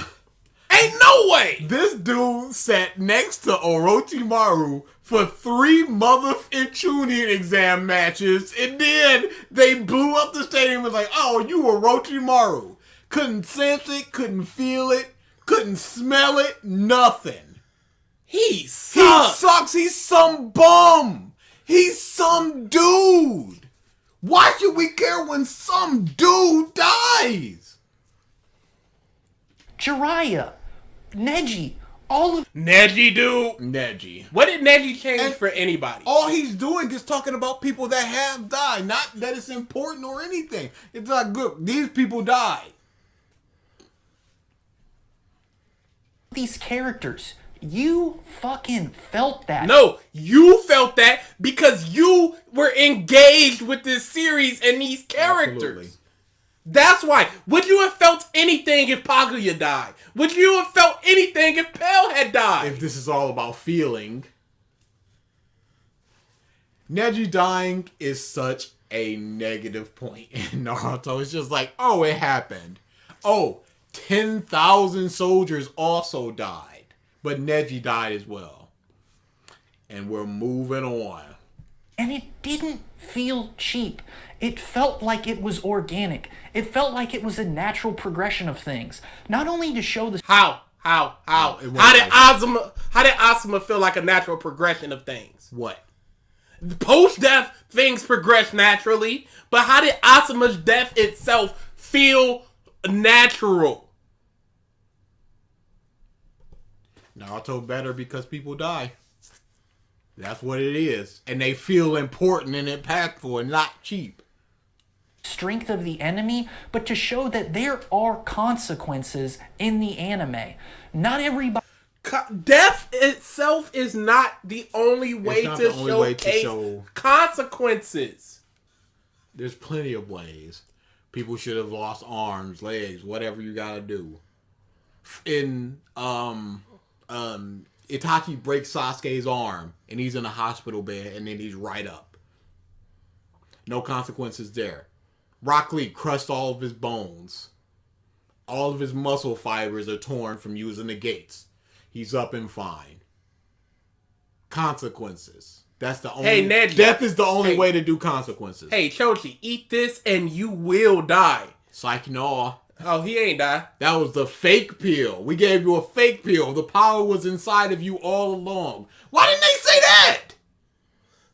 Speaker 1: Ain't no way.
Speaker 2: This dude sat next to Orochimaru for 3 motherfucking Chunin exam matches, and then they blew up the stadium and was like, oh, you Orochimaru. Couldn't sense it, couldn't feel it, couldn't smell it, nothing.
Speaker 1: He sucks.
Speaker 2: He sucks. He's some bum. He's some dude. Why should we care when some dude dies?
Speaker 3: Jiraiya, Neji, all of
Speaker 1: Neji, dude.
Speaker 2: Neji.
Speaker 1: What did Neji change for anybody?
Speaker 2: All he's doing is talking about people that have died. Not that it's important or anything. It's like, good, these people died.
Speaker 3: these characters. You fucking felt that.
Speaker 1: No, you felt that because you were engaged with this series and these characters.
Speaker 2: Absolutely.
Speaker 1: That's why. Would you have felt anything if Kaguya died? Would you have felt anything if Pell had died?
Speaker 2: If this is all about feeling. Neji dying is such a negative point in Naruto. It's just like, oh, it happened. Oh, 10,000 soldiers also died. But Neji died as well. And we're moving on.
Speaker 3: And it didn't feel cheap. It felt like it was organic. It felt like it was a natural progression of things. Not only to show the...
Speaker 1: How did Asuma feel like a natural progression of things?
Speaker 2: What?
Speaker 1: Post-death, things progress naturally. But how did Asuma's death itself feel natural?
Speaker 2: Naruto better because people die. That's what it is. And they feel important and impactful and not cheap.
Speaker 3: strength of the enemy, but to show that there are consequences in the anime. Not everybody...
Speaker 1: Death itself is not the only way to showcase consequences.
Speaker 2: There's plenty of ways. People should have lost arms, legs, whatever you gotta do. In Itachi breaks Sasuke's arm and he's in a hospital bed and then he's right up. No consequences there. Rock Lee crushed all of his bones. All of his muscle fibers are torn from using the gates. He's up and fine. Consequences. That's the only...
Speaker 1: Hey, Neji.
Speaker 2: Death is the only way to do consequences.
Speaker 1: Hey, Chochi, eat this and you will die.
Speaker 2: Psych, no.
Speaker 1: Oh, he ain't die.
Speaker 2: That was the fake pill. We gave you a fake pill. The power was inside of you all along. Why didn't they say that?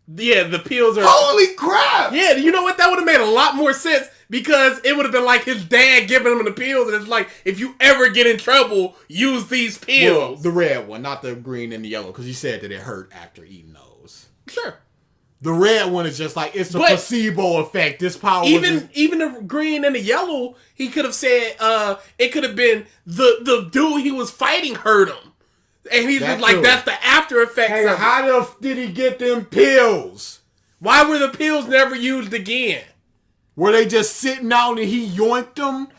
Speaker 1: Yeah, the pills are...
Speaker 2: Holy crap!
Speaker 1: Yeah, you know what? That would have made a lot more sense because it would have been like his dad giving him the pills and it's like, if you ever get in trouble, use these pills.
Speaker 2: Well, the red one, not the green and the yellow, because you said that it hurt after eating those.
Speaker 1: Sure.
Speaker 2: The red one is just like, it's a placebo effect. This power
Speaker 1: even the green and the yellow, he could have said, it could have been the dude he was fighting hurt him. And he's just like, that's the after effects
Speaker 2: Hey,
Speaker 1: of it.
Speaker 2: how the f did he get them pills?
Speaker 1: Why were the pills never used again?
Speaker 2: Were they just sitting out and he yoinked them?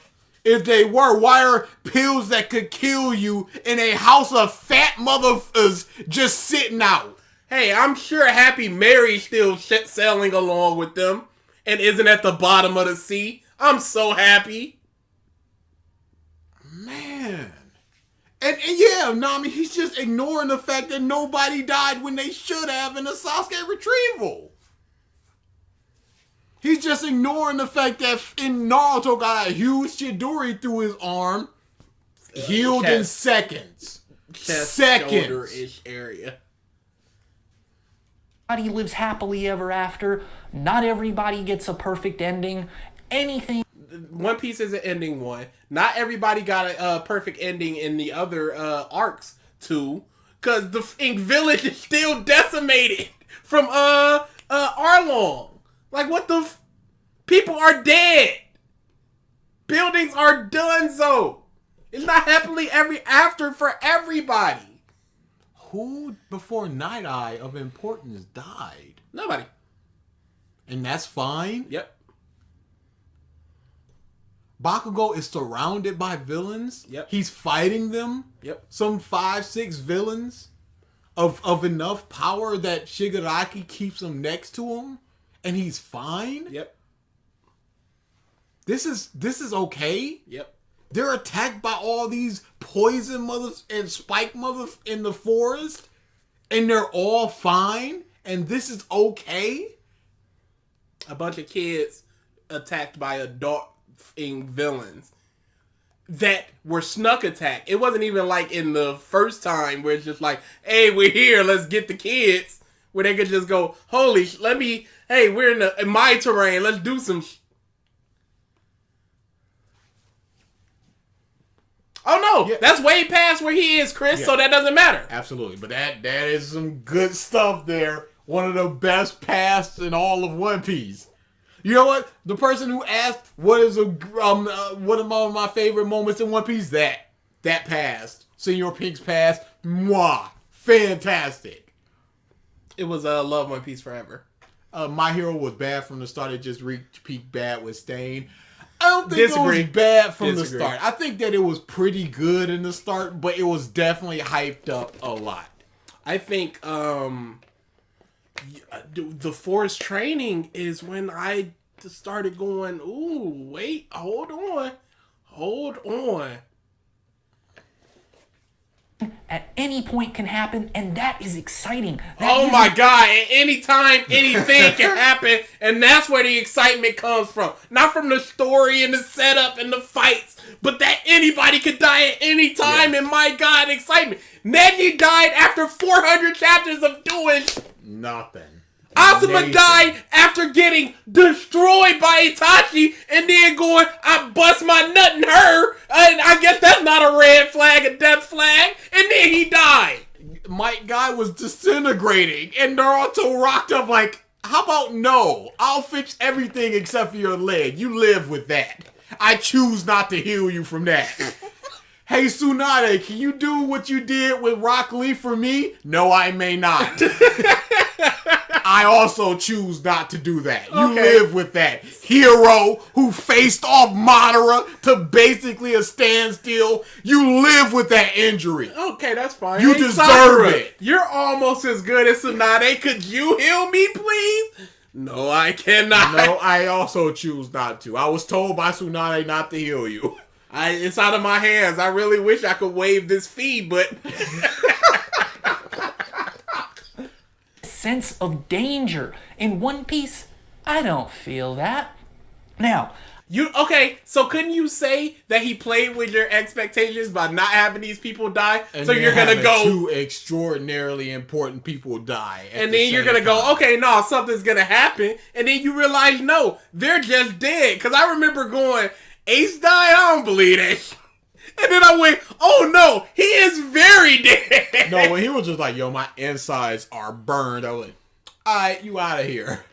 Speaker 2: If they were, why are pills that could kill you in a house of fat motherfuckers just sitting out?
Speaker 1: Hey, I'm sure Happy Mary's still sailing along with them and isn't at the bottom of the sea. I'm so happy.
Speaker 2: Man. And yeah, Nami, he's just ignoring the fact that nobody died when they should have in the Sasuke retrieval. He's just ignoring the fact that in Naruto got a huge Chidori through his arm, healed in seconds.
Speaker 1: Shoulder-ish area.
Speaker 3: Everybody lives happily ever after. Not everybody gets a perfect ending. Anything...
Speaker 1: One Piece is an ending one. Not everybody got a perfect ending in the other arcs too, because the village is still decimated from Arlong. Like what the people are dead. Buildings are done. So it's not happily ever after for everybody.
Speaker 2: Who before Night Eye of importance died?
Speaker 1: Nobody.
Speaker 2: And that's fine?
Speaker 1: Yep.
Speaker 2: Bakugo is surrounded by villains.
Speaker 1: Yep.
Speaker 2: He's fighting them.
Speaker 1: Yep.
Speaker 2: Some 5-6 villains of enough power that Shigaraki keeps him next to him, and he's fine.
Speaker 1: Yep.
Speaker 2: This is okay.
Speaker 1: Yep.
Speaker 2: They're attacked by all these poison mothers and spike mothers in the forest, and they're all fine, and this is okay.
Speaker 1: A bunch of kids attacked by adult-ing villains that were snuck attack. It wasn't even like in the first time where it's just like, hey, we're here, let's get the kids. Where they could just go, hey, we're in my terrain, let's do some Oh no,
Speaker 2: Yeah.
Speaker 1: that's way past where he is, Chris, so that doesn't matter.
Speaker 2: Absolutely, but that is some good stuff there. One of the best pasts in all of One Piece. You know what? The person who asked what is one of my favorite moments in One Piece, that past, Senor Pink's past, mwah, fantastic.
Speaker 1: It was Love One Piece forever.
Speaker 2: My Hero was bad from the start. It just reached peak bad with Stain. I don't think
Speaker 1: Disagree.
Speaker 2: it was bad from
Speaker 1: Disagree.
Speaker 2: the start. I think that it was pretty good in the start, but it was definitely hyped up a lot.
Speaker 1: I think the forced training is when I started going, ooh, wait, hold on.
Speaker 3: At any point can happen, and that is exciting.
Speaker 1: Oh my God, at any time, anything can happen, and that's where the excitement comes from. Not from the story and the setup and the fights, but that anybody could die at any time, and my God, excitement. Neji died after 400 chapters of doing...
Speaker 2: Nothing.
Speaker 1: Asuma
Speaker 2: Nathan.
Speaker 1: died after getting destroyed by Itachi and then going, I bust my nut in her, and I guess that's not a red flag, a death flag, and then he died.
Speaker 2: My guy was disintegrating, and Naruto rocked up like, how about no? I'll fix everything except for your leg. You live with that. I choose not to heal you from that. Hey, Tsunade, can you do what you did with Rock Lee for me? No, I may not. I also choose not to do that. You live with that. Hero who faced off Madara to basically a standstill. You live with that injury.
Speaker 1: Okay, that's fine.
Speaker 2: You
Speaker 1: Hey,
Speaker 2: deserve
Speaker 1: Sakura,
Speaker 2: it.
Speaker 1: You're almost as good as Tsunade. Could you heal me, please? No, I cannot.
Speaker 2: No, I also choose not to. I was told by Tsunade not to heal you.
Speaker 1: It's out of my hands. I really wish I could waive this fee, but...
Speaker 3: sense of danger. In One Piece, I don't feel that. Now,
Speaker 1: so couldn't you say that he played with your expectations by not having these people die?
Speaker 2: And
Speaker 1: So
Speaker 2: then
Speaker 1: you're gonna
Speaker 2: having
Speaker 1: go...
Speaker 2: two extraordinarily important people die.
Speaker 1: And then you're gonna go, okay, no, something's gonna happen. And then you realize, no, they're just dead. Because I remember going, Ace died? I don't believe that. And then I went, oh no, he is very dead.
Speaker 2: No, when he was just like, yo, my insides are burned, I was like, alright, you out of here.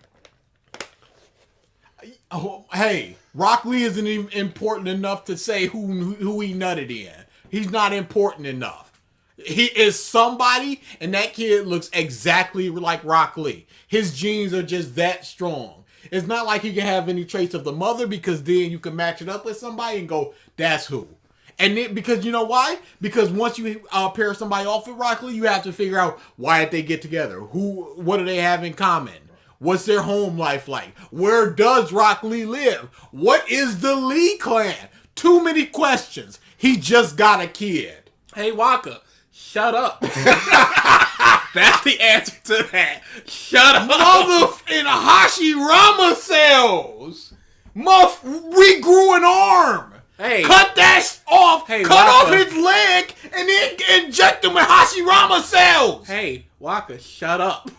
Speaker 2: Oh, hey, Rock Lee isn't even important enough to say who he nutted in. He's not important enough. He is somebody, and that kid looks exactly like Rock Lee. His genes are just that strong. It's not like he can have any traits of the mother, because then you can match it up with somebody and go, that's who. And then, because you know why? Because once you pair somebody off with Rock Lee, you have to figure out why did they get together? What do they have in common? What's their home life like? Where does Rock Lee live? What is the Lee clan? Too many questions. He just got a kid.
Speaker 1: Hey, Waka, shut up. That's the answer to that. Shut up.
Speaker 2: Mother in Hashirama cells. Regrew an arm.
Speaker 1: Hey.
Speaker 2: Cut that off.
Speaker 1: Hey,
Speaker 2: Cut
Speaker 1: Waka.
Speaker 2: off his leg and then inject him with Hashirama cells.
Speaker 1: Hey, Waka, shut up.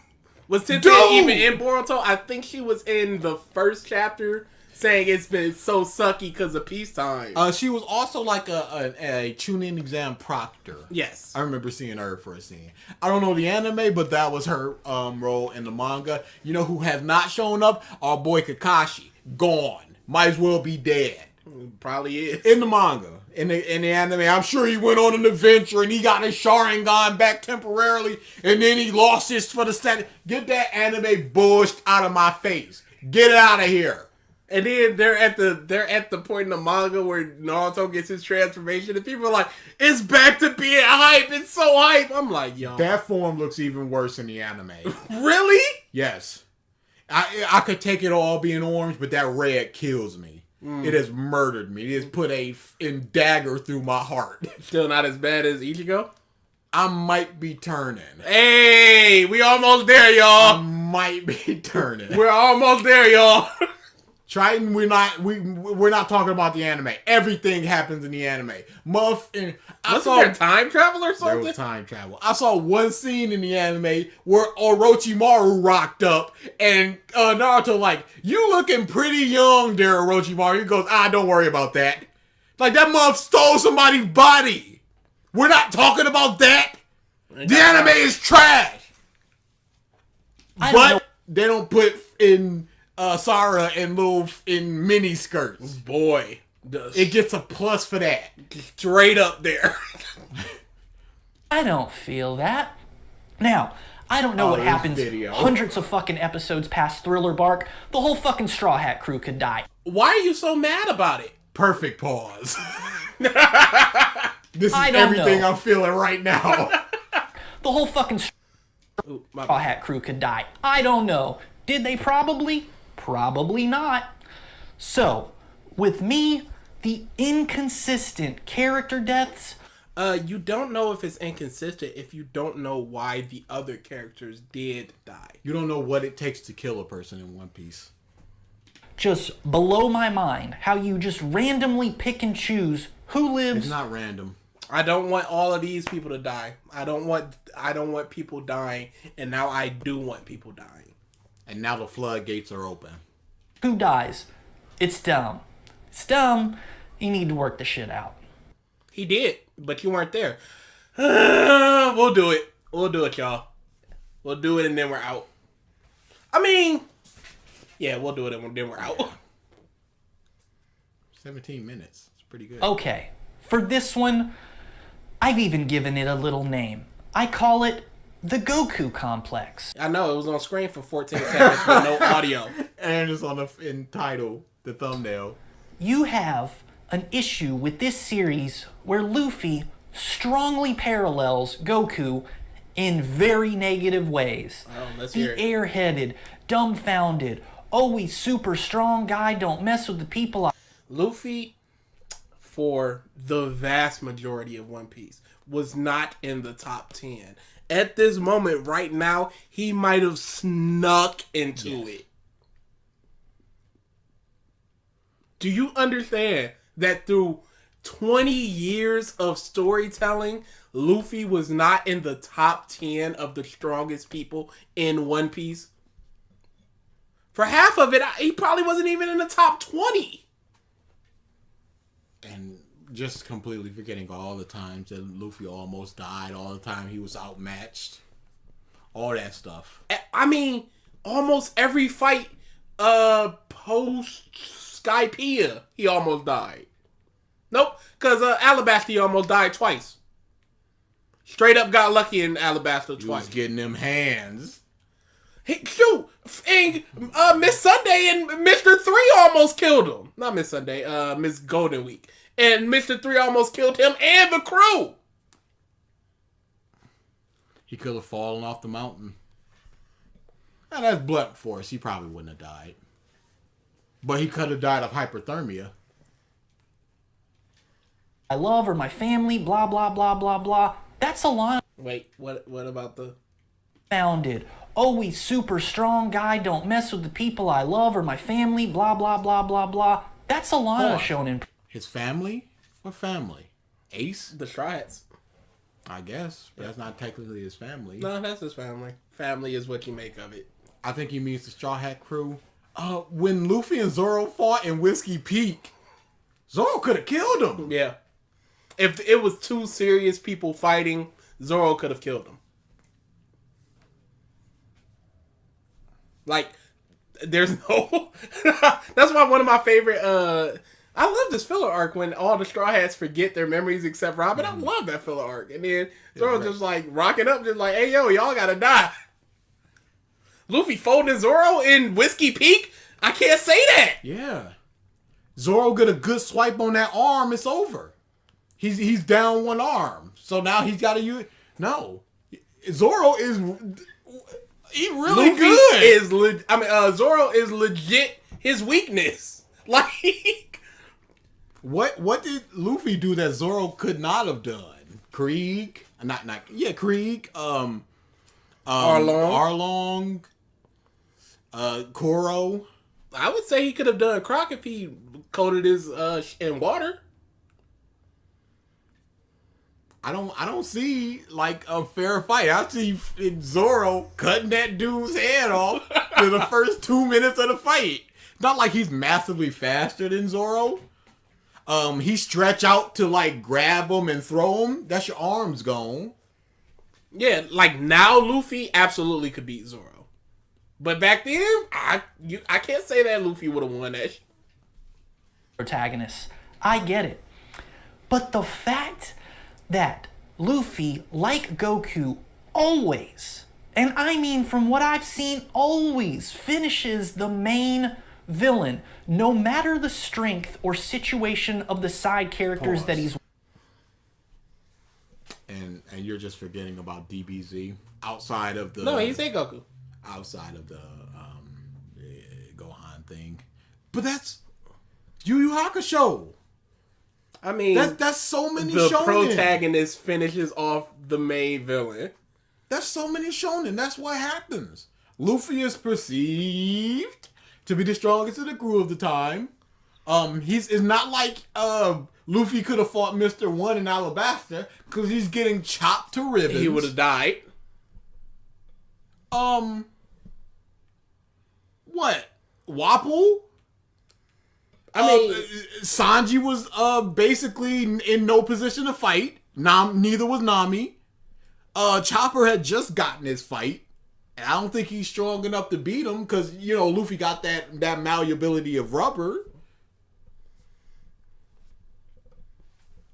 Speaker 1: Was Tensei
Speaker 2: Dude.
Speaker 1: even in Boruto? I think she was in the first chapter saying it's been so sucky because of peacetime.
Speaker 2: She was also like a tune-in exam proctor.
Speaker 1: Yes.
Speaker 2: I remember seeing her for a scene. I don't know the anime, but that was her role in the manga. You know who has not shown up? Our boy Kakashi. Gone. Might as well be dead.
Speaker 1: Probably is.
Speaker 2: In the manga. In the anime, I'm sure he went on an adventure and he got his Sharingan back temporarily and then he lost his for the set. Get that anime bullshit out of my face. Get it out of here.
Speaker 1: And then they're at the point in the manga where Naruto gets his transformation, and people are like, "It's back to being hype. It's so hype." I'm like, "Yo,
Speaker 2: That form looks even worse in the anime.
Speaker 1: really?"
Speaker 2: Yes. I could take it all being orange, but that red kills me. It has murdered me. It has put a dagger through my heart.
Speaker 1: Still not as bad as Ichigo.
Speaker 2: I might be turning.
Speaker 1: Hey, we almost there,
Speaker 2: I
Speaker 1: y'all.
Speaker 2: might be turning.
Speaker 1: We're almost there, y'all.
Speaker 2: Triton, we're not talking about the anime. Everything happens in the anime. Muff and
Speaker 1: Wasn't there time travel or
Speaker 2: there
Speaker 1: something?
Speaker 2: was time travel. I saw one scene in the anime where Orochimaru rocked up and Naruto like, "You looking pretty young there, Orochimaru." He goes, "Don't worry about that." Like, that muff stole somebody's body. We're not talking about that. The anime is trash. But they don't put in Sarah in mini skirts.
Speaker 1: Boy,
Speaker 2: It gets a plus for that.
Speaker 1: straight up there.
Speaker 3: I don't feel that. Now, I don't know what
Speaker 2: this
Speaker 3: happens
Speaker 2: video.
Speaker 3: hundreds of fucking episodes past Thriller Bark. The whole fucking Straw Hat crew could die.
Speaker 1: Why are you so mad about it?
Speaker 2: Perfect pause. This is
Speaker 3: I don't
Speaker 2: everything
Speaker 3: know.
Speaker 2: I'm feeling right now.
Speaker 3: The whole fucking
Speaker 1: Ooh, my
Speaker 3: Straw
Speaker 1: bad.
Speaker 3: Hat crew could die. I don't know. Did they probably? Probably not. So, with me, the inconsistent character deaths.
Speaker 1: You don't know if it's inconsistent if you don't know why the other characters did die.
Speaker 2: You don't know what it takes to kill a person in One Piece.
Speaker 3: Just below my mind, how you just randomly pick and choose who
Speaker 2: It's
Speaker 3: lives.
Speaker 2: not random.
Speaker 1: I don't want all of these people to die. I don't want people dying, and now I do want people dying.
Speaker 2: And now the floodgates are open.
Speaker 3: Who dies. It's dumb. It's dumb. You need to work the shit out.
Speaker 1: He did, but you weren't there. We'll do it. We'll do it, y'all. We'll do it, and then we're out. I mean, yeah, we'll do it, and then we're out.
Speaker 2: 17 minutes. It's pretty good.
Speaker 3: Okay, for this one, I've even given it a little name. I call it the Goku Complex.
Speaker 1: I know, it was on screen for 14 seconds with no audio.
Speaker 2: And it's on in title, the thumbnail.
Speaker 3: You have an issue with this series where Luffy strongly parallels Goku in very negative ways.
Speaker 1: Oh, let's
Speaker 3: The
Speaker 1: hear it.
Speaker 3: airheaded, dumbfounded, always super strong guy, don't mess with the people.
Speaker 1: Luffy, for the vast majority of One Piece, was not in the top 10. At this moment, right now, he might have snuck into it. Do you understand that through 20 years of storytelling, Luffy was not in the top 10 of the strongest people in One Piece? For half of it, he probably wasn't even in the top 20.
Speaker 2: And just completely forgetting all the times that Luffy almost died, all the time he was outmatched. All that stuff.
Speaker 1: I mean, almost every fight post Skypiea, he almost died. Nope, because Alabasta he almost died twice. Straight up got lucky in Alabasta
Speaker 2: He
Speaker 1: twice.
Speaker 2: was getting them hands.
Speaker 1: Shoot, and Miss Sunday and Mr. 3 almost killed him. Not Miss Sunday, Miss Golden Week. And Mr. 3 almost killed him and the crew.
Speaker 2: He could have fallen off the mountain. Now, that's blunt force. He probably wouldn't have died. But he could have died of hypothermia.
Speaker 3: I love or my family, blah, blah, blah, blah, blah. That's a line.
Speaker 1: Wait, what about the...
Speaker 3: Founded, always super strong guy, don't mess with the people I love or my family, blah, blah, blah, blah, blah. That's a line
Speaker 2: Hold on.
Speaker 3: shown in.
Speaker 2: His family? What family? Ace?
Speaker 1: The Strides.
Speaker 2: I guess. But that's not technically his family.
Speaker 1: No, that's his family. Family is what you make of it.
Speaker 2: I think he means the Straw Hat crew. When Luffy and Zoro fought in Whiskey Peak, Zoro could have killed him.
Speaker 1: Yeah. If it was two serious people fighting, Zoro could have killed him. Like, there's no... That's why one of my favorite... I love this filler arc when all the Straw Hats forget their memories except Robin. I love that filler arc. And then Zoro's just like rocking up, just like, hey, yo, y'all gotta die. Luffy folding Zoro in Whiskey Peak? I can't say that.
Speaker 2: Yeah. Zoro get a good swipe on that arm, it's over. He's down one arm. So now he's got to use... No. Zoro is... He really
Speaker 1: Luffy
Speaker 2: good.
Speaker 1: Zoro is legit his weakness. Like...
Speaker 2: What did Luffy do that Zoro could not have done? Krieg? Krieg. Arlong. Koro.
Speaker 1: I would say he could have done Croc if he coated his in water.
Speaker 2: I don't see like a fair fight. I see Zoro cutting that dude's head off in the first 2 minutes of the fight. Not like he's massively faster than Zoro. He stretch out to like grab him and throw him. That's your arms gone.
Speaker 1: Yeah, like now Luffy absolutely could beat Zoro. But back then, I can't say that Luffy would have won that.
Speaker 3: Protagonists. I get it. But the fact that Luffy, like Goku, always, and I mean from what I've seen, always finishes the main villain, no matter the strength or situation of the side characters that he's...
Speaker 2: And you're just forgetting about DBZ outside of the...
Speaker 1: No, he said Goku.
Speaker 2: Outside of the Gohan thing. But that's Yu Yu Hakusho.
Speaker 1: I mean...
Speaker 2: That's so many
Speaker 1: the
Speaker 2: shonen.
Speaker 1: Protagonist finishes off the main villain.
Speaker 2: That's so many shonen. That's what happens. Luffy is perceived to be the strongest of the crew of the time. It's not like Luffy could have fought Mr. One in Alabasta because he's getting chopped to ribbons.
Speaker 1: He would have died.
Speaker 2: What? Wapple?
Speaker 1: I mean,
Speaker 2: Sanji was basically in no position to fight. Neither was Nami. Chopper had just gotten his fight. And I don't think he's strong enough to beat him because, Luffy got that malleability of rubber.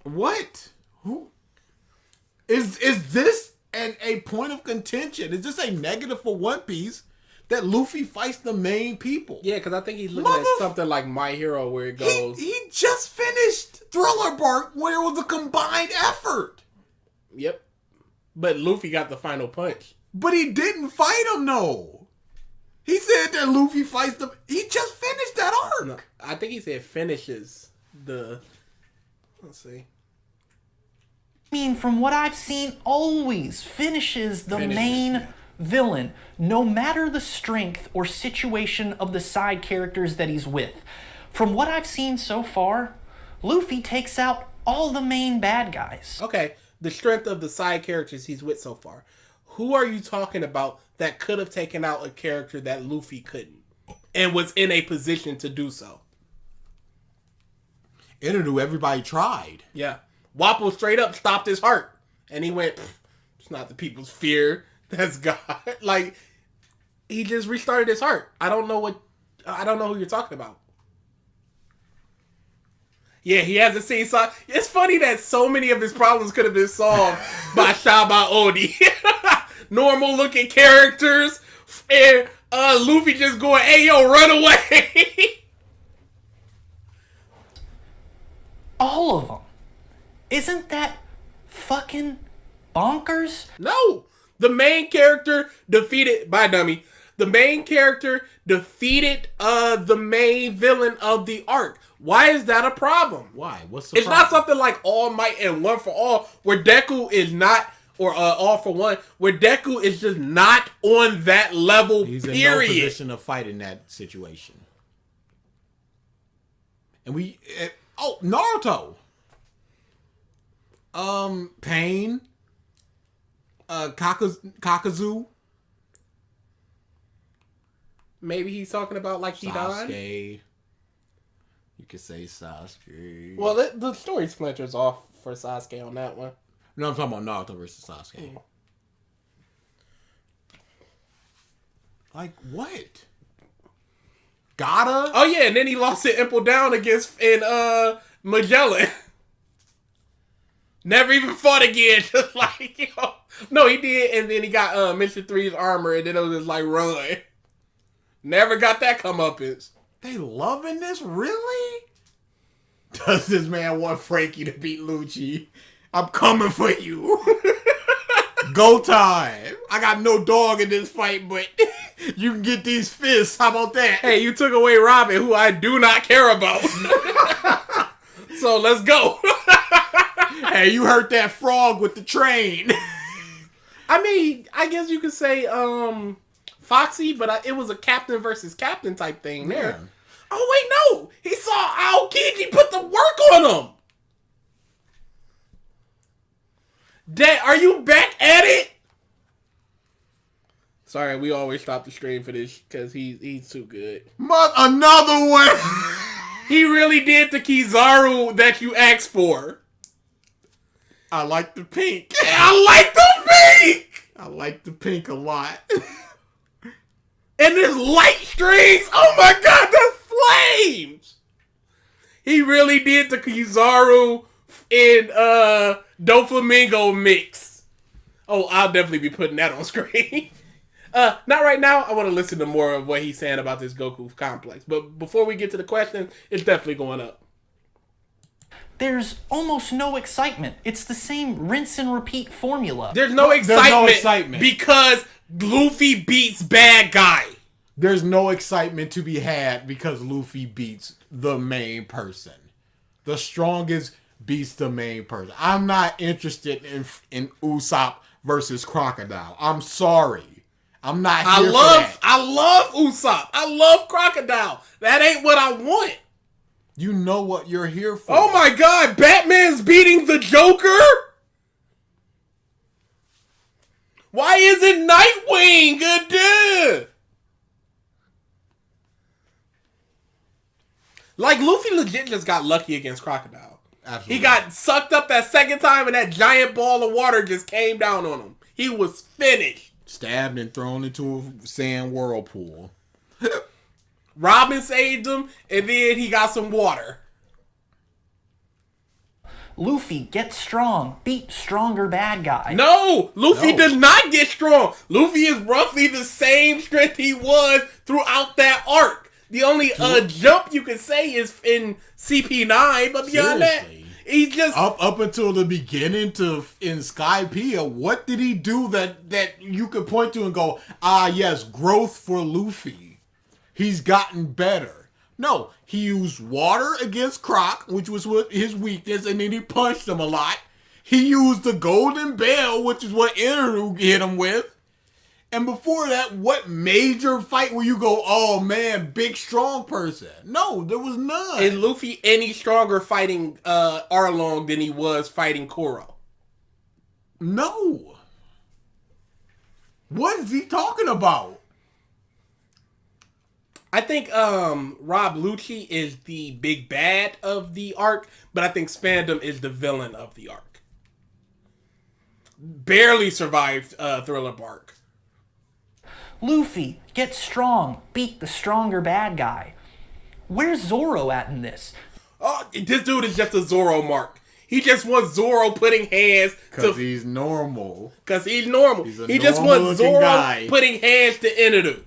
Speaker 2: What? Who? Is this a point of contention? Is this a negative for One Piece that Luffy fights the main people?
Speaker 1: Yeah, because I think he's looking at something like My Hero where it goes...
Speaker 2: He just finished Thriller Bark where it was a combined effort.
Speaker 1: Yep. But Luffy got the final punch.
Speaker 2: But he didn't fight him, no. He said that Luffy fights them. He just finished that arc.
Speaker 1: No, I think he said finishes the... Let's see.
Speaker 3: I mean, from what I've seen, always finishes the main villain, no matter the strength or situation of the side characters that he's with. From what I've seen so far, Luffy takes out all the main bad guys.
Speaker 1: Okay, the strength of the side characters he's with so far. Who are you talking about that could have taken out a character that Luffy couldn't and was in a position to do so?
Speaker 2: Interview, everybody tried.
Speaker 1: Yeah. Wapple straight up stopped his heart. And he went, it's not the people's fear. That's God. Like, he just restarted his heart. I don't know who you're talking about. Yeah, he hasn't seen... It's funny that so many of his problems could have been solved by Shaba Odi. Normal looking characters. And Luffy just going, hey, yo, run away.
Speaker 3: All of them. Isn't that fucking bonkers?
Speaker 1: No. The main character defeated... Bye, dummy. The main character defeated the main villain of the arc. Why is that a problem?
Speaker 2: Why? What's the
Speaker 1: It's
Speaker 2: problem?
Speaker 1: not something like All Might and One for All, where Deku is not, or All for One, where Deku is just not on that level,
Speaker 2: He's
Speaker 1: period.
Speaker 2: in no position to fight in that situation. And Naruto. Pain. Kakazu.
Speaker 1: Maybe he's talking about like Hidan.
Speaker 2: Sasuke. You could say Sasuke.
Speaker 1: Well, the story splinters off for Sasuke on that one.
Speaker 2: No, I'm talking about Naruto versus Sasuke. Like what? Gotta?
Speaker 1: Oh yeah, and then he lost to Impel Down against Magellan. Never even fought again. Just like, No, he did, and then he got Mission 3's armor, and then it was just like, run. Never got that comeuppance.
Speaker 2: They loving this? Really? Does this man want Frankie to beat Lucci? I'm coming for you. Go time. I got no dog in this fight, but you can get these fists. How about that?
Speaker 1: Hey, you took away Robin, who I do not care about. So let's go.
Speaker 2: Hey, you hurt that frog with the train.
Speaker 1: I mean, I guess you could say Foxy, but it was a captain versus captain type thing there.
Speaker 2: Yeah.
Speaker 1: Oh, wait, no. He saw Aokiji put the work on him. Dad, are you back at it? Sorry, we always stop the stream for this because he's too good.
Speaker 2: Another one.
Speaker 1: He really did the Kizaru that you asked for.
Speaker 2: I like the pink.
Speaker 1: I like the pink.
Speaker 2: I like the pink a lot.
Speaker 1: And there's light strings. Oh my god, there's flames. He really did the Kizaru in Doflamingo mix. Oh, I'll definitely be putting that on screen. Not right now. I want to listen to more of what he's saying about this Goku complex. But before we get to the question, it's definitely going up.
Speaker 3: There's almost no excitement. It's the same rinse and repeat formula.
Speaker 1: There's no excitement because Luffy beats bad guy.
Speaker 2: There's no excitement to be had because Luffy beats the main person. The strongest beats the main person. I'm not interested in Usopp versus Crocodile. I'm sorry. I'm not here for that.
Speaker 1: I love Usopp. I love Crocodile. That ain't what I want.
Speaker 2: You know what you're here for.
Speaker 1: Oh my god, Batman's beating the Joker? Why isn't Nightwing good? Like, Luffy legit just got lucky against Crocodile.
Speaker 2: Absolutely.
Speaker 1: He got sucked up that second time and that giant ball of water just came down on him. He was finished.
Speaker 2: Stabbed and thrown into a sand whirlpool.
Speaker 1: Robin saved him, and then he got some water.
Speaker 3: Luffy, get strong. Beat stronger bad guy.
Speaker 1: No! Luffy does not get strong. Luffy is roughly the same strength he was throughout that arc. The only jump you can say is in CP9, but beyond that, he's just...
Speaker 2: Up until the beginning in Skypiea, what did he do that you could point to and go, yes, growth for Luffy. He's gotten better. No, he used water against Croc, which was his weakness, and then he punched him a lot. He used the Golden Bell, which is what Inaru hit him with. And before that, what major fight where you go, oh man, big strong person? No, there was none.
Speaker 1: Is Luffy any stronger fighting Arlong than he was fighting Kuro?
Speaker 2: No. What is he talking about?
Speaker 1: I think Rob Lucci is the big bad of the arc, but I think Spandam is the villain of the arc. Barely survived Thriller Bark.
Speaker 3: Luffy, get strong. Beat the stronger bad guy. Where's Zoro at in this?
Speaker 1: Oh, this dude is just a Zoro mark. He just wants Zoro putting hands
Speaker 2: Because he's normal.
Speaker 1: Because he's normal.
Speaker 2: He's a
Speaker 1: He just wants Zoro
Speaker 2: guy.
Speaker 1: putting hands to Inaru.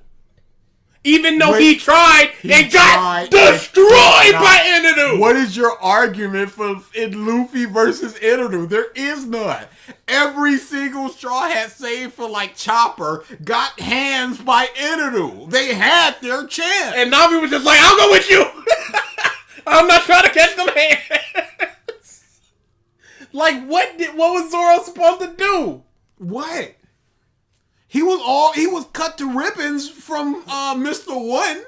Speaker 1: Even though he tried and got
Speaker 2: tried
Speaker 1: destroyed by Inaru.
Speaker 2: What is your argument for in Luffy versus Inaru? There is none. Every single Straw Hat, save for like Chopper, got hands by Inaru. They had their chance.
Speaker 1: And Nami was just like, I'll go with you. I'm not trying to catch them hands. Like, what was Zoro supposed to do?
Speaker 2: What? He was cut to ribbons from Mr. One.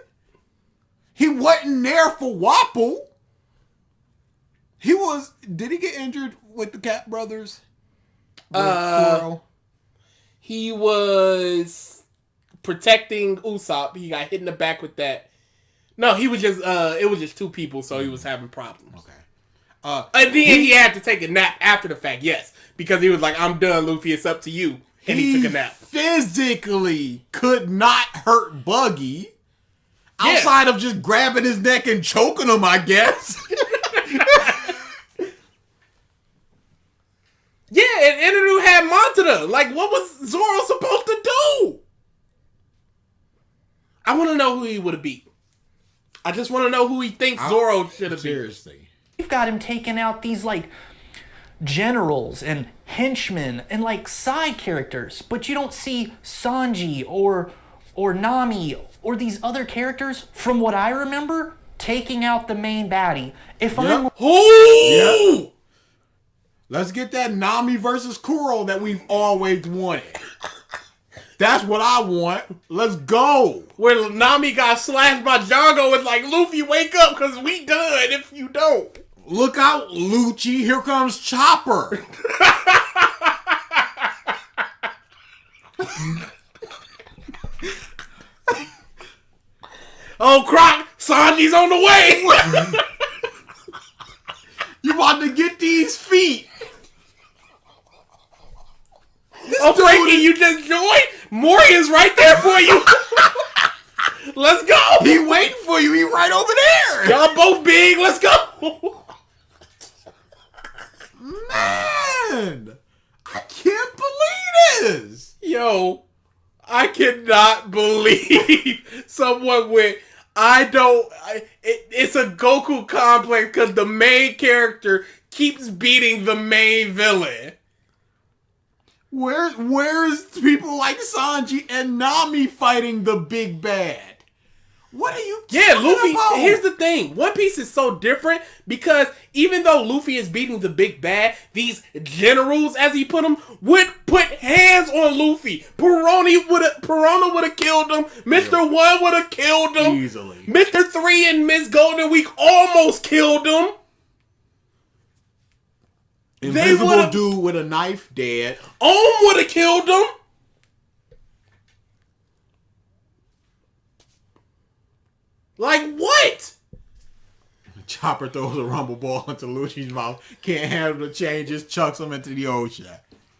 Speaker 2: He wasn't there for Wapple. Did he get injured with the Cat Brothers?
Speaker 1: He was protecting Usopp. He got hit in the back with that. No, he was just it was just two people, so he was having problems.
Speaker 2: Okay.
Speaker 1: And then he had to take a nap after the fact, yes. Because he was like, I'm done, Luffy, it's up to you. And he took a nap.
Speaker 2: Physically could not hurt Buggy. Outside of just grabbing his neck and choking him, I guess.
Speaker 1: Yeah, and Inaru had to them? Like, what was Zoro supposed to do? I want to know who he would have beat. I just want to know who he thinks Zoro should have beat.
Speaker 2: Seriously.
Speaker 3: You've got him taking out these, like, generals and henchmen and, like, side characters, but you don't see Sanji or Nami or these other characters, from what I remember, taking out the main baddie. If I'm...
Speaker 1: Who?
Speaker 2: Let's get that Nami versus Kuro that we've always wanted. That's what I want. Let's go.
Speaker 1: Where Nami got slashed by Django, it's like, Luffy, wake up, because we done if you don't.
Speaker 2: Look out, Lucci. Here comes Chopper.
Speaker 1: Oh, Croc, Sanji's on the way.
Speaker 2: You about to get these feet.
Speaker 1: Oh, Frankie, you just joined? Morgan's right there for you. Let's go.
Speaker 2: He waiting for you. He right over there.
Speaker 1: Y'all both big. Let's go.
Speaker 2: Man, I can't believe this.
Speaker 1: Yo, I cannot believe someone went, it's a Goku complex because the main character keeps beating the main villain.
Speaker 2: Where's people like Sanji and Nami fighting the big bad? What are you talking
Speaker 1: Luffy,
Speaker 2: about?
Speaker 1: here's the thing. One Piece is so different because even though Luffy is beating the big bad, these generals, as he put them, would put hands on Luffy. Perona would have killed him. Mr. 1 would have killed him.
Speaker 2: Easily.
Speaker 1: Mr. 3 and Miss Golden Week almost killed him.
Speaker 2: Invisible dude with a knife, dead.
Speaker 1: Ohm would have killed him. Like what?
Speaker 2: Chopper throws a rumble ball into Lucci's mouth. Can't handle the changes. Chucks him into the ocean.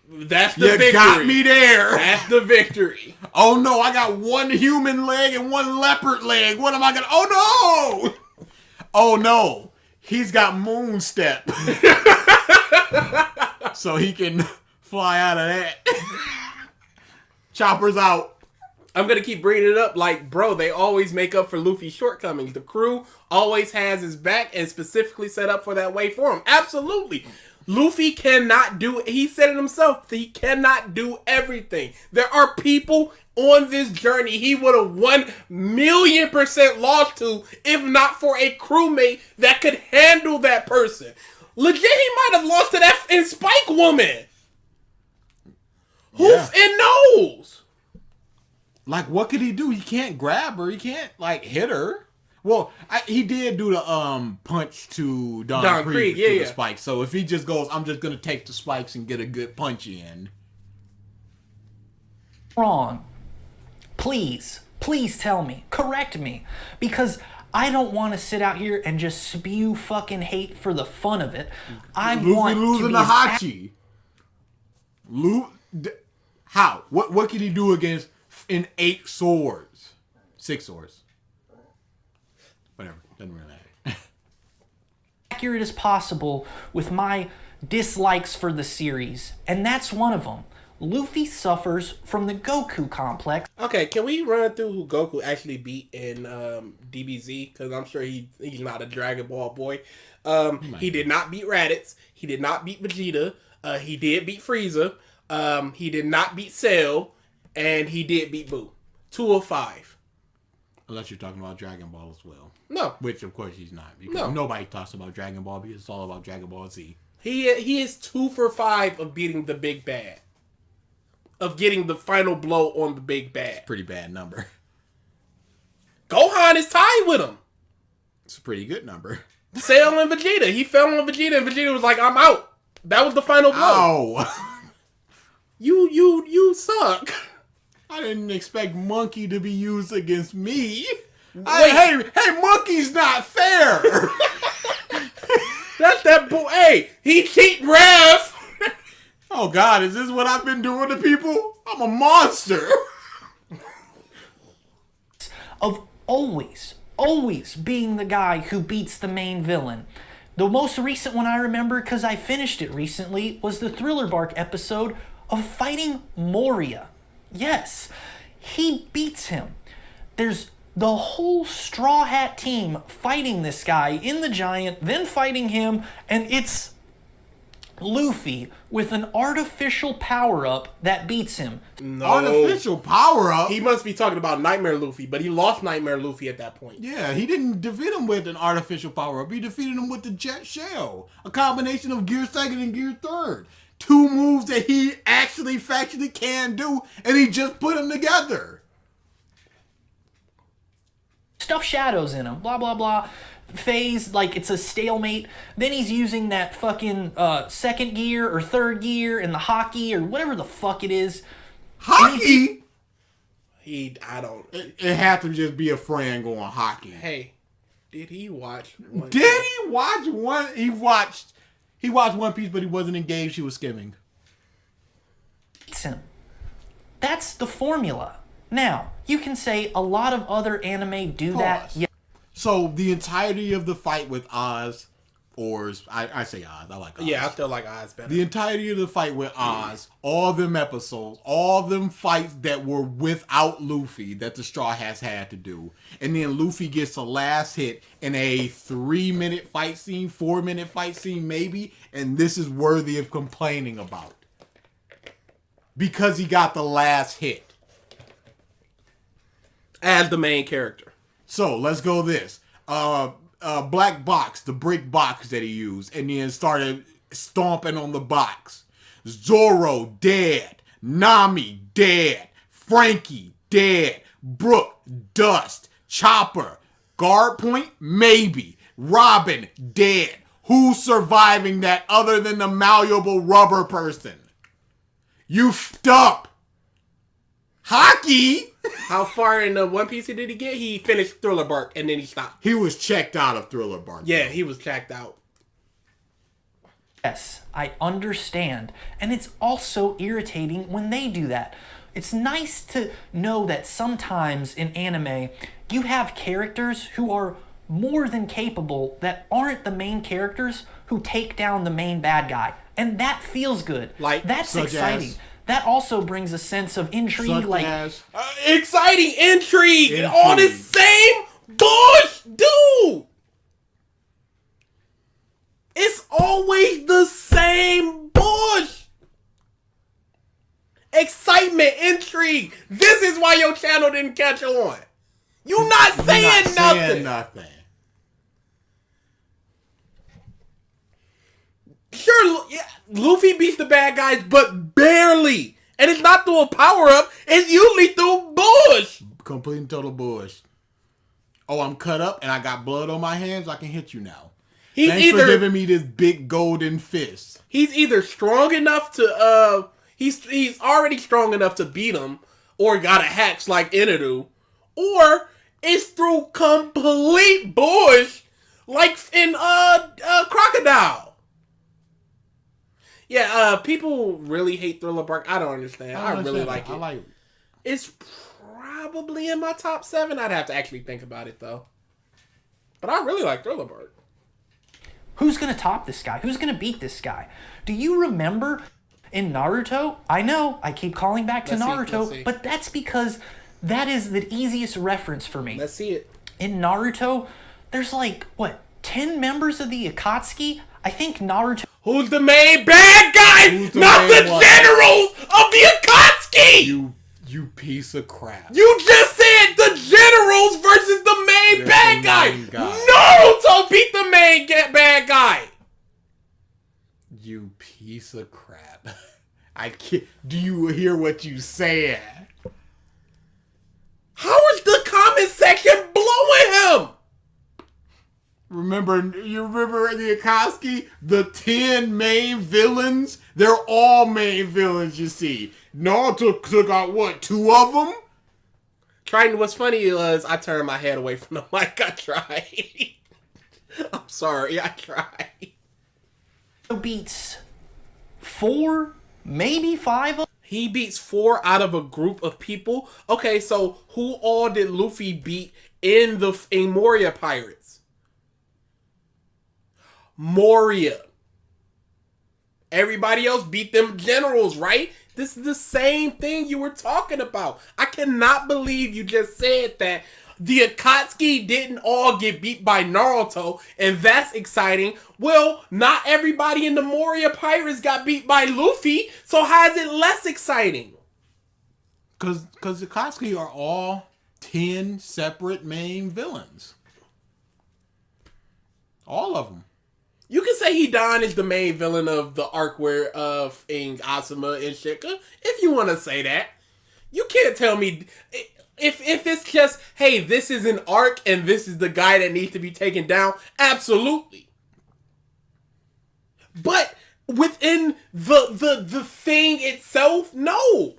Speaker 1: That's the victory.
Speaker 2: You got me there.
Speaker 1: That's the victory.
Speaker 2: Oh no, I got one human leg and one leopard leg. What am I gonna... Oh no! Oh no. He's got moon step. So he can fly out of that. Chopper's out.
Speaker 1: I'm going to keep bringing it up like, bro, they always make up for Luffy's shortcomings. The crew always has his back and specifically set up for that way for him. Absolutely. Luffy cannot do, he said it himself, he cannot do everything. There are people on this journey he would have 1,000,000% lost to if not for a crewmate that could handle that person. Legit, he might have lost to that in Spike Woman. Hoof and nose.
Speaker 2: Like, what could he do? He can't grab her. He can't, like, hit her. Well, he did do the punch to Don Krieg through the spikes. So if he just goes, I'm just going to take the spikes and get a good punch in.
Speaker 3: Wrong. Please tell me. Correct me. Because I don't want to sit out here and just spew fucking hate for the fun of it. I want
Speaker 2: losing
Speaker 3: to
Speaker 2: to Hachi. How? What could he do against in 8 swords? 6 swords. Whatever. Doesn't really matter.
Speaker 3: accurate as possible with my dislikes for the series, and that's one of them. Luffy suffers from the Goku complex.
Speaker 1: Okay, can we run through who Goku actually beat in DBZ? Because I'm sure he's not a Dragon Ball boy. He did not beat Raditz. He did not beat Vegeta. He did beat Frieza. He did not beat Cell. And he did beat Boo. 2 of 5.
Speaker 2: Unless you're talking about Dragon Ball as well.
Speaker 1: No.
Speaker 2: Which, of course, he's not. Because nobody talks about Dragon Ball because it's all about Dragon Ball Z.
Speaker 1: He is 2 for 5 of beating the big bad. Of getting the final blow on the big bad.
Speaker 2: Pretty bad number.
Speaker 1: Gohan is tied with him.
Speaker 2: It's a pretty good number.
Speaker 1: Cell and Vegeta. He fell on Vegeta and Vegeta was like, I'm out. That was the final blow.
Speaker 2: Ow.
Speaker 1: You suck.
Speaker 2: I didn't expect Monkey to be used against me. Hey, Monkey's not fair.
Speaker 1: That's that boy. Hey, he cheat ref.
Speaker 2: Oh God, is this what I've been doing to people? I'm a monster.
Speaker 3: Of always being the guy who beats the main villain. The most recent one I remember, because I finished it recently, was the Thriller Bark episode of fighting Moria. Yes, he beats him. There's the whole Straw Hat team fighting this guy in the giant, then fighting him, and it's Luffy with an artificial power-up that beats him.
Speaker 1: No.
Speaker 2: Artificial power-up?
Speaker 1: He must be talking about Nightmare Luffy, but he lost Nightmare Luffy at that point.
Speaker 2: Yeah, he didn't defeat him with an artificial power-up. He defeated him with the Jet Shell. A combination of Gear 2nd and Gear 3rd. 2 moves that he actually factually can do, and he just put them together.
Speaker 3: Stuff shadows in him, blah, blah, blah. Phase, like it's a stalemate. Then he's using that fucking 2nd gear or 3rd gear and the hockey or whatever the fuck it is.
Speaker 2: Hockey?
Speaker 1: I don't.
Speaker 2: It had to just be a friend going hockey.
Speaker 1: Hey, did he watch One
Speaker 2: Did
Speaker 1: Piece?
Speaker 2: he watch one? He watched One Piece, but he wasn't engaged. He was skimming.
Speaker 3: Beats him. That's the formula. Now, you can say a lot of other anime do that.
Speaker 2: Pause.
Speaker 3: Yeah.
Speaker 2: So the entirety of the fight with Oz, or I say Oz, I like Oz.
Speaker 1: Yeah, I still like Oz better.
Speaker 2: The entirety of the fight with Oz, all them episodes, all them fights that were without Luffy that the Straw Hats had to do. And then Luffy gets the last hit in a 3-minute fight scene, 4-minute fight scene maybe, and this is worthy of complaining about. Because he got the last hit.
Speaker 1: As the main character.
Speaker 2: So let's go this. Black box, the brick box that he used, and then started stomping on the box. Zoro dead. Nami dead. Frankie dead. Brook dust. Chopper guard point maybe. Robin dead. Who's surviving that other than the malleable rubber person? You fed up. Hockey.
Speaker 1: How far in the One Piece did he get? He finished Thriller Bark and then he stopped.
Speaker 2: He was checked out of Thriller Bark.
Speaker 1: Yeah, he was checked out.
Speaker 3: Yes, I understand. And it's also irritating when they do that. It's nice to know that sometimes in anime, you have characters who are more than capable that aren't the main characters who take down the main bad guy. And that feels good. That's exciting. That also brings a sense of intrigue.
Speaker 1: Exciting intrigue. All this same bush, dude. It's always the same bush. Excitement, intrigue. This is why your channel didn't catch on. You not saying nothing. Sure, yeah, Luffy beats the bad guys, but barely. And it's not through a power-up. It's usually through bush.
Speaker 2: Complete and total bush. Oh, I'm cut up and I got blood on my hands. I can hit you now. Thanks for giving me this big golden fist.
Speaker 1: He's either strong enough to, he's already strong enough to beat him, or got a hacks like Enidu, or it's through complete bush, like in, Crocodile. Yeah, people really hate Thriller Bark. I don't understand. I really like it.
Speaker 2: I like it.
Speaker 1: It's probably in my top 7. I'd have to actually think about it, though. But I really like Thriller Bark.
Speaker 3: Who's going to top this guy? Who's going to beat this guy? Do you remember in Naruto? I know, I keep calling back to Naruto, but that's because that is the easiest reference for me.
Speaker 1: Let's see it.
Speaker 3: In Naruto, there's 10 members of the Akatsuki? I think Naruto...
Speaker 1: Who's the main bad guy? Not the generals of the Akatsuki!
Speaker 2: You piece of crap.
Speaker 1: You just said the generals versus the main bad guy. Naruto beat the main bad guy.
Speaker 2: You piece of crap. I can't. Do you hear what you said?
Speaker 1: How is the comment section blowing him?
Speaker 2: You remember the Akatsuki? The 10 main villains? They're all main villains, you see. Naruto took out, 2 of them?
Speaker 1: Triton, what's funny was I turned my head away from the mic. I tried. I'm sorry, I tried.
Speaker 3: Beats 4, maybe 5 of...
Speaker 1: He beats 4 out of a group of people? Okay, so who all did Luffy beat in Moria Pirates? Moria. Everybody else beat them generals, right? This is the same thing you were talking about. I cannot believe you just said that the Akatsuki didn't all get beat by Naruto, and that's exciting. Well, not everybody in the Moria Pirates got beat by Luffy, so how is it less exciting?
Speaker 2: Because the Akatsuki are all 10 separate main villains. All of them.
Speaker 1: You can say Hidan is the main villain of the arc where Ing, Asuma, and Shika, if you want to say that. You can't tell me if it's just, hey, this is an arc and this is the guy that needs to be taken down. Absolutely. But within the thing itself, no.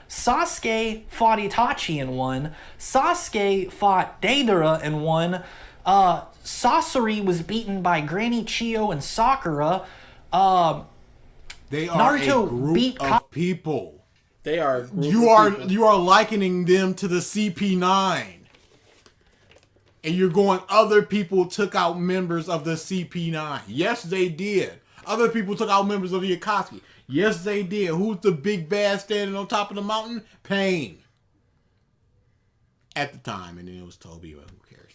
Speaker 3: Sasuke fought Itachi in one. Sasuke fought Deidara in one. Sasori was beaten by Granny Chiyo and Sakura.
Speaker 2: They are
Speaker 3: Naruto
Speaker 2: a group
Speaker 3: beat
Speaker 2: of people.
Speaker 1: They are a group
Speaker 2: You
Speaker 1: of
Speaker 2: are
Speaker 1: people.
Speaker 2: you are likening them to the CP9. And you're going, other people took out members of the CP9. Yes, they did. Other people took out members of the Akatsuki. Yes, they did. Who's the big bad standing on top of the mountain? Pain. At the time, and then it was Toby, but who cares?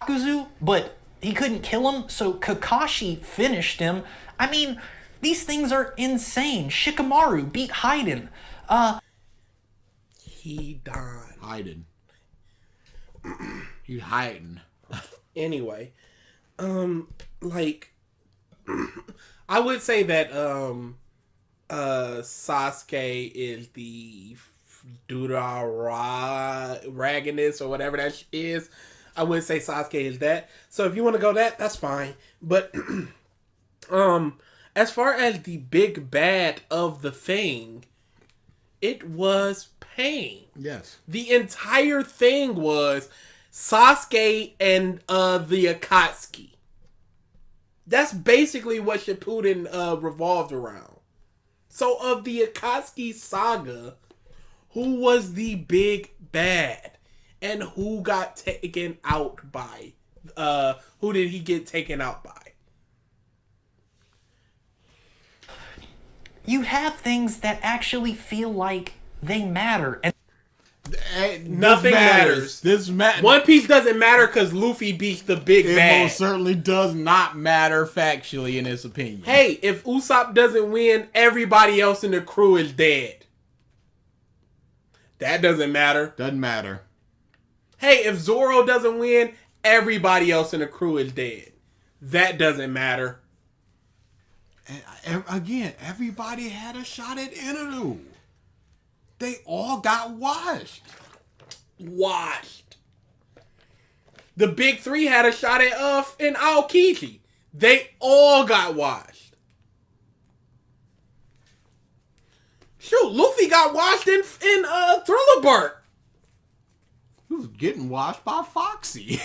Speaker 3: Yakuzu, but he couldn't kill him, so Kakashi finished him. I mean, these things are insane. Shikamaru beat Haiden.
Speaker 1: Hidan.
Speaker 2: Hiding. He's hiding.
Speaker 1: Anyway, like, I would say that Sasuke is the Raganist or whatever that is. I would say Sasuke is that. So if you want to go that, that's fine. But as far as the big bad of the thing, it was Pain.
Speaker 2: Yes.
Speaker 1: The entire thing was Sasuke and the Akatsuki. That's basically what Shippuden revolved around. So of the Akatsuki saga, who was the big bad? And who got taken out by? Who did he get taken out by?
Speaker 3: You have things that actually feel like they matter. And
Speaker 1: Nothing matters. One Piece doesn't matter because Luffy beats the big
Speaker 2: It
Speaker 1: bad.
Speaker 2: most certainly does not matter factually in his opinion.
Speaker 1: Hey, if Usopp doesn't win, everybody else in the crew is dead. That doesn't matter.
Speaker 2: Doesn't matter.
Speaker 1: Hey, if Zoro doesn't win, everybody else in the crew is dead. That doesn't matter.
Speaker 2: And again, everybody had a shot at Inoue. They all got washed.
Speaker 1: Washed. The big three had a shot at in Aokiji. They all got washed. Shoot, Luffy got washed in Thriller Bark.
Speaker 2: He was getting washed by Foxy.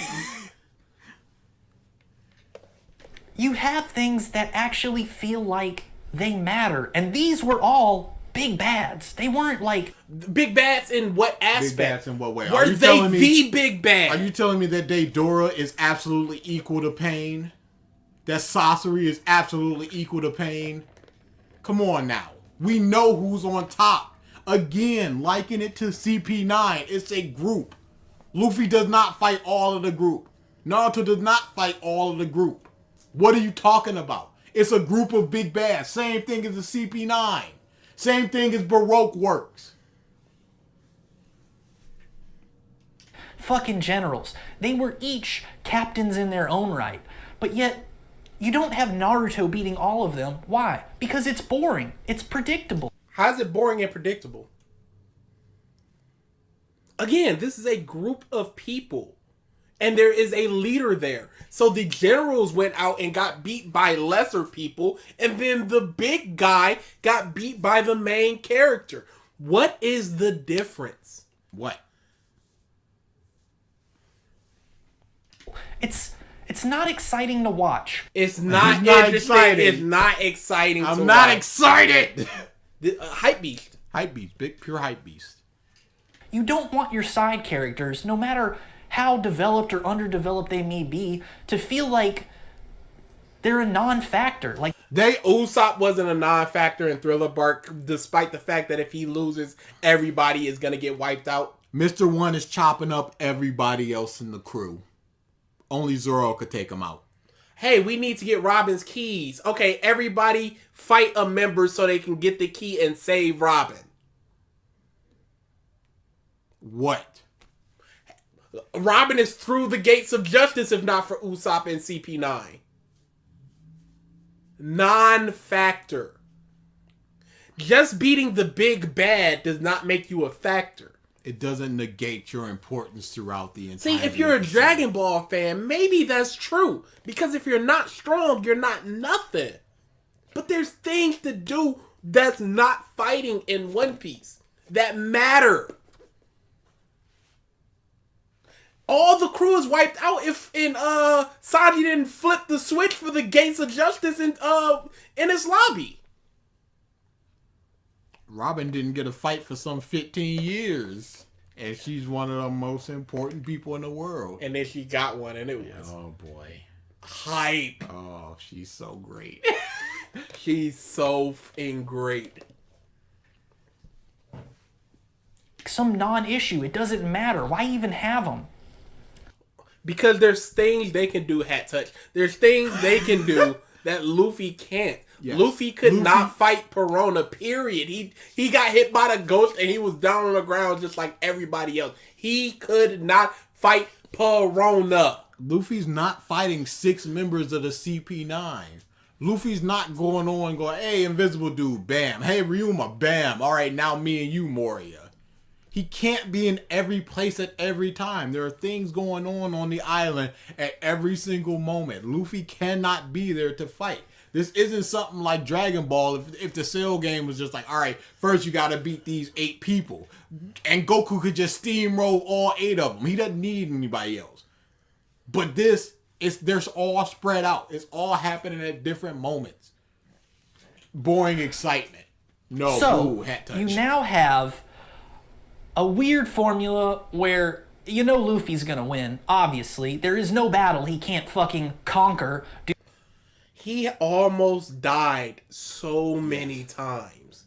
Speaker 3: you have things that actually feel like they matter. And these were all big bads. They weren't like...
Speaker 1: Big bads in what aspect?
Speaker 2: Big bads in what way?
Speaker 1: Were they the big bad?
Speaker 2: Are you telling me that Deidara is absolutely equal to Pain? That Sasori is absolutely equal to Pain? Come on now. We know who's on top. Again, liken it to CP9. It's a group. Luffy does not fight all of the group. Naruto does not fight all of the group. What are you talking about? It's a group of big bads. Same thing as the CP9. Same thing as Baroque Works.
Speaker 3: fucking generals. They were each captains in their own right. But yet, you don't have Naruto beating all of them. Why? Because it's boring. It's predictable.
Speaker 1: How's it boring and predictable? Again, this is a group of people. And there is a leader there. So the generals went out and got beat by lesser people. And then the big guy got beat by the main character. What is the difference?
Speaker 2: What?
Speaker 3: It's not exciting to watch.
Speaker 1: It's not
Speaker 2: not
Speaker 1: interesting.
Speaker 2: exciting.
Speaker 1: It's not exciting to
Speaker 2: I'm not
Speaker 1: watch.
Speaker 2: excited.
Speaker 1: The, hype beast.
Speaker 2: Hype beast. Big, pure hype beast.
Speaker 3: You don't want your side characters, no matter how developed or underdeveloped they may be, to feel like they're a non-factor. Like,
Speaker 1: Usopp wasn't a non-factor in Thriller Bark, despite the fact that if he loses, everybody is gonna get wiped out.
Speaker 2: Mr. One is chopping up everybody else in the crew. Only Zoro could take him out.
Speaker 1: Hey, we need to get Robin's keys. Okay, everybody fight a member so they can get the key and save Robin.
Speaker 2: What?
Speaker 1: Robin is through the gates of justice if not for Usopp and CP9. Non-factor. Just beating the big bad does not make you a factor.
Speaker 2: It doesn't negate your importance throughout the entire.
Speaker 1: See, if you're a Dragon Ball fan, maybe that's true. Because if you're not strong, you're not nothing. But there's things to do that's not fighting in One Piece that matter. All the crew is wiped out if Sanji didn't flip the switch for the Gates of Justice in his lobby.
Speaker 2: Robin didn't get a fight for some 15 years. And she's one of the most important people in the world.
Speaker 1: And then she got one and it was
Speaker 2: Oh boy.
Speaker 1: hype.
Speaker 2: Oh, she's so great.
Speaker 1: She's so f***ing great.
Speaker 3: some non-issue. It doesn't matter. Why even have them?
Speaker 1: Because there's things they can do, Hat Touch. There's things they can do that Luffy can't.
Speaker 2: Yes.
Speaker 1: Luffy could not fight Perona, period. He got hit by the ghost and he was down on the ground just like everybody else. He could not fight Perona.
Speaker 2: Luffy's not fighting 6 members of the CP9. Luffy's not going, hey, invisible dude, bam. Hey, Ryuma, bam. All right, now me and you, Moria. He can't be in every place at every time. There are things going on the island at every single moment. Luffy cannot be there to fight. This isn't something like Dragon Ball. If the Cell game was just like, all right, first you got to beat these 8 people. And Goku could just steamroll all 8 of them. He doesn't need anybody else. But they're all spread out. It's all happening at different moments. Boring excitement. No,
Speaker 3: So,
Speaker 2: hat touch.
Speaker 3: you now have a weird formula where you know Luffy's gonna win, obviously. There is no battle he can't fucking conquer.
Speaker 1: He almost died so many times.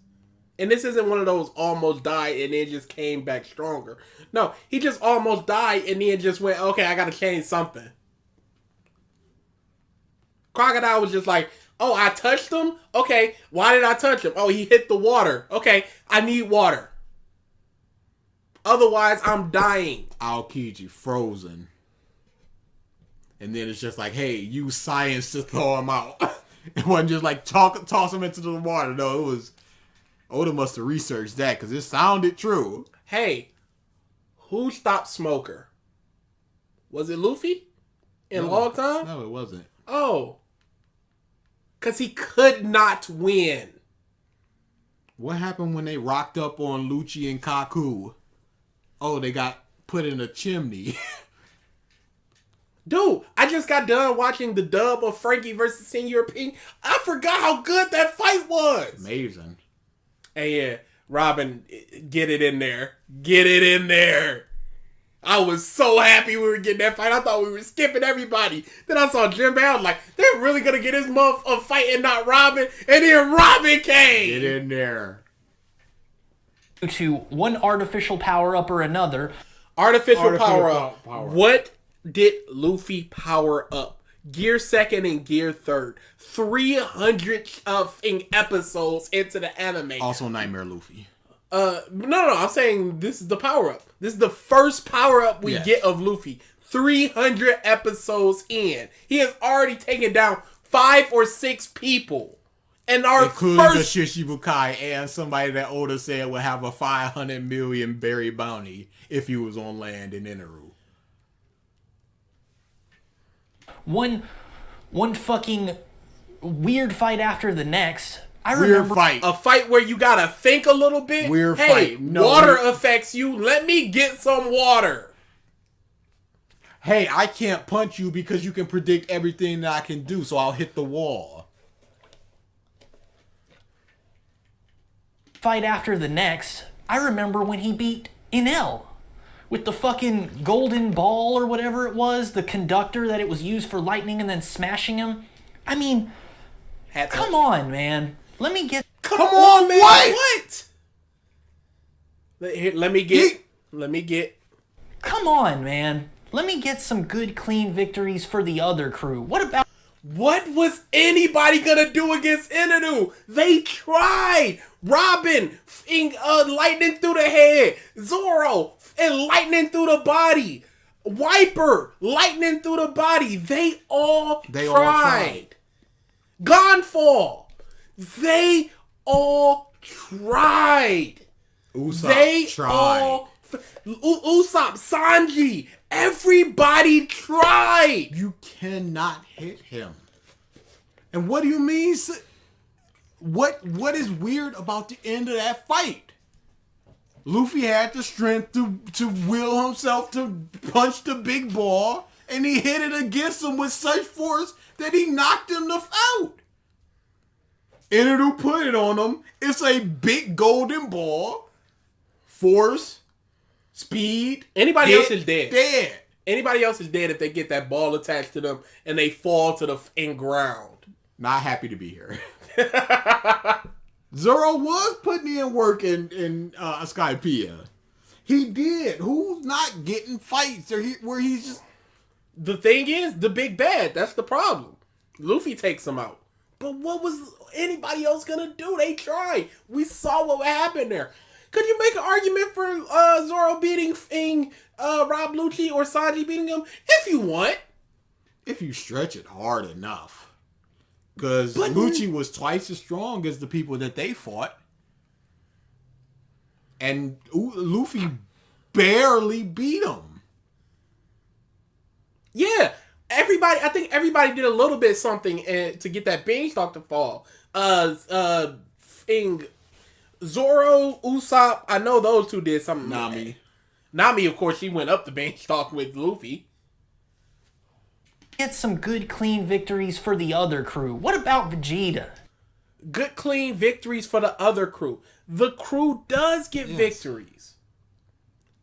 Speaker 1: And this isn't one of those almost died and then just came back stronger. No, he just almost died and then just went, okay, I gotta change something. Crocodile was just like, oh, I touched him? Okay, why did I touch him? Oh, he hit the water. Okay, I need water. Otherwise, I'm dying.
Speaker 2: Aokiji, frozen. And then it's just like, hey, use science to throw him out. It wasn't just like toss him into the water. No, it was... Oda must have researched that because it sounded true.
Speaker 1: Hey, who stopped Smoker? Was it Luffy? In a long time?
Speaker 2: No, it wasn't.
Speaker 1: Oh. Because he could not win.
Speaker 2: What happened when they rocked up on Lucci and Kaku? Oh, they got put in a chimney.
Speaker 1: Dude, I just got done watching the dub of Frankie versus Senior Pink. I forgot how good that fight was.
Speaker 2: Amazing.
Speaker 1: Hey, yeah, Robin, get it in there. Get it in there. I was so happy we were getting that fight. I thought we were skipping everybody. Then I saw Jim I was like, they're really going to get his month of fight and not Robin. And then Robin came.
Speaker 2: Get in there.
Speaker 3: To one artificial power-up or another.
Speaker 1: Artificial power-up. What did Luffy power up? Gear 2nd and Gear 3rd. 300 episodes into the anime.
Speaker 2: Also Nightmare Luffy.
Speaker 1: No, I'm saying this is the power-up. This is the first power-up we get of Luffy. 300 episodes in. He has already taken down 5 or 6 people. And
Speaker 2: including the Shishibukai and somebody that Oda said would have a 500 million berry bounty if he was on land in Inaru.
Speaker 3: One fucking weird fight after the next. I
Speaker 2: Weird
Speaker 3: remember
Speaker 2: fight.
Speaker 1: a fight where you gotta think a little bit.
Speaker 2: Weird
Speaker 1: hey,
Speaker 2: fight. No,
Speaker 1: water affects you. Let me get some water.
Speaker 2: Hey, I can't punch you because you can predict everything that I can do, so I'll hit the wall.
Speaker 3: Fight after the next. I remember when he beat Enel with the fucking golden ball or whatever it was, the conductor that it was used for lightning and then smashing him. I mean, come on, man. Let me get...
Speaker 1: Come on, man. What? Let me get...
Speaker 3: Come on, man. Let me get some good, clean victories for the other crew. What about...
Speaker 1: What was anybody gonna do against Inadu? They tried. Robin, lightning through the head. Zoro, and lightning through the body. Wiper, lightning through the body. They all tried. Gonfall, they all tried.
Speaker 2: Usopp tried.
Speaker 1: Usopp, Sanji, everybody tried.
Speaker 2: You cannot hit him. And what do you mean? What is weird about the end of that fight? Luffy had the strength to will himself to punch the big ball, and he hit it against him with such force that he knocked him the f out. Inadu put it on him. It's a big golden ball. Force, speed.
Speaker 1: Anybody else is dead.
Speaker 2: Dead.
Speaker 1: Anybody else is dead if they get that ball attached to them and they fall to the ground.
Speaker 2: Not happy to be here. Zoro was putting in work in Skypiea. He did. Who's not getting fights where he's just...
Speaker 1: The thing is, the big bad, that's the problem. Luffy takes him out. But what was anybody else gonna do? They tried. We saw what happened there. Could you make an argument for Zoro beating Rob Lucci or Sanji beating him? If you want.
Speaker 2: If you stretch it hard enough. Because Lucci was twice as strong as the people that they fought. And Luffy barely beat him.
Speaker 1: Yeah. I think everybody did a little bit something to get that beanstalk to fall. Zoro, Usopp, I know those two did something. Nami, of course, she went up the beanstalk with Luffy.
Speaker 3: Get some good, clean victories for the other crew. What about Vegeta?
Speaker 1: Good, clean victories for the other crew. The crew does get victories.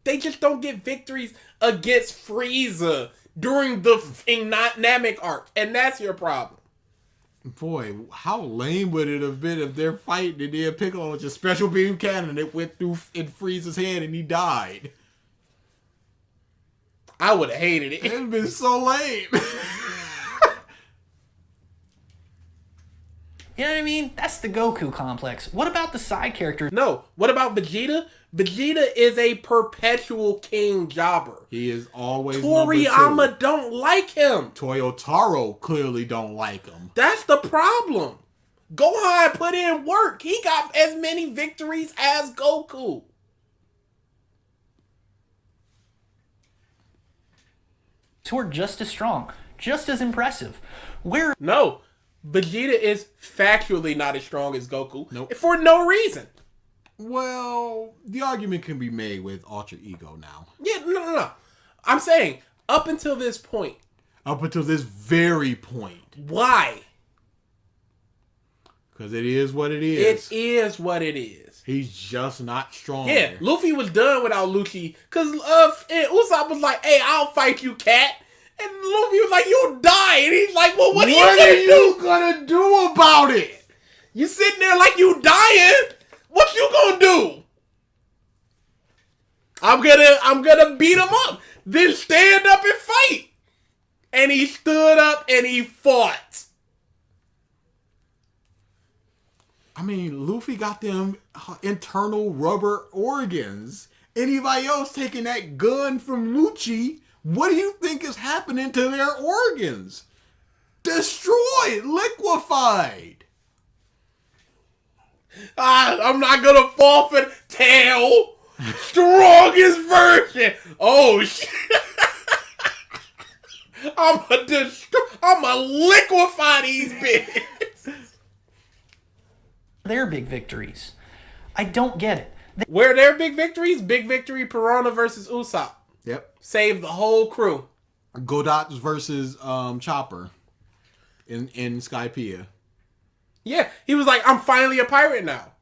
Speaker 1: They just don't get victories against Frieza during the Namek arc. And that's your problem.
Speaker 2: Boy, how lame would it have been if they're fighting and then Piccolo with a special beam cannon that went through in Frieza's head and he died.
Speaker 1: I would have hated it.
Speaker 2: It would have been so lame.
Speaker 3: You know what I mean? That's the Goku complex. What about the side characters?
Speaker 1: No. What about Vegeta? Vegeta is a perpetual king jobber.
Speaker 2: He is always
Speaker 1: Toriyama don't like him.
Speaker 2: Toyotaro clearly don't like him.
Speaker 1: That's the problem. Gohan put in work. He got as many victories as Goku.
Speaker 3: Who are just as strong, just as impressive.
Speaker 1: No. Vegeta is factually not as strong as Goku.
Speaker 2: Nope.
Speaker 1: For no reason.
Speaker 2: Well, the argument can be made with Alter Ego now.
Speaker 1: Yeah, no. I'm saying, up until this point.
Speaker 2: Up until this very point.
Speaker 1: Why?
Speaker 2: Because it is what it is.
Speaker 1: It is what it is.
Speaker 2: He's just not strong.
Speaker 1: Yeah, Luffy was done without Lucci. Because Usopp was like, hey, I'll fight you, cat. And Luffy was like, you'll die. And he's like, well, what are you
Speaker 2: gonna do about it?
Speaker 1: You sitting there like you dying. What you gonna do? I'm gonna beat him up. Then stand up and fight. And he stood up and he fought.
Speaker 2: I mean, Luffy got them internal rubber organs. Anybody else taking that gun from Lucci, what do you think is happening to their organs? Destroyed, liquefied.
Speaker 1: I'm not gonna fall for tail. Strongest version. Oh shit. I'ma liquefy these bitches.
Speaker 3: Their big victories. I don't get it.
Speaker 1: Where their big victories? Big victory, Piranha versus Usopp.
Speaker 2: Yep.
Speaker 1: Saved the whole crew.
Speaker 2: Godot versus Chopper in Skypiea.
Speaker 1: Yeah, he was like, I'm finally a pirate now.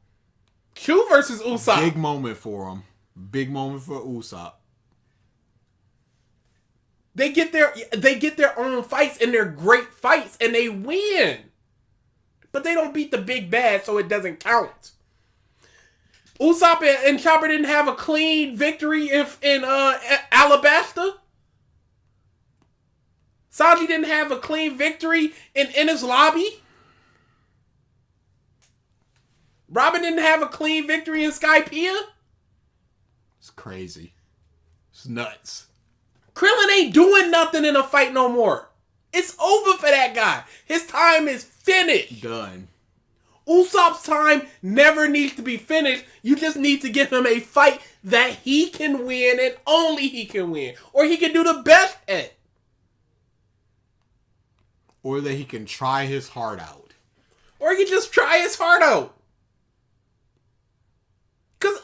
Speaker 1: Q versus Usopp.
Speaker 2: Big moment for him. Big moment for Usopp.
Speaker 1: They get their own fights, and they're great fights, and they win. But they don't beat the big bad, so it doesn't count. Usopp and Chopper didn't have a clean victory in Alabasta. Sanji didn't have a clean victory in Enies Lobby. Robin didn't have a clean victory in Skypiea.
Speaker 2: It's crazy. It's nuts.
Speaker 1: Krillin ain't doing nothing in a fight no more. It's over for that guy. His time is finished.
Speaker 2: Done.
Speaker 1: Usopp's time never needs to be finished. You just need to give him a fight that he can win and only he can win. Or he can do the best at.
Speaker 2: Or that he can try his heart out.
Speaker 1: Or he can just try his heart out. Because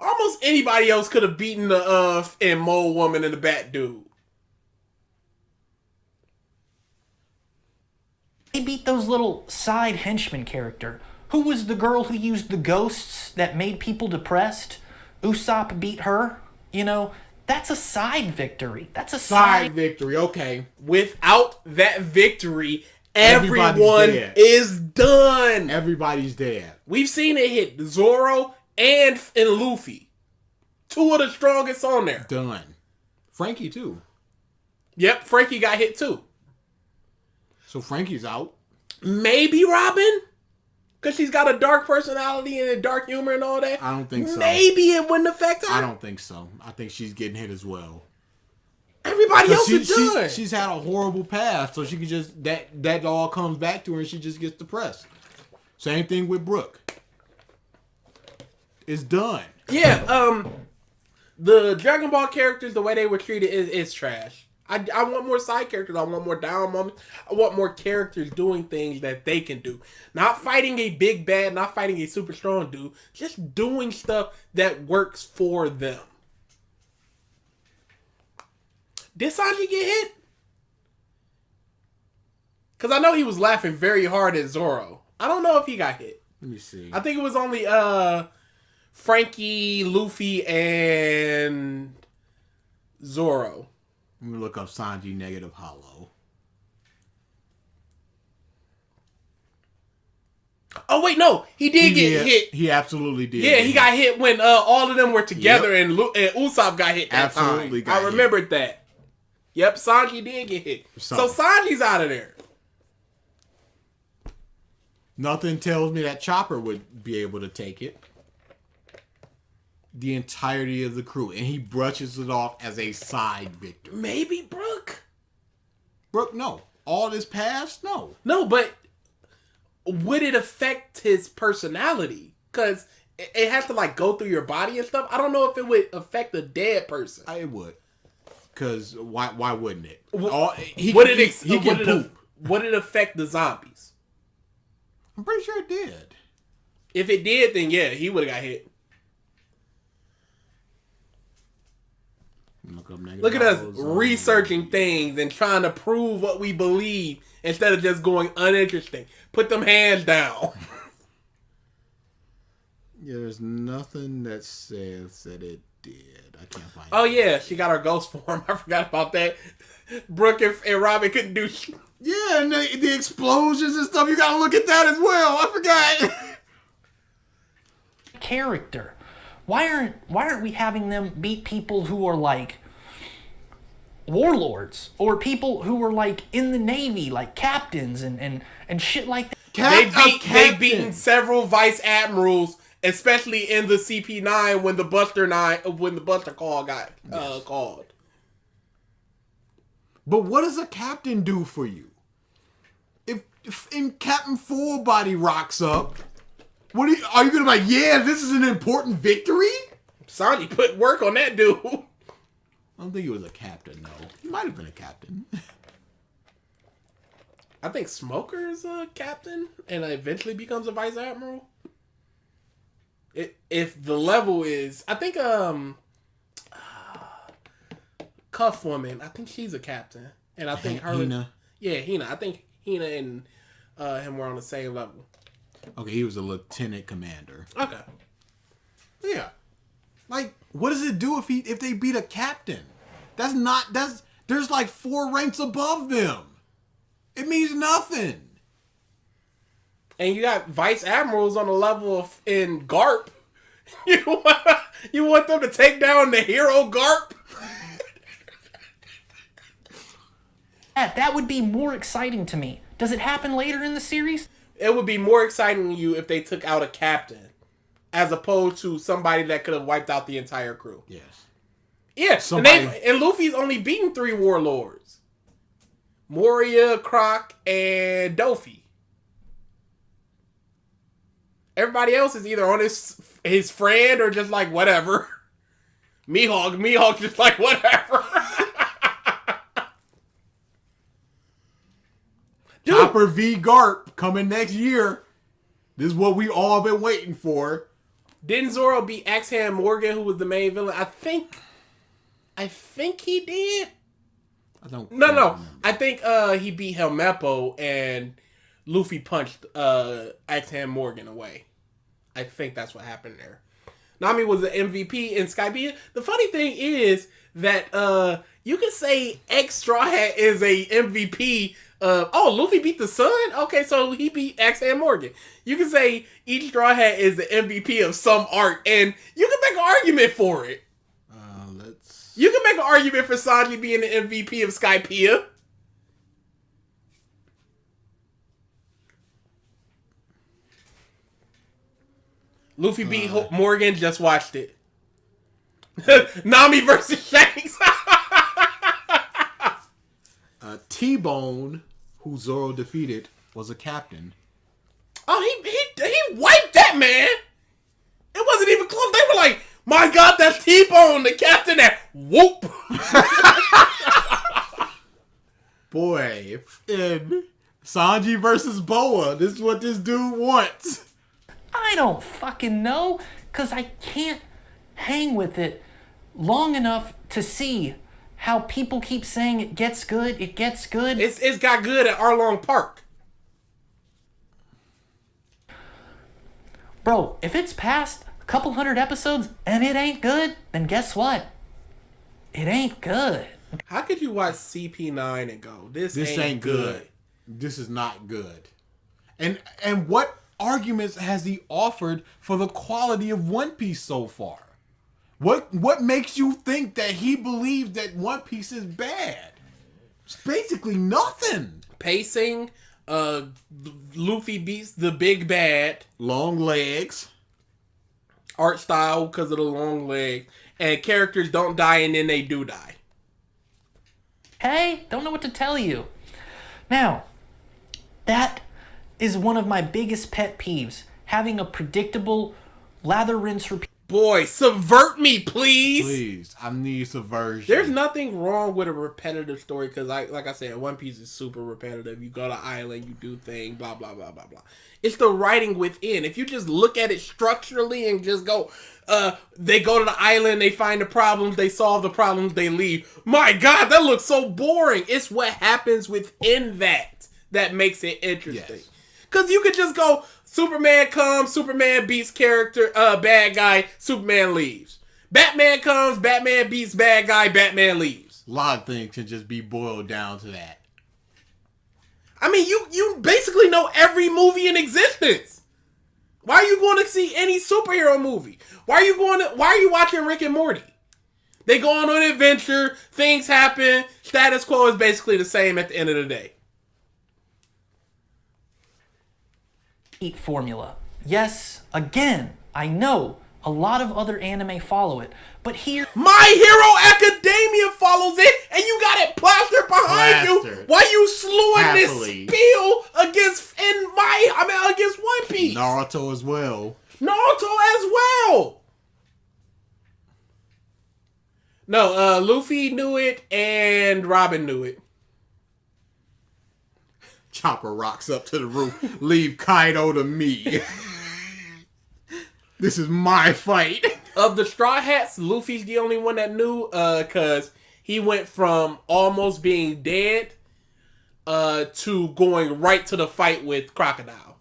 Speaker 1: almost anybody else could have beaten the and Mole Woman and the Bat Dude.
Speaker 3: They beat those little side henchmen character. Who was the girl who used the ghosts that made people depressed? Usopp beat her. You know, that's a side victory. That's a
Speaker 2: Side victory, okay.
Speaker 1: Without that victory, everyone is done.
Speaker 2: Everybody's dead.
Speaker 1: We've seen it hit Zoro and Luffy. Two of the strongest on there.
Speaker 2: Done. Frankie, too.
Speaker 1: Yep, Frankie got hit, too.
Speaker 2: So Frankie's out.
Speaker 1: Maybe Robin? Because she's got a dark personality and a dark humor and all that.
Speaker 2: I don't think so.
Speaker 1: Maybe it wouldn't affect her.
Speaker 2: I don't think so. I think she's getting hit as well.
Speaker 1: Everybody else is done.
Speaker 2: She's had a horrible past, so she can just that all comes back to her and she just gets depressed. Same thing with Brooke. It's done.
Speaker 1: Yeah, the Dragon Ball characters, the way they were treated is trash. I want more side characters. I want more down moments. I want more characters doing things that they can do. Not fighting a big bad, not fighting a super strong dude. Just doing stuff that works for them. Did Sanji get hit? Because I know he was laughing very hard at Zoro. I don't know if he got hit.
Speaker 2: Let me see.
Speaker 1: I think it was only Frankie, Luffy, and Zoro.
Speaker 2: Let me look up Sanji negative hollow.
Speaker 1: Oh wait, no, he did get hit.
Speaker 2: He absolutely did.
Speaker 1: Yeah, he got hit when all of them were together, and Usopp got hit. That
Speaker 2: Absolutely
Speaker 1: time.
Speaker 2: got
Speaker 1: I remembered that. Yep, Sanji did get hit. So Sanji's out of there.
Speaker 2: Nothing tells me that Chopper would be able to take it. The entirety of the crew, and he brushes it off as a side victory.
Speaker 1: Maybe Brooke.
Speaker 2: Brooke, no. All this past, no.
Speaker 1: No, but would it affect his personality? Because it has to like go through your body and stuff. I don't know if it would affect a dead person.
Speaker 2: It would. Because why wouldn't it?
Speaker 1: Would it affect the zombies?
Speaker 2: I'm pretty sure it did.
Speaker 1: If it did, then yeah, he would have got hit. Look at us researching things and trying to prove what we believe instead of just going uninteresting. Put them hands down.
Speaker 2: Yeah, there's nothing that says that it did. I can't find it.
Speaker 1: Oh yeah, she got her ghost form. I forgot about that. Brooke and Robin couldn't do shit.
Speaker 2: Yeah, and the explosions and stuff, you gotta look at that as well. I forgot.
Speaker 3: character. Why aren't we having them beat people who are like warlords or people who were like in the Navy, like captains and shit like that?
Speaker 1: They've beaten several vice admirals, especially in the CP9 when the Buster call got called.
Speaker 2: But what does a captain do for you? If Captain Full Body rocks up, are you gonna be like, yeah, this is an important victory?
Speaker 1: Sanji put work on that dude.
Speaker 2: I don't think he was a captain, though. He might have been a captain.
Speaker 1: I think Smoker is a captain and eventually becomes a vice admiral. If the level is, I think Cuff Woman, I think she's a captain, and I think her,
Speaker 2: Hina.
Speaker 1: Yeah, Hina. I think Hina and him were on the same level.
Speaker 2: Okay, he was a lieutenant commander.
Speaker 1: Okay.
Speaker 2: Yeah. Like, what does it do if they beat a captain? There's There's like 4 ranks above them. It means nothing.
Speaker 1: And you got vice admirals on the level of in Garp. You want them to take down the hero Garp?
Speaker 3: That would be more exciting to me. Does it happen later in the series?
Speaker 1: It would be more exciting to you if they took out a captain, as opposed to somebody that could have wiped out the entire crew.
Speaker 2: Yes.
Speaker 1: Yeah, and Luffy's only beaten 3 warlords. Moria, Croc, and Dofi. Everybody else is either on his friend or just like, whatever. Mihawk just like, whatever. Dude.
Speaker 2: Chopper v. Garp coming next year. This is what we all been waiting for.
Speaker 1: Didn't Zoro beat Axeham Morgan, who was the main villain? I think he did.
Speaker 2: I don't.
Speaker 1: No. I think he beat Helmeppo and Luffy punched Axeham Morgan away. I think that's what happened there. Nami was the MVP in Skypiea. The funny thing is that you can say X Straw Hat is a MVP. Luffy beat the Sun? Okay, so he beat Axeham Morgan. You can say each Straw Hat is the MVP of some art, and you can make an argument for it. You can make an argument for Sanji being the MVP of Skypiea. Luffy beat Morgan, just watched it. Nami versus Shanks.
Speaker 2: T-Bone, who Zoro defeated, was a captain.
Speaker 1: Oh, he wiped that man. It wasn't even close. They were like, my God, that's T-Bone, the captain that whoop.
Speaker 2: Boy, in Sanji versus Boa, this is what this dude wants.
Speaker 3: I don't fucking know, because I can't hang with it long enough to see how people keep saying it gets good.
Speaker 1: It's got good at Arlong Park.
Speaker 3: Bro, if it's past a couple hundred episodes and it ain't good, then guess what? It ain't good.
Speaker 1: How could you watch CP9 and go, this ain't good?
Speaker 2: This is not good. And what arguments has he offered for the quality of One Piece so far? What makes you think that he believes that One Piece is bad? It's basically nothing.
Speaker 1: Pacing, Luffy beats the big bad.
Speaker 2: Long legs.
Speaker 1: Art style because of the long leg. And characters don't die and then they do die.
Speaker 3: Hey, don't know what to tell you. Now, that is one of my biggest pet peeves. Having a predictable lather, rinse, repeat.
Speaker 1: Boy, subvert me, please.
Speaker 2: Please, I need subversion.
Speaker 1: There's nothing wrong with a repetitive story because, like I said, One Piece is super repetitive. You go to island, you do thing, blah, blah, blah, blah, blah. It's the writing within. If you just look at it structurally and just go, they go to the island, they find the problems, they solve the problems, they leave. My God, that looks so boring. It's what happens within that makes it interesting.
Speaker 2: Yes.
Speaker 1: Because you could just go, Superman comes, Superman beats character, bad guy, Superman leaves. Batman comes, Batman beats bad guy, Batman leaves.
Speaker 2: A lot of things can just be boiled down to that.
Speaker 1: I mean, you basically know every movie in existence. Why are you going to see any superhero movie? Why are you watching Rick and Morty? They go on an adventure, things happen, status quo is basically the same at the end of the day.
Speaker 3: Formula. Yes, again, I know a lot of other anime follow it, but here
Speaker 1: My Hero Academia follows it, and you got it plastered behind you while you slewing this spiel against One Piece.
Speaker 2: Naruto as well.
Speaker 1: No, Luffy knew it and Robin knew it.
Speaker 2: Chopper rocks up to the roof. Leave Kaido to me. This is my fight.
Speaker 1: Of the Straw Hats, Luffy's the only one that knew, cause he went from almost being dead, to going right to the fight with Crocodile.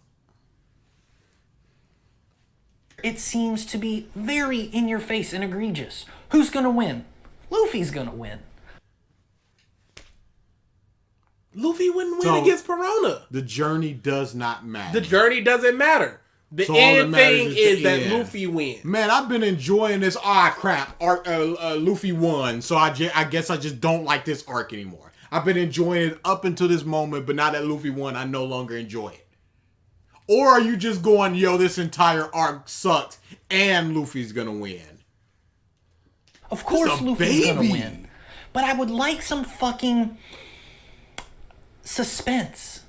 Speaker 3: it seems to be very in your face and egregious. Who's gonna win? Luffy's gonna win.
Speaker 1: Luffy wouldn't win
Speaker 2: So-
Speaker 1: against Piranha.
Speaker 2: The journey does not matter.
Speaker 1: The journey doesn't matter. The
Speaker 2: So all that
Speaker 1: end
Speaker 2: matters
Speaker 1: thing
Speaker 2: is
Speaker 1: is
Speaker 2: the
Speaker 1: that
Speaker 2: end.
Speaker 1: Luffy wins.
Speaker 2: Man, I've been enjoying this. Crap. Luffy won, so I guess I just don't like this arc anymore. I've been enjoying it up until this moment, but now that Luffy won, I no longer enjoy it. Or are you just going, yo, this entire arc sucks, and Luffy's gonna win?
Speaker 3: Of course
Speaker 2: This is a
Speaker 3: Luffy's gonna
Speaker 2: baby.
Speaker 3: win. But I would like some fucking suspense.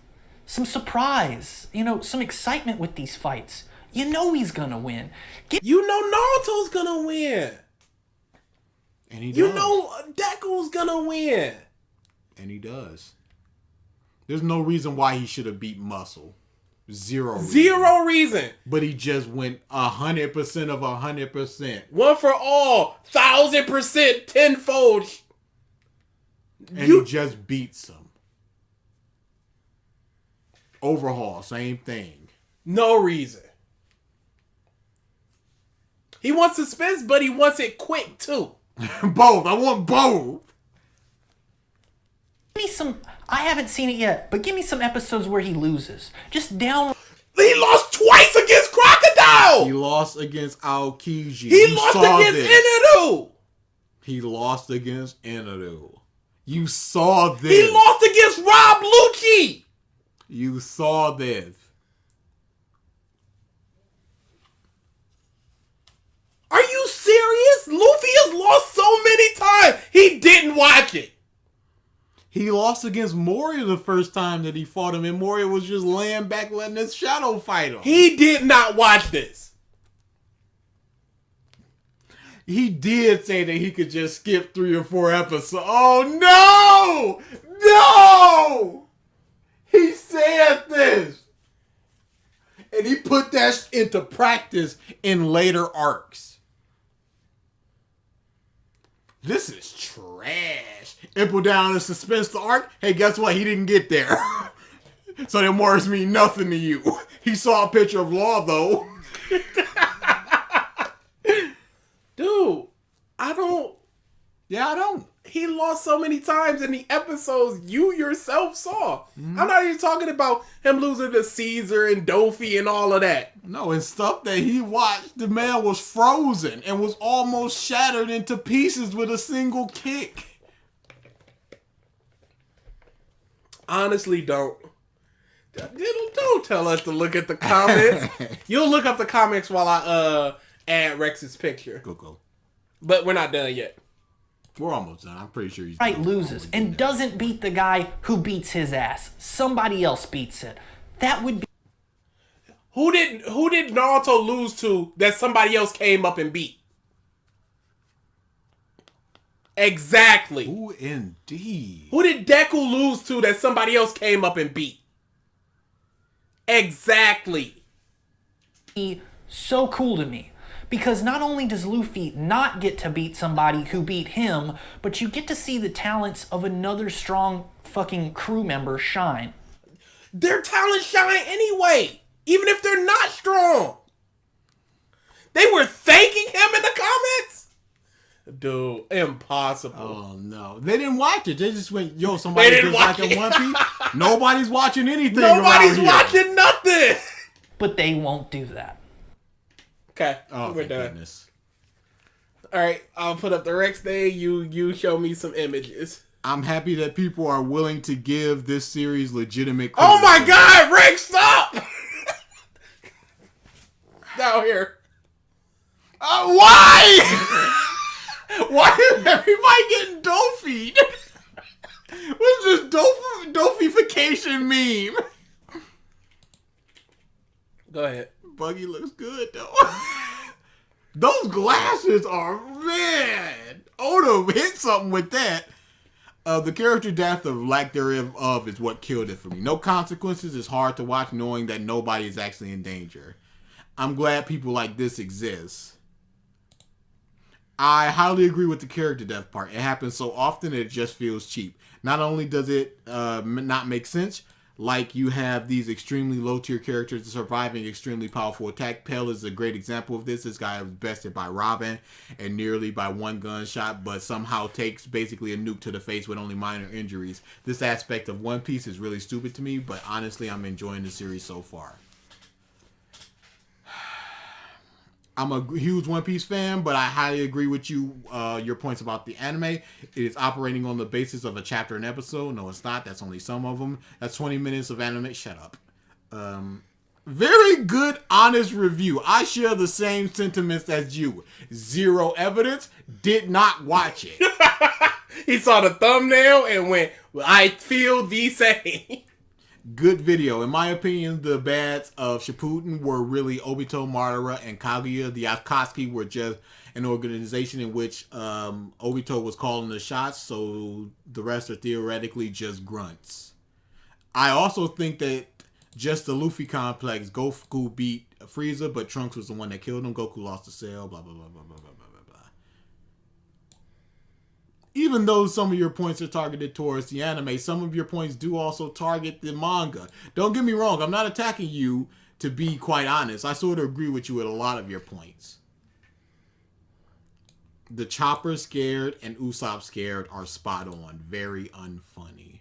Speaker 3: Some surprise. You know, some excitement with these fights. You know he's gonna win.
Speaker 1: You know Naruto's gonna win.
Speaker 2: And he does.
Speaker 1: You know Deku's gonna win.
Speaker 2: And he does. There's no reason why he should have beat Muscle. Zero reason. But he just went 100% of 100%.
Speaker 1: One for all. 1,000%. Tenfold.
Speaker 2: And he just beats him. Overhaul, same thing.
Speaker 1: No reason. He wants suspense, but he wants it quick too.
Speaker 2: Both. I want both.
Speaker 3: Give me some. I haven't seen it yet, but give me some episodes where he loses. Just down.
Speaker 1: He lost twice against Crocodile.
Speaker 2: He lost against Aokiji.
Speaker 1: He lost against Inaru.
Speaker 2: He lost against Inaru. You saw this.
Speaker 1: He lost against Rob Lucci.
Speaker 2: You saw this.
Speaker 1: Are you serious? Luffy has lost so many times. He didn't watch it.
Speaker 2: He lost against Moria the first time that he fought him, and Moria was just laying back letting his shadow fight him.
Speaker 1: He did not watch this.
Speaker 2: He did say that he could just skip 3 or 4 episodes. Oh, no! No! He said this. And he put that into practice in later arcs. This is trash. And put down the suspense to arc. Hey, guess what? He didn't get there. So them words mean nothing to you. He saw a picture of Law, though.
Speaker 1: Dude, I don't.
Speaker 2: Yeah, I don't.
Speaker 1: He lost so many times in the episodes you yourself saw. I'm not even talking about him losing to Caesar and Dofi and all of that.
Speaker 2: No, and stuff that he watched, the man was frozen and was almost shattered into pieces with a single kick.
Speaker 1: Honestly, don't tell us to look at the comments. You'll look up the comments while I add Rex's picture.
Speaker 2: Goku.
Speaker 1: But we're not done yet.
Speaker 2: We're almost done. I'm pretty sure he's
Speaker 3: Right, loses and doesn't beat the guy who beats his ass. Somebody else beats it. That would be.
Speaker 1: Who did Naruto lose to that somebody else came up and beat? Exactly.
Speaker 2: Ooh, indeed.
Speaker 1: Who did Deku lose to that somebody else came up and beat? Exactly.
Speaker 3: So cool to me. Because not only does Luffy not get to beat somebody who beat him, but you get to see the talents of another strong fucking crew member shine.
Speaker 1: Their talents shine anyway, even if they're not strong. They were thanking him in the comments? Dude, impossible.
Speaker 2: Oh, no. They didn't watch it. They just went, yo, somebody
Speaker 1: They didn't
Speaker 2: just
Speaker 1: watch
Speaker 2: watching
Speaker 1: it.
Speaker 2: One Piece. Nobody's watching anything
Speaker 1: Nobody's
Speaker 2: around here.
Speaker 1: watching nothing.
Speaker 3: But they won't do that.
Speaker 1: Okay,
Speaker 2: Oh,
Speaker 1: we're
Speaker 2: thank
Speaker 1: done.
Speaker 2: goodness.
Speaker 1: All right, I'll put up the Rex thing. You show me some images.
Speaker 2: I'm happy that people are willing to give this series legitimate
Speaker 1: Oh my
Speaker 2: criticism.
Speaker 1: God, Rex, stop! Down here.
Speaker 2: Why? Why is everybody getting Dofied? What's this Dofification meme?
Speaker 1: Go ahead.
Speaker 2: Buggy looks good though. Those glasses are, man. Oda hit something with that. The character death of lack thereof is what killed it for me. No consequences is hard to watch knowing that nobody is actually in danger. I'm glad people like this exist. I highly agree with the character death part. It happens so often that it just feels cheap. Not only does it not make sense, Like, you have these extremely low-tier characters surviving extremely powerful attack. Pell is a great example of this. This guy was bested by Robin and nearly by one gunshot, but somehow takes basically a nuke to the face with only minor injuries. This aspect of One Piece is really stupid to me, but honestly, I'm enjoying the series so far. I'm a huge One Piece fan, but I highly agree with you, your points about the anime. It is operating on the basis of a chapter an episode. No, it's not. That's only some of them. That's 20 minutes of anime. Shut up. Very good, honest review. I share the same sentiments as you. Zero evidence. Did not watch it.
Speaker 1: He saw the thumbnail and went, well, I feel the same.
Speaker 2: Good video. In my opinion, the bads of Shippuden were really Obito, Madara, and Kaguya. The Akatsuki were just an organization in which Obito was calling the shots, so the rest are theoretically just grunts. I also think that just the Luffy complex, Goku beat Frieza, but Trunks was the one that killed him. Goku lost the cell, blah, blah, blah, blah, blah, blah, blah, blah. Even though some of your points are targeted towards the anime, some of your points do also target the manga. Don't get me wrong, I'm not attacking you, to be quite honest. I sort of agree with you with a lot of your points. The Chopper scared and Usopp scared are spot on. Very unfunny.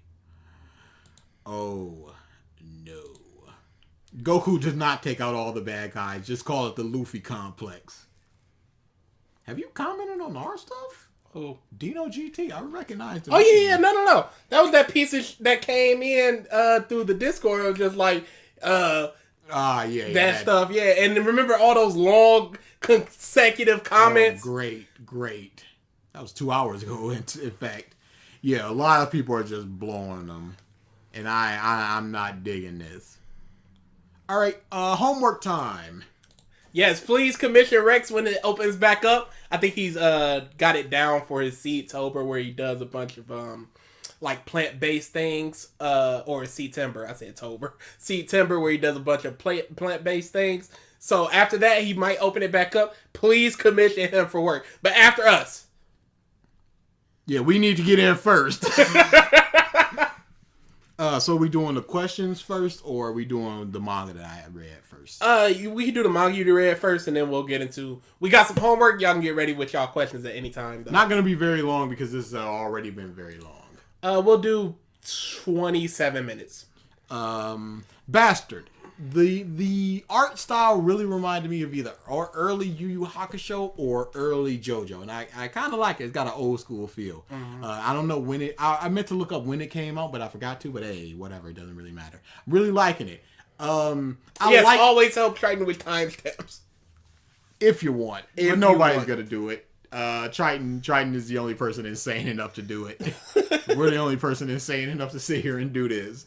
Speaker 2: Oh, no. Goku does not take out all the bad guys. Just call it the Luffy complex. Have you commented on our stuff?
Speaker 1: Oh,
Speaker 2: Dino GT, I recognize him.
Speaker 1: Oh yeah, no. That was that piece that came in through the Discord. It was just like that stuff. Yeah, and remember all those long consecutive comments.
Speaker 2: Oh, great. That was 2 hours ago. In fact, yeah, a lot of people are just blowing them, and I'm not digging this. All right, homework time.
Speaker 1: Yes, please commission Rex when it opens back up. I think he's got it down for his Seedtober where he does a bunch of like plant-based things or Seedtember. I said Tober. Seedtember where he does a bunch of plant-based things. So after that, he might open it back up. Please commission him for work. But after us.
Speaker 2: Yeah, we need to get in first. So are we doing the questions first, or are we doing the manga that I read first?
Speaker 1: We can do the manga you read first, and then we'll get into... We got some homework. Y'all can get ready with y'all questions at any time, though.
Speaker 2: Not going to be very long, because this has already been very long.
Speaker 1: We'll do 27 minutes.
Speaker 2: Bastard. The art style really reminded me of either early Yu Yu Hakusho or early JoJo, and I kind of like it. It's got an old school feel. Mm-hmm. I don't know when it. I meant to look up when it came out, but I forgot to. But hey, whatever. It doesn't really matter. I'm really liking it.
Speaker 1: Always help Triton with timestamps
Speaker 2: if you want. But nobody's gonna do it. Triton is the only person insane enough to do it. We're the only person insane enough to sit here and do this.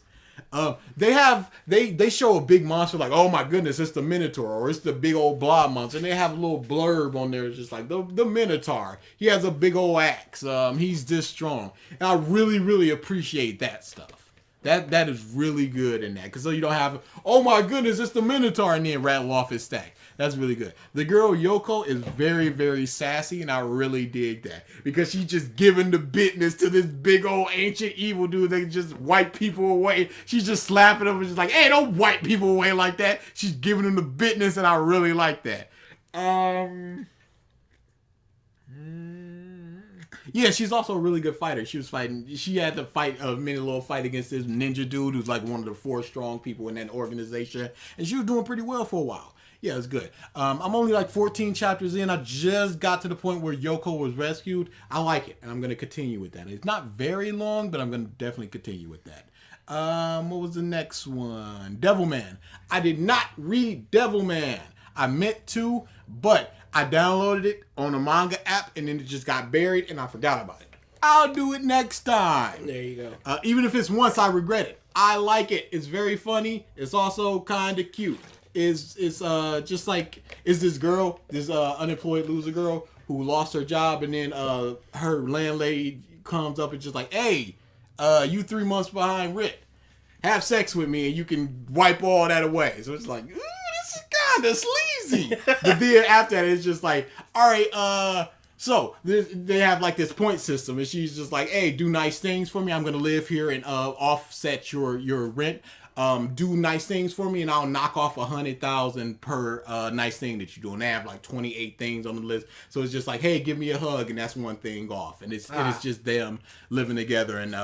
Speaker 2: They show a big monster like, oh my goodness, it's the Minotaur, or it's the big old blob monster, and they have a little blurb on there. It's just like the Minotaur. He has a big old axe. He's this strong. And I really, really appreciate that stuff. That is really good in that, because so you don't have, oh my goodness, it's the Minotaur, and then rattle off his stack. That's really good. The girl Yoko is very, very sassy, and I really dig that, because she's just giving the business to this big old ancient evil dude that can just wipe people away. She's just slapping them and just like, hey, don't wipe people away like that. She's giving them the business, and I really like that. Yeah, she's also a really good fighter. She had to fight a mini little fight against this ninja dude who's like one of the 4 strong people in that organization, and she was doing pretty well for a while. Yeah, it's good. I'm only like 14 chapters in. I just got to the point where Yoko was rescued. I like it, and I'm going to continue with that. It's not very long, but I'm going to definitely continue with that. What was the next one? Devilman. I did not read Devilman. I meant to, but I downloaded it on a manga app, and then it just got buried, and I forgot about it. I'll do it next time.
Speaker 1: There you go.
Speaker 2: Even if it's once, I regret it. I like it. It's very funny. It's also kind of cute. Is just like, is this girl, this unemployed loser girl who lost her job, and then her landlady comes up and just like, hey, you 3 months behind rent. Have sex with me and you can wipe all that away. So it's like, ooh, this is kind of sleazy. But then after that, it's just like, all right, So they have like this point system, and she's just like, "Hey, do nice things for me. I'm gonna live here and offset your rent. Do nice things for me, and I'll knock off 100,000 per nice thing that you do." And they have like 28 things on the list. So it's just like, "Hey, give me a hug," and that's one thing off. And it's just them living together and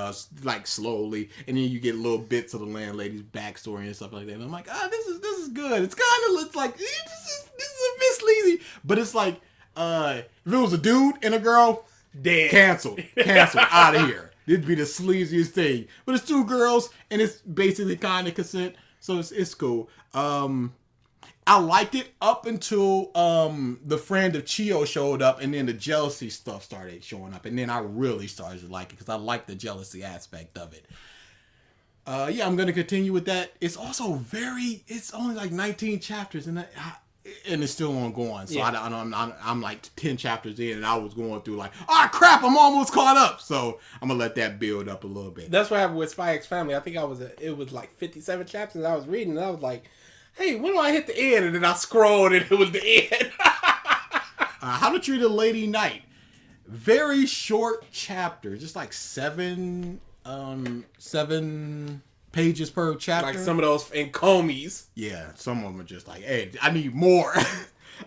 Speaker 2: like slowly, and then you get little bits of the landlady's backstory and stuff like that. And I'm like, this is good. It's kind of looks like this is a bit sleazy, but it's like. If it was a dude and a girl,
Speaker 1: Dead.
Speaker 2: Canceled, out of here. It'd be the sleaziest thing. But it's two girls, and it's basically kind of consent, so it's cool. I liked it up until the friend of Chio showed up, and then the jealousy stuff started showing up, and then I really started to like it because I like the jealousy aspect of it. Yeah, I'm gonna continue with that. It's also it's only like 19 chapters, and it's still ongoing. So yeah. I'm like 10 chapters in, and I was going through like, crap, I'm almost caught up. So I'm gonna let that build up a little bit.
Speaker 1: That's what happened with Spy X Family. I think it was like 57 chapters I was reading, and I was like, hey, when do I hit the end? And then I scrolled, and it was the end.
Speaker 2: How to Treat a Lady Knight. Very short chapter, just like seven pages per chapter.
Speaker 1: Like some of those in Comies.
Speaker 2: Yeah, some of them are just like, hey, I need more.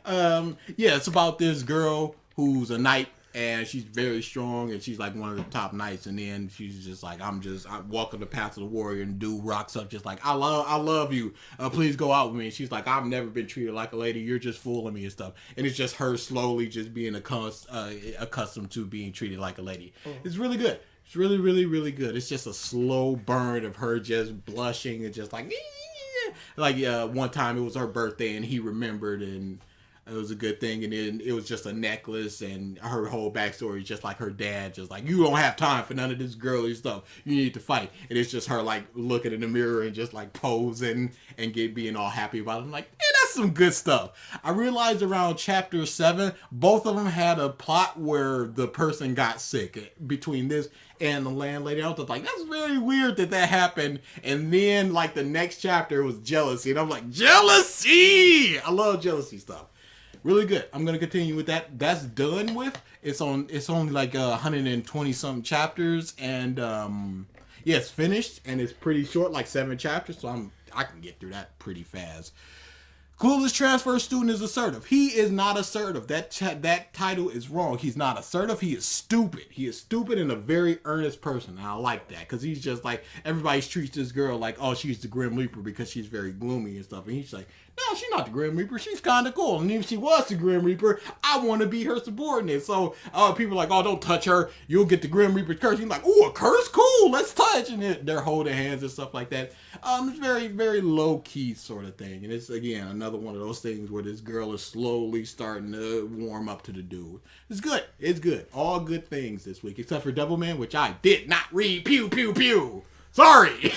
Speaker 2: Yeah, it's about this girl who's a knight, and she's very strong, and she's like one of the top knights, and then she's just like, I'm walking the path of the warrior, and dude rocks up just like, I love you. Please go out with me. And she's like, I've never been treated like a lady. You're just fooling me and stuff. And it's just her slowly just being accustomed to being treated like a lady. It's really good. It's really, really, really good. It's just a slow burn of her just blushing and just like one time it was her birthday and he remembered and it was a good thing. And then it was just a necklace and her whole backstory is just like her dad, just like, you don't have time for none of this girly stuff. You need to fight. And it's just her like looking in the mirror and just like posing and being all happy about it. I'm like, that's some good stuff. I realized around chapter 7, both of them had a plot where the person got sick between this and the landlady. I was like, that's very weird that happened. And then like the next chapter was jealousy. And I'm like, jealousy! I love jealousy stuff. Really good. I'm going to continue with that. That's done with. It's only like 120 something chapters. And yeah, it's finished. And it's pretty short, like 7 chapters. So I can get through that pretty fast. Clueless transfer student is assertive. He is not assertive. That title is wrong. He's not assertive. He is stupid. He is stupid and a very earnest person. And I like that because he's just like, everybody treats this girl like, oh, she's the Grim Reaper because she's very gloomy and stuff. And he's like, no, she's not the Grim Reaper. She's kind of cool. And if she was the Grim Reaper, I want to be her subordinate. So people are like, oh, don't touch her. You'll get the Grim Reaper's curse. He's like, oh, a curse? Cool. Let's touch. And they're holding hands and stuff like that. It's very, very low-key sort of thing. And it's, again, another one of those things where this girl is slowly starting to warm up to the dude. It's good. It's good. All good things this week, except for Devilman, which I did not read. Pew, pew, pew. Sorry.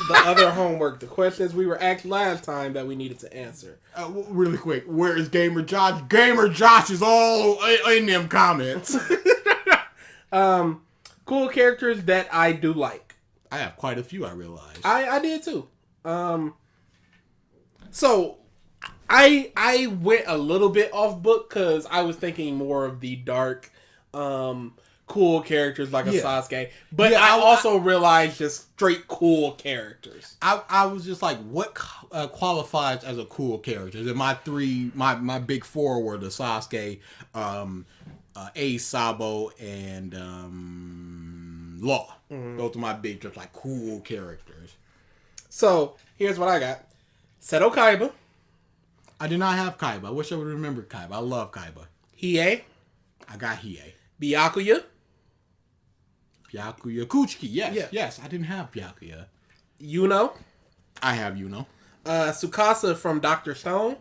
Speaker 1: The other homework, the questions we were asked last time that we needed to answer.
Speaker 2: Really quick, where is Gamer Josh? Gamer Josh is all in them comments.
Speaker 1: Cool characters that I do like.
Speaker 2: I have quite a few, I realize.
Speaker 1: I did too. So I went a little bit off book because I was thinking more of the dark, cool characters like a Sasuke. But yeah, I also realized just straight cool characters.
Speaker 2: I was just like, what qualifies as a cool character? And my big 4 were the Sasuke, Ace, Sabo, and Law. Mm-hmm. Those are my big, just like cool characters.
Speaker 1: So here's what I got: Seto Kaiba.
Speaker 2: I did not have Kaiba. I wish I would remember Kaiba. I love Kaiba.
Speaker 1: Hiei.
Speaker 2: I got Hiei.
Speaker 1: Byakuya.
Speaker 2: Kuchiki. Yes. I didn't have Byakuya.
Speaker 1: Yuno.
Speaker 2: I have Yuno.
Speaker 1: Tsukasa from Dr. Stone.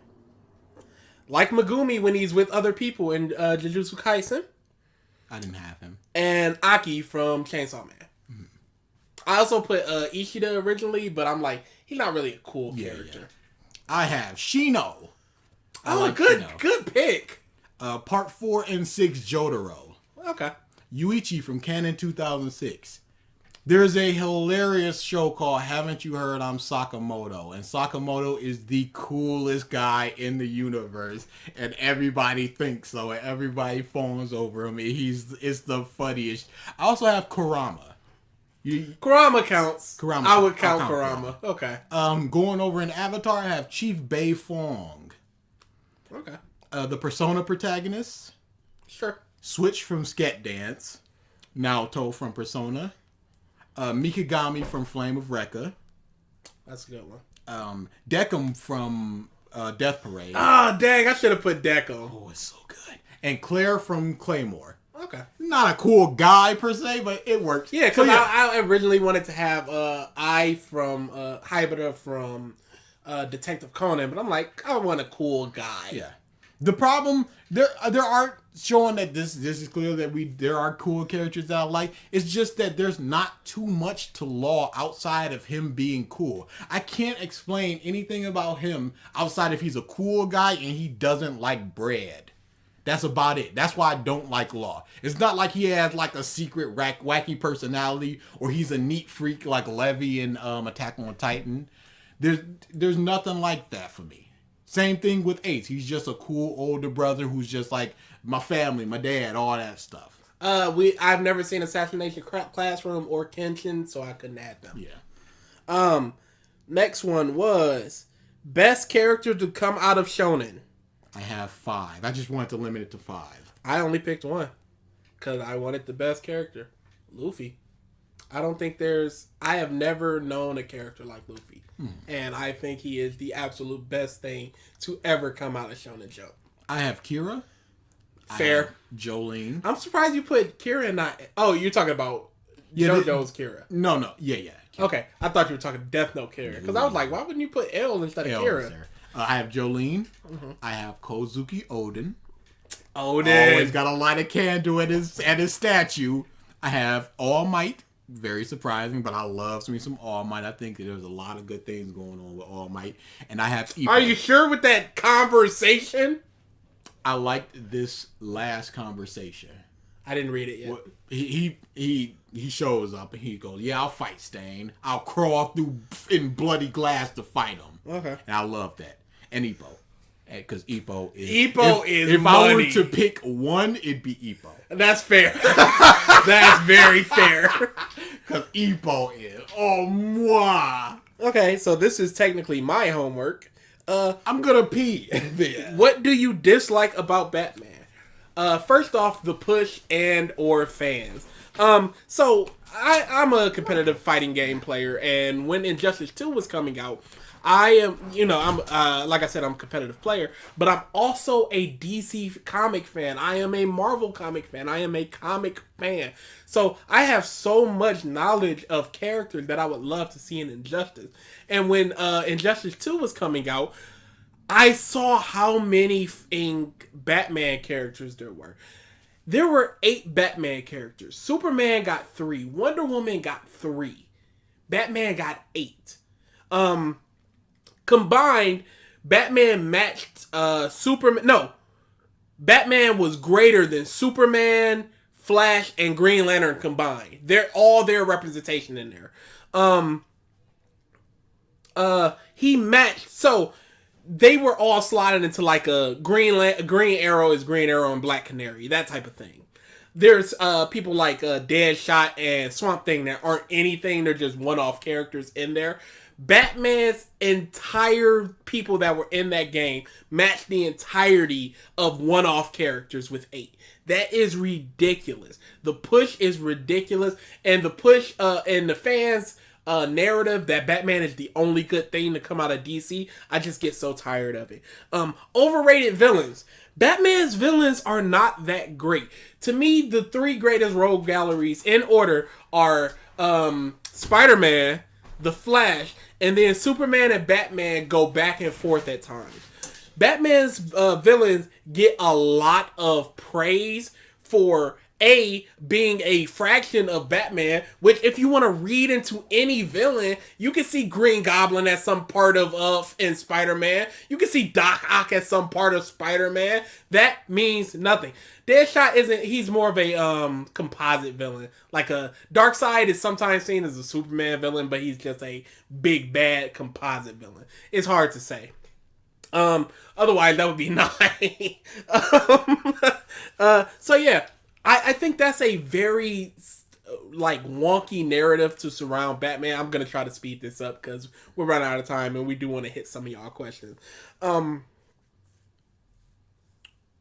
Speaker 1: Like Megumi when he's with other people in Jujutsu Kaisen.
Speaker 2: I didn't have him. And
Speaker 1: Aki from Chainsaw Man. Mm-hmm. I also put Ishida originally, but I'm like, he's not really a cool character. Yeah.
Speaker 2: I have Shino.
Speaker 1: Good
Speaker 2: Shino.
Speaker 1: Good pick.
Speaker 2: Part 4 and 6 Jotaro.
Speaker 1: Okay.
Speaker 2: Yuichi from Canon 2006. There's a hilarious show called Haven't You Heard I'm Sakamoto? And Sakamoto is the coolest guy in the universe. And everybody thinks so. And everybody fawns over him. And it's the funniest. I also have Kurama.
Speaker 1: Kurama counts.
Speaker 2: Kurama.
Speaker 1: I would count Kurama. Okay.
Speaker 2: Going over in Avatar, I have Chief Bei Fong.
Speaker 1: Okay.
Speaker 2: The Persona protagonist.
Speaker 1: Sure.
Speaker 2: Switch from Sket Dance. Naoto from Persona. Mikigami from Flame of Recca.
Speaker 1: That's a good one.
Speaker 2: Decim from Death Parade.
Speaker 1: Ah, dang, I should have put Deco.
Speaker 2: Oh, it's so good. And Claire from Claymore.
Speaker 1: Okay.
Speaker 2: Not a cool guy per se, but it works.
Speaker 1: Yeah, because I originally wanted to have I from Hybida from Detective Conan, but I'm like, I want a cool guy.
Speaker 2: Yeah. The problem there are showing that this is clear that there are cool characters that I like. It's just that there's not too much to Law outside of him being cool. I can't explain anything about him outside of he's a cool guy and he doesn't like bread. That's about it. That's why I don't like Law. It's not like he has like a secret wacky personality or he's a neat freak like Levi in Attack on Titan. There's nothing like that for me. Same thing with Ace. He's just a cool older brother who's just like my family, my dad, all that stuff.
Speaker 1: I've never seen Assassination Classroom or Kenshin, so I couldn't add them.
Speaker 2: Yeah.
Speaker 1: Next one was best character to come out of Shonen.
Speaker 2: I have 5. I just wanted to limit it to 5.
Speaker 1: I only picked one because I wanted the best character, Luffy. I have never known a character like Luffy. And I think he is the absolute best thing to ever come out of Shonen Jump.
Speaker 2: I have Kira.
Speaker 1: Fair.
Speaker 2: Jolene.
Speaker 1: I'm surprised you put Kira and not... Oh, you're talking about JoJo's Kira.
Speaker 2: No. Yeah. Kira.
Speaker 1: Okay. I thought you were talking Death Note Kira. Because I was like, why wouldn't you put L instead of Kira?
Speaker 2: I have Jolene. Mm-hmm. I have Kozuki Odin.
Speaker 1: Odin.
Speaker 2: Always got to light a candle at his statue. I have All Might. Very surprising, but I love me some All Might. I think that there's a lot of good things going on with All Might. And I have Ippo.
Speaker 1: Are you sure with that conversation?
Speaker 2: I liked this last conversation.
Speaker 1: I didn't read it yet.
Speaker 2: Well, he shows up and he goes, "Yeah, I'll fight Stain. I'll crawl through in bloody glass to fight him."
Speaker 1: Okay.
Speaker 2: And I love that. And Ippo. Because Ippo is...
Speaker 1: If
Speaker 2: money.
Speaker 1: I
Speaker 2: were to pick one, it'd be Ippo.
Speaker 1: That's fair. That's very fair.
Speaker 2: Because Ippo is... Oh, mwah.
Speaker 1: Okay, so this is technically my homework.
Speaker 2: I'm gonna pee.
Speaker 1: What do you dislike about Batman? First off, the push and or fans. So I'm a competitive fighting game player, and when Injustice 2 was coming out, I am, I'm like I said, I'm a competitive player, but I'm also a DC comic fan. I am a Marvel comic fan. I am a comic fan. So I have so much knowledge of characters that I would love to see in Injustice. And when Injustice 2 was coming out, I saw how many Batman characters there were. There were 8 Batman characters. Superman got 3. Wonder Woman got 3. Batman got 8. Combined, Batman matched Superman. No, Batman was greater than Superman, Flash, and Green Lantern combined. They're all their representation in there. He matched, so they were all slotted into like a Green Arrow is Green Arrow and Black Canary, that type of thing. There's people like Deadshot and Swamp Thing that aren't anything. They're just one-off characters in there. Batman's entire people that were in that game matched the entirety of one-off characters with 8. That is ridiculous. The push is ridiculous, and the push and the fans' narrative that Batman is the only good thing to come out of DC, I just get so tired of it. Overrated villains. Batman's villains are not that great. To me, the 3 greatest rogue galleries in order are Spider-Man, The Flash, and then Superman and Batman go back and forth at times. Batman's villains get a lot of praise for being a fraction of Batman, which if you want to read into any villain, you can see Green Goblin as some part of in Spider-Man. You can see Doc Ock as some part of Spider-Man. That means nothing. Deadshot he's more of a composite villain. Like a Darkseid is sometimes seen as a Superman villain, but he's just a big bad composite villain. It's hard to say. Otherwise that would be 9. So yeah. I think that's a very like wonky narrative to surround Batman. I'm gonna try to speed this up because we're running out of time and we do want to hit some of y'all questions.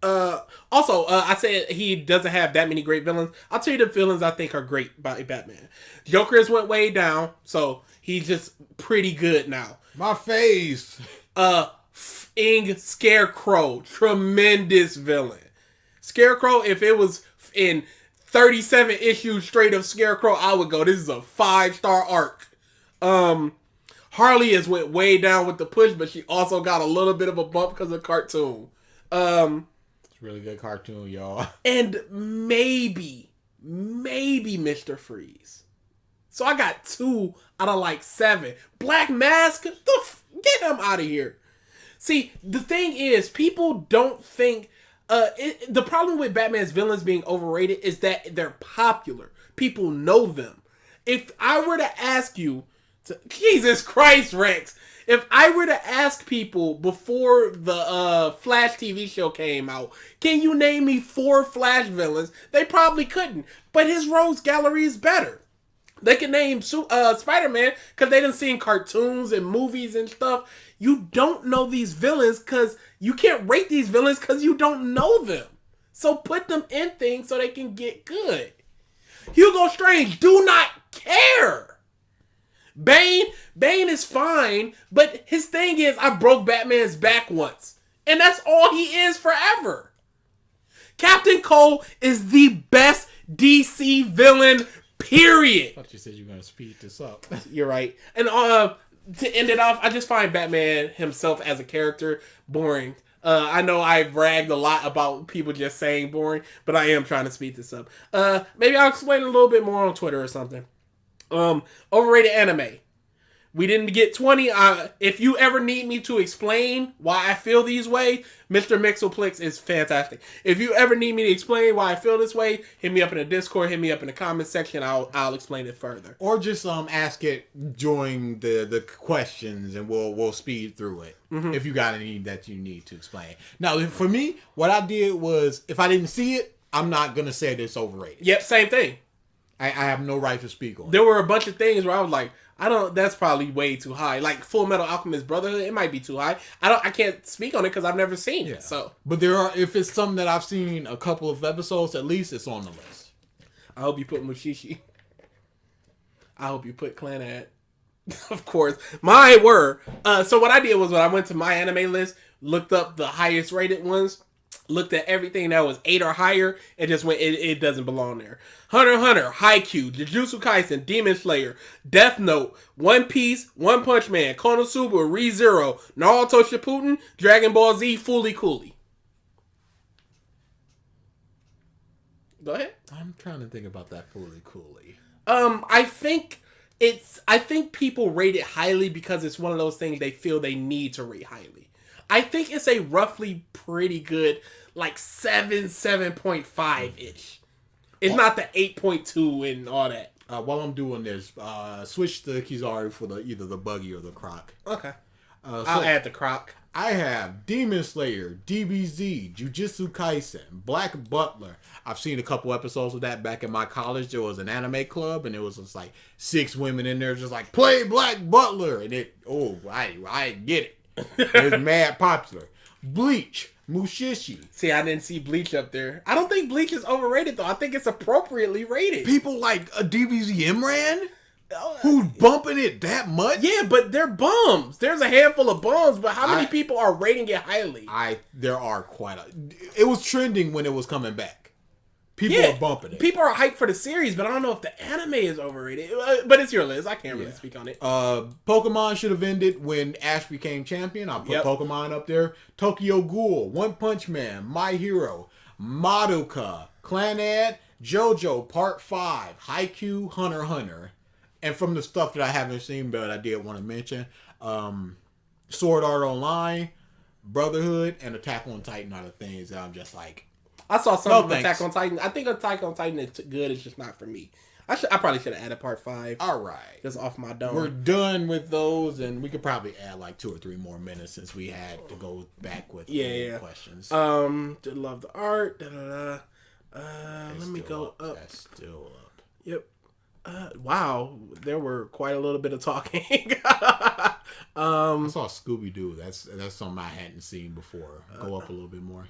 Speaker 1: Also, I said he doesn't have that many great villains. I'll tell you the villains I think are great by Batman. Joker went way down, so he's just pretty good now.
Speaker 2: My face.
Speaker 1: Scarecrow, tremendous villain. Scarecrow, if it was in 37 issues straight of Scarecrow, I would go, this is a 5-star arc. Harley has went way down with the push, but she also got a little bit of a bump because of cartoon.
Speaker 2: It's a really good cartoon, y'all.
Speaker 1: And maybe Mr. Freeze. So I got 2 out of like 7. Black Mask, get him out of here. See, the thing is, people don't think... the problem with Batman's villains being overrated is that they're popular. People know them. If I were to ask you... Jesus Christ, Rex! If I were to ask people before the Flash TV show came out, can you name me 4 Flash villains? They probably couldn't. But his rogues gallery is better. They can name Spider-Man because they done seen cartoons and movies and stuff. You don't know these villains because you can't rate these villains because you don't know them. So put them in things so they can get good. Hugo Strange, do not care. Bane is fine, but his thing is, I broke Batman's back once. And that's all he is forever. Captain Cole is the best DC villain, period.
Speaker 2: I thought you said you were going to speed this up.
Speaker 1: You're right. And to end it off, I just find Batman himself as a character boring. I know I've bragged a lot about people just saying boring, but I am trying to speed this up. Maybe I'll explain a little bit more on Twitter or something. Overrated anime. We didn't get 20. If you ever need me to explain why I feel these way, Mr. Mixelplix is fantastic. If you ever need me to explain why I feel this way, hit me up in the Discord, hit me up in the comment section. I'll explain it further.
Speaker 2: Or just ask it during the questions, and we'll speed through it. Mm-hmm. If you got any that you need to explain. Now, for me, what I did was, if I didn't see it, I'm not gonna say that it's overrated.
Speaker 1: Yep, same thing.
Speaker 2: I have no right to speak on it.
Speaker 1: There were a bunch of things where I was like, that's probably way too high. Like Full Metal Alchemist Brotherhood, it might be too high. I can't speak on it because I've never seen it. So,
Speaker 2: but if it's something that I've seen a couple of episodes, at least it's on the list.
Speaker 1: I hope you put Mushishi. I hope you put Clanad. Of course. Mine were. So what I did was when I went to my anime list, looked up the highest rated ones, looked at everything that was 8 or higher, and just went, it doesn't belong there. Hunter x Hunter, Haikyuu, Jujutsu Kaisen, Demon Slayer, Death Note, One Piece, One Punch Man, Konosuba, Re:Zero, Naruto Shippuden, Dragon Ball Z, Fooly Cooly. Go ahead.
Speaker 2: I'm trying to think about that Fooly Cooly.
Speaker 1: I think people rate it highly because it's one of those things they feel they need to rate highly. I think it's a roughly pretty good, like 7.5-ish. It's not the 8.2 and all that.
Speaker 2: While I'm doing this, switch to Kizaru for either the buggy or the croc.
Speaker 1: Okay. I'll add the croc.
Speaker 2: I have Demon Slayer, DBZ, Jujutsu Kaisen, Black Butler. I've seen a couple episodes of that back in my college. There was an anime club, and there was just like 6 women in there just like, play Black Butler. And I get it. It's mad popular. Bleach, Mushishi.
Speaker 1: See, I didn't see Bleach up there. I don't think Bleach is overrated, though. I think it's appropriately rated.
Speaker 2: People like a DBZ Imran? Who's bumping it that much?
Speaker 1: Yeah, but they're bums. There's a handful of bums, but how many people are rating it highly?
Speaker 2: There are quite a... It was trending when it was coming back. People are bumping it.
Speaker 1: People are hyped for the series, but I don't know if the anime is overrated. But it's your list. I can't really speak on it.
Speaker 2: Pokemon should have ended when Ash became champion. I'll put Pokemon up there. Tokyo Ghoul, One Punch Man, My Hero, Madoka, Clanad, JoJo Part 5, Haikyuu, Hunter x Hunter. And from the stuff that I haven't seen, but I did want to mention, Sword Art Online, Brotherhood, and Attack on Titan are the things that I'm just like...
Speaker 1: I saw some of Attack on Titan. I think Attack on Titan is good. It's just not for me. I probably should have added Part 5.
Speaker 2: All right.
Speaker 1: Just off my dome.
Speaker 2: We're done with those, and we could probably add like 2 or 3 more minutes since we had to go back with questions.
Speaker 1: Did love the art. Let me go up.
Speaker 2: That's still up.
Speaker 1: Yep. Wow, there were quite a little bit of talking.
Speaker 2: I saw Scooby-Doo. That's something I hadn't seen before. Go up a little bit more.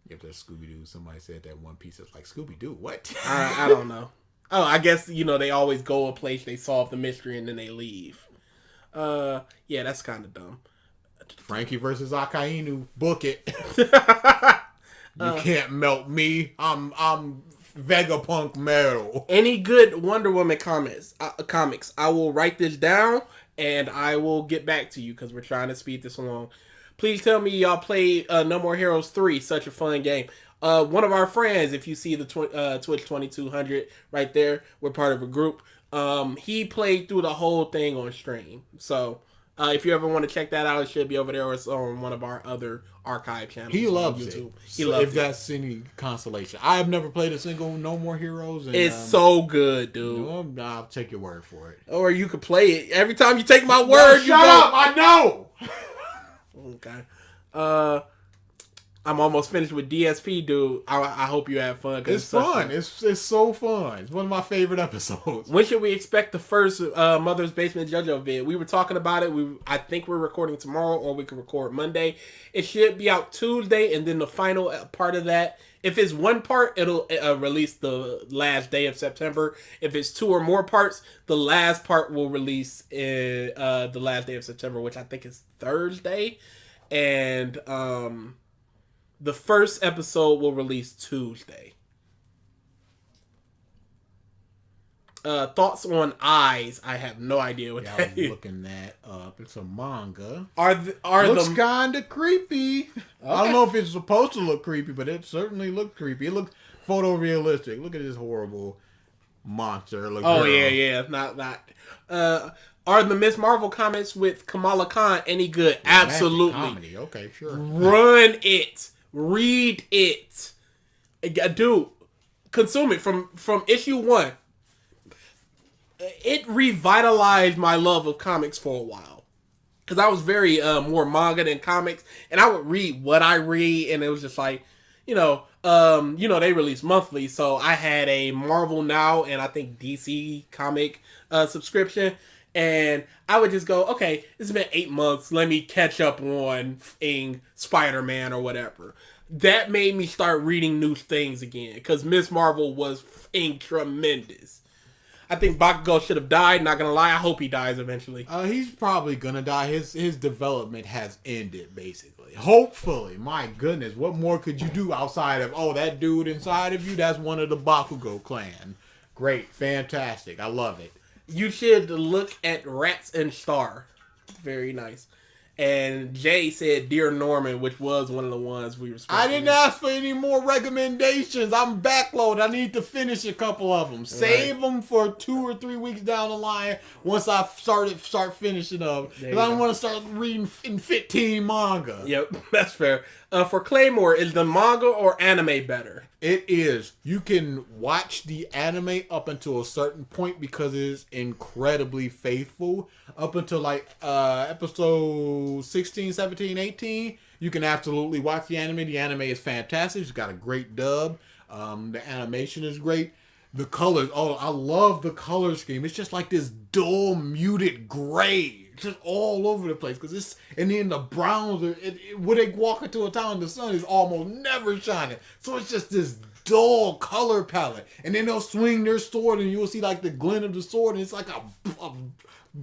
Speaker 2: If there's Scooby-Doo, somebody said that One Piece is like Scooby-Doo. What?
Speaker 1: I don't know. Oh, I guess, they always go a place, they solve the mystery, and then they leave. Yeah, that's kind of dumb.
Speaker 2: Frankie versus Akainu. Book it. You can't melt me. I'm Vegapunk metal.
Speaker 1: Any good Wonder Woman comics, I will write this down, and I will get back to you, because we're trying to speed this along. Please tell me y'all played No More Heroes 3. Such a fun game. One of our friends, if you see the Twitch 2200 right there, we're part of a group. He played through the whole thing on stream. So if you ever want to check that out, it should be over there, or it's on one of our other archive channels.
Speaker 2: He loves
Speaker 1: YouTube.
Speaker 2: it.
Speaker 1: He loves
Speaker 2: if that's any consolation. I have never played a single No More Heroes. And,
Speaker 1: it's so good, dude.
Speaker 2: I'll take your word for it.
Speaker 1: Or you could play it. Every time you take my word,
Speaker 2: shut up! I know!
Speaker 1: Okay. I'm almost finished with DSP, dude. I hope you have fun.
Speaker 2: It's fun. It's so fun. It's one of my favorite episodes.
Speaker 1: When should we expect the first Mother's Basement JoJo vid? We were talking about it. I think we're recording tomorrow, or we can record Monday. It should be out Tuesday, and then the final part of that. If it's one part, it'll release the last day of September. If it's 2 or more parts, the last part will release the last day of September, which I think is Thursday. And the first episode will release Tuesday. Thoughts on Eyes? I have no idea what that
Speaker 2: I was
Speaker 1: is.
Speaker 2: looking that up. It's a manga.
Speaker 1: Looks
Speaker 2: kind of creepy. Okay. I don't know if it's supposed to look creepy, but it certainly looked creepy. It looked photorealistic. Look at this horrible monster.
Speaker 1: Yeah. Not. Are the Miss Marvel comics with Kamala Khan any good? Absolutely.
Speaker 2: Comedy. Okay, sure.
Speaker 1: Run it. Read it. Dude, consume it from issue 1. It revitalized my love of comics for a while. Because I was very more manga than comics. And I would read what I read. And it was just like, they release monthly. So I had a Marvel Now and I think DC comic subscription. And I would just go, okay, it's been 8 months. Let me catch up on Spider-Man or whatever. That made me start reading new things again. Because Miss Marvel was tremendous. I think Bakugo should have died. Not going to lie. I hope he dies eventually.
Speaker 2: He's probably going to die. His development has ended, basically. Hopefully. My goodness. What more could you do outside of, that dude inside of you? That's one of the Bakugo clan. Great. Fantastic. I love it.
Speaker 1: You should look at Rats and Star. Very nice. And Jay said Dear Norman, which was one of the ones we were supposed
Speaker 2: I didn't ask for any more recommendations. I'm backloaded. I need to finish a couple of them. Save them for 2 or 3 weeks down the line once I start finishing up. Because I don't want to start reading in 15 manga.
Speaker 1: Yep, that's fair. For Claymore, is the manga or anime better?
Speaker 2: It is. You can watch the anime up until a certain point because it is incredibly faithful. Up until episode 16, 17, 18, you can absolutely watch the anime. The anime is fantastic. It's got a great dub. The animation is great. The colors, I love the color scheme. It's just like this dull, muted gray. Just all over the place and then the browns when they walk into a town, the sun is almost never shining, so it's just this dull color palette. And then they'll swing their sword and you'll see like the glint of the sword, and it's like a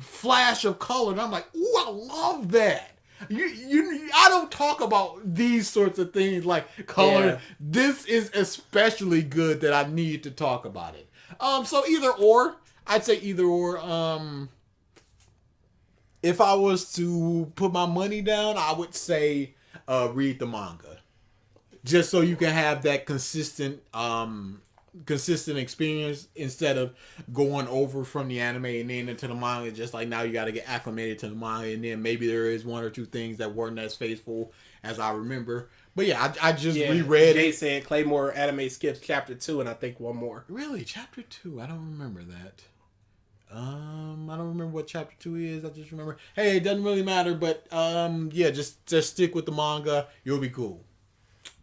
Speaker 2: flash of color, and I'm like, ooh, I love that. I don't talk about these sorts of things like color. Yeah. This is especially good that I need to talk about it. So I'd say either or. If I was to put my money down, I would say read the manga. Just so you can have that consistent consistent experience instead of going over from the anime and then into the manga. Just like now you got to get acclimated to the manga, and then maybe there is one or two things that weren't as faithful as I remember. But yeah, I just reread
Speaker 1: Jay
Speaker 2: it.
Speaker 1: said Claymore anime skips chapter 2 and I think one more.
Speaker 2: Really, chapter 2? I don't remember that. I don't remember what chapter 2 is. I just remember, hey, it doesn't really matter, but yeah, just stick with the manga. You'll be cool.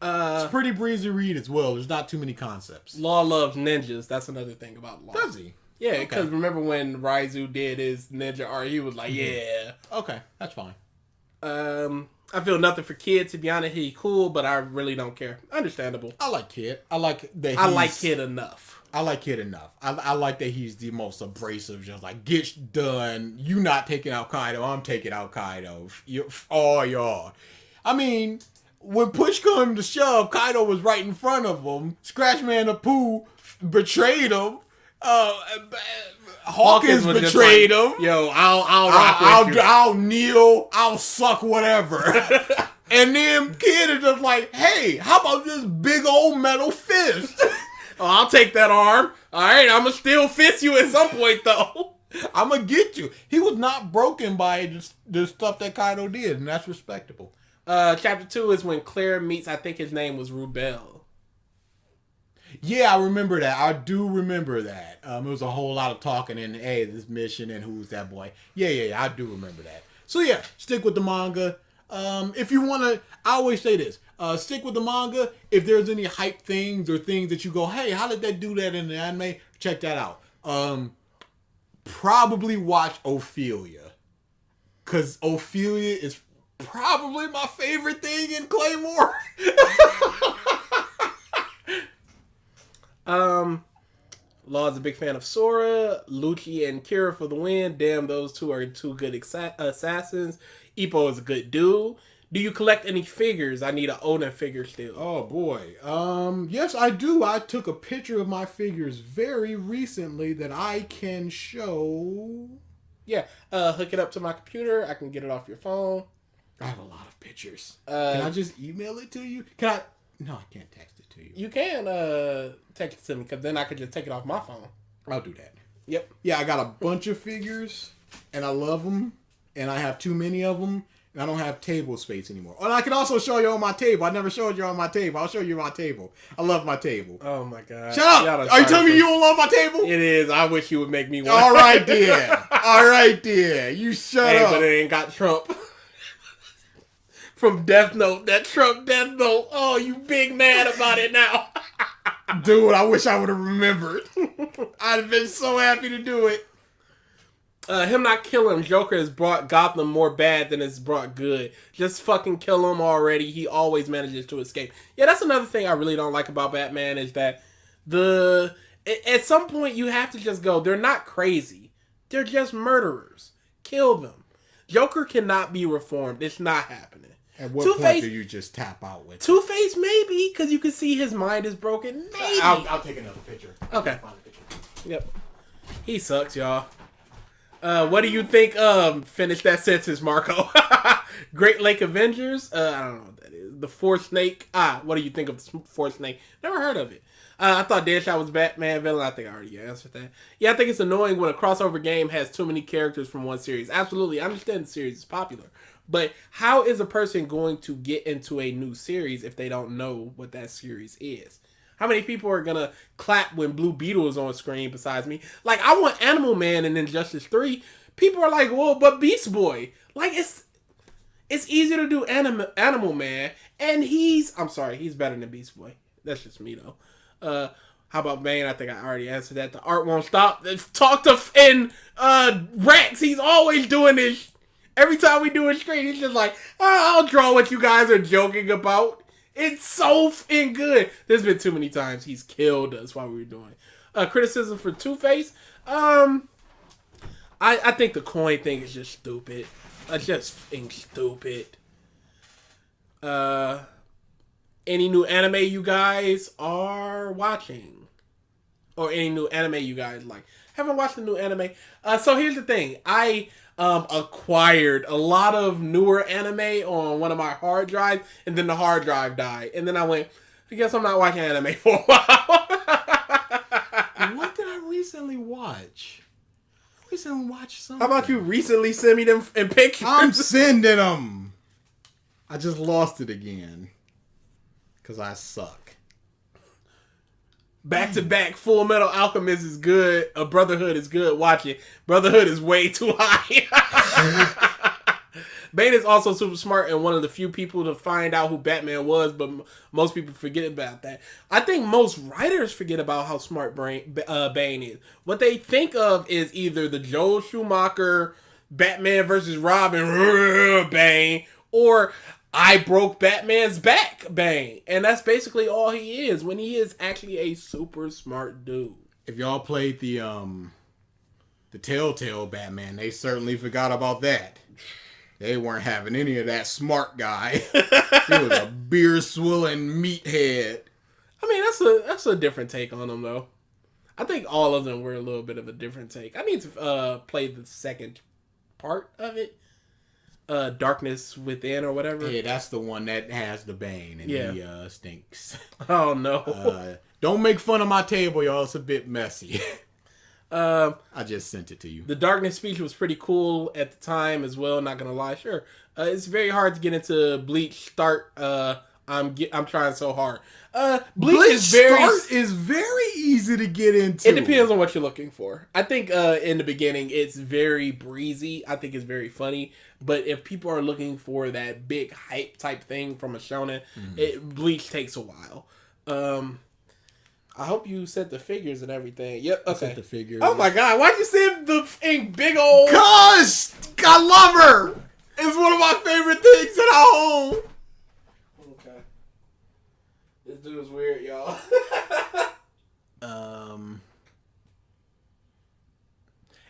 Speaker 2: It's a pretty breezy read as well. There's not too many concepts.
Speaker 1: Law loves ninjas. That's another thing about Law.
Speaker 2: Does he?
Speaker 1: Yeah, because remember when Raizu did his ninja art, he was like, yeah.
Speaker 2: Okay, that's fine.
Speaker 1: I feel nothing for Kid. To be honest, he cool, but I really don't care. Understandable.
Speaker 2: I like Kid. I like that.
Speaker 1: I like Kid enough.
Speaker 2: I like Kid enough. I like that he's the most abrasive. Just like, get done. You not taking out Kaido. I'm taking out Kaido. All y'all. I mean, when push come to shove, Kaido was right in front of him. Scratchman the Pooh betrayed him. Hawkins betrayed him.
Speaker 1: Yo, I'll rock with you.
Speaker 2: I'll kneel. I'll suck whatever. And then Kid is just like, hey, how about this big old metal fist?
Speaker 1: Oh, I'll take that arm. All right, I'm going to still fist you at some point, though.
Speaker 2: I'm going to get you. He was not broken by the stuff that Kaido did, and that's respectable.
Speaker 1: Chapter 2 is when Claire meets, I think his name was Rubel.
Speaker 2: Yeah, I remember that. I do remember that. It was a whole lot of talking in, hey, this mission and who's that boy. Yeah, I do remember that. So yeah, stick with the manga. If you want to, I always say this, stick with the manga. If there's any hype things or things that you go, hey, how did they do that in the anime? Check that out. Probably watch Ophelia. Because Ophelia is probably my favorite thing in Claymore.
Speaker 1: Law's a big fan of Sora. Lucci and Kira for the win. Damn, those two are two good assassins. Ippo is a good dude. Do you collect any figures? I need an Oden figure still.
Speaker 2: Oh boy. Yes, I do. I took a picture of my figures very recently that I can show.
Speaker 1: Yeah. Hook it up to my computer. I can get it off your phone.
Speaker 2: I have a lot of pictures. Can I just email it to you? Can I? No, I can't text it to you.
Speaker 1: You can text it to me, because then I could just take it off my phone.
Speaker 2: I'll do that.
Speaker 1: Yep.
Speaker 2: Yeah, I got a bunch of figures, and I love them, and I have too many of them, and I don't have table space anymore. And I can also show you on my table. I never showed you on my table. I'll show you my table. I love my table.
Speaker 1: Oh my god.
Speaker 2: Shut up! Are you telling me you don't love my table?
Speaker 1: It is. I wish you would make me one.
Speaker 2: All right, dear. All right, dear. You shut up.
Speaker 1: But it ain't got Trump. From Death Note, that Trump Death Note. Oh, you big mad about it now.
Speaker 2: Dude, I wish I would have remembered. I'd have been so happy to do it.
Speaker 1: Him not killing Joker has brought Gotham more bad than it's brought good. Just fucking kill him already. He always manages to escape. Yeah, that's another thing I really don't like about Batman is that at some point you have to just go, they're not crazy. They're just murderers. Kill them. Joker cannot be reformed. It's not happening.
Speaker 2: At what point do you just tap out with
Speaker 1: Two-Face, maybe, because you can see his mind is broken. Maybe.
Speaker 2: I'll take another picture.
Speaker 1: Okay. Yep. He sucks, y'all. What do you think? Finish that sentence, Marco. Great Lake Avengers. I don't know what that is. The Four Snake. What do you think of Four Snake? Never heard of it. I thought Deadshot was Batman villain. I think I already answered that. Yeah, I think it's annoying when a crossover game has too many characters from one series. Absolutely. I understand the series is popular. But how is a person going to get into a new series if they don't know what that series is? How many people are going to clap when Blue Beetle is on screen besides me? Like, I want Animal Man and Injustice 3. People are like, well, but Beast Boy. Like, it's easy to do Animal Man. And he's better than Beast Boy. That's just me, though. How about Bane? I think I already answered that. The art won't stop. Talk to Rex. He's always doing this. Every time we do a stream, he's just like, I'll draw what you guys are joking about. It's so good. There's been too many times he's killed us while we were doing criticism for Two-Face. I think the coin thing is just stupid. Just stupid. Any new anime you guys are watching? Or any new anime you guys like? Haven't watched a new anime. So here's the thing. I acquired a lot of newer anime on one of my hard drives, and then the hard drive died. And then I went, I guess I'm not watching anime for a while.
Speaker 2: recently watch? Something.
Speaker 1: How about you recently send me them in pictures?
Speaker 2: I'm sending them. I just lost it again. Because I suck.
Speaker 1: Back to back, Full Metal Alchemist is good. A Brotherhood is good. Watch it. Brotherhood is way too high. Bane is also super smart and one of the few people to find out who Batman was, but most people forget about that. I think most writers forget about how smart Bane is. What they think of is either the Joel Schumacher Batman versus Robin Bane, or I broke Batman's back Bane. And that's basically all he is, when he is actually a super smart dude.
Speaker 2: If y'all played the Telltale Batman, they certainly forgot about that. They weren't having any of that smart guy. He was a beer-swilling meathead.
Speaker 1: I mean, that's a different take on him, though. I think all of them were a little bit of a different take. I need to play the second part of it. Darkness Within or whatever.
Speaker 2: Yeah, that's the one that has the Bane and he stinks.
Speaker 1: Oh, no.
Speaker 2: Don't make fun of my table, y'all. It's a bit messy. I just sent it to you.
Speaker 1: The Darkness speech was pretty cool at the time as well, not gonna lie. Sure. It's very hard to get into Bleach Start. I'm trying so hard. Bleach
Speaker 2: is very easy to get into.
Speaker 1: It depends on what you're looking for. I think in the beginning it's very breezy. I think it's very funny. But if people are looking for that big hype type thing from a shonen, Bleach takes a while. I hope you set the figures and everything. Yep, okay.
Speaker 2: Set the figures.
Speaker 1: Oh my god, why'd you send the big old...
Speaker 2: Cause I love her! It's one of my favorite things at home.
Speaker 1: Okay. This dude's weird, y'all.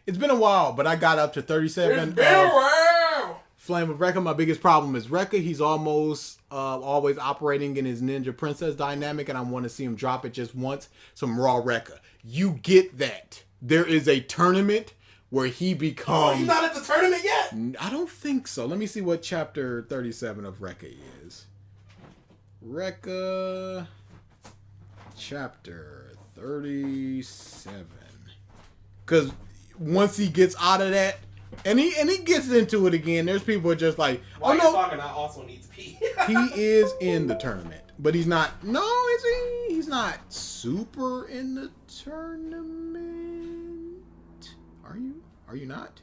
Speaker 2: It's been a while, but I got up to 37.
Speaker 1: It's been a while!
Speaker 2: Flame of Rekka. My biggest problem is Rekka. He's almost always operating in his Ninja Princess dynamic, and I want to see him drop it just once. Some raw Rekka. You get that. There is a tournament where he becomes...
Speaker 1: Oh, he's not at the tournament yet?
Speaker 2: I don't think so. Let me see what chapter 37 of Rekka is. Rekka... Chapter 37. Because once he gets out of that... And he gets into it again. There's people who are just like,
Speaker 1: while you're talking, I also need to pee.
Speaker 2: He is in the tournament, but he's not. No, is he? He's not super in the tournament. Are you? Are you not?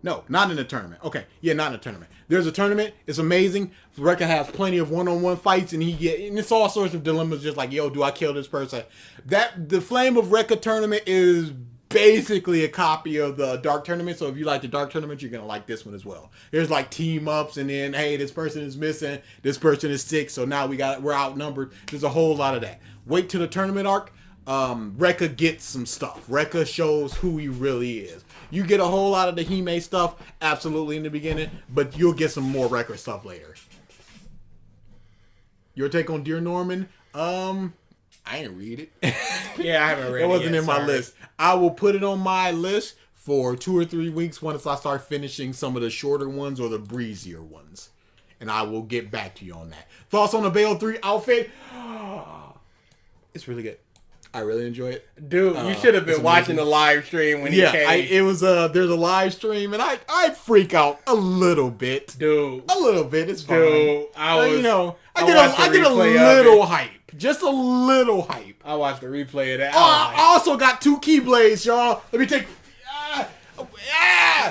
Speaker 2: No, not in the tournament. Okay, yeah, not in the tournament. There's a tournament. It's amazing. Rekka has plenty of one-on-one fights, and and it's all sorts of dilemmas. Just like, yo, do I kill this person? The Flame of Rekka tournament is basically a copy of the Dark Tournament. So if you like the Dark Tournament, you're gonna like this one as well. There's like team ups, and then hey, this person is missing, this person is sick, so now we're outnumbered. There's a whole lot of that. Wait till the tournament arc. Rekka gets some stuff. Rekka shows who he really is. You get a whole lot of the Hime stuff absolutely in the beginning, but you'll get some more Rekka stuff later. Your take on Dear Norman? I didn't read it.
Speaker 1: Yeah, I haven't read it.
Speaker 2: It wasn't in my list. I will put it on my list for 2 or 3 weeks once I start finishing some of the shorter ones or the breezier ones. And I will get back to you on that. Thoughts on the Bale 3 outfit? It's really good. I really enjoy it.
Speaker 1: Dude, you should have been watching the live stream when he came.
Speaker 2: It was there's a live stream, and I'd freak out a little bit.
Speaker 1: Dude.
Speaker 2: A little bit. It's fine.
Speaker 1: Dude, I
Speaker 2: get a little hype. Just a little hype.
Speaker 1: I watched the replay of that.
Speaker 2: I also got 2 Keyblades, y'all. Let me take...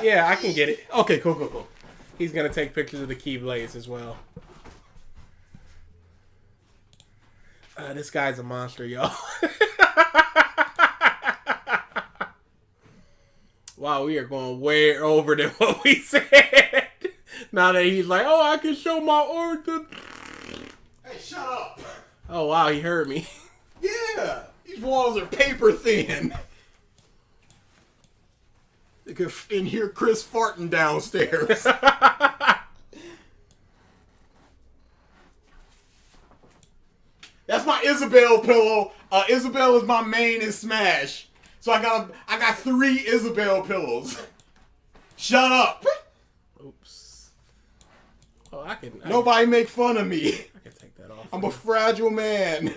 Speaker 1: Yeah, I can get it.
Speaker 2: Okay, cool.
Speaker 1: He's going to take pictures of the Keyblades as well. This guy's a monster, y'all. Wow, we are going way over than what we said. Now that he's like, oh, I can show my origin.
Speaker 2: Hey, shut up.
Speaker 1: Oh, wow, he heard me.
Speaker 2: Yeah, these walls are paper thin. You can hear Chris farting downstairs. That's my Isabel pillow. Isabel is my main in Smash. So I got 3 Isabel pillows. Shut up.
Speaker 1: Oops. Oh,
Speaker 2: Nobody make fun of me.
Speaker 1: I can take that off.
Speaker 2: I'm a fragile man.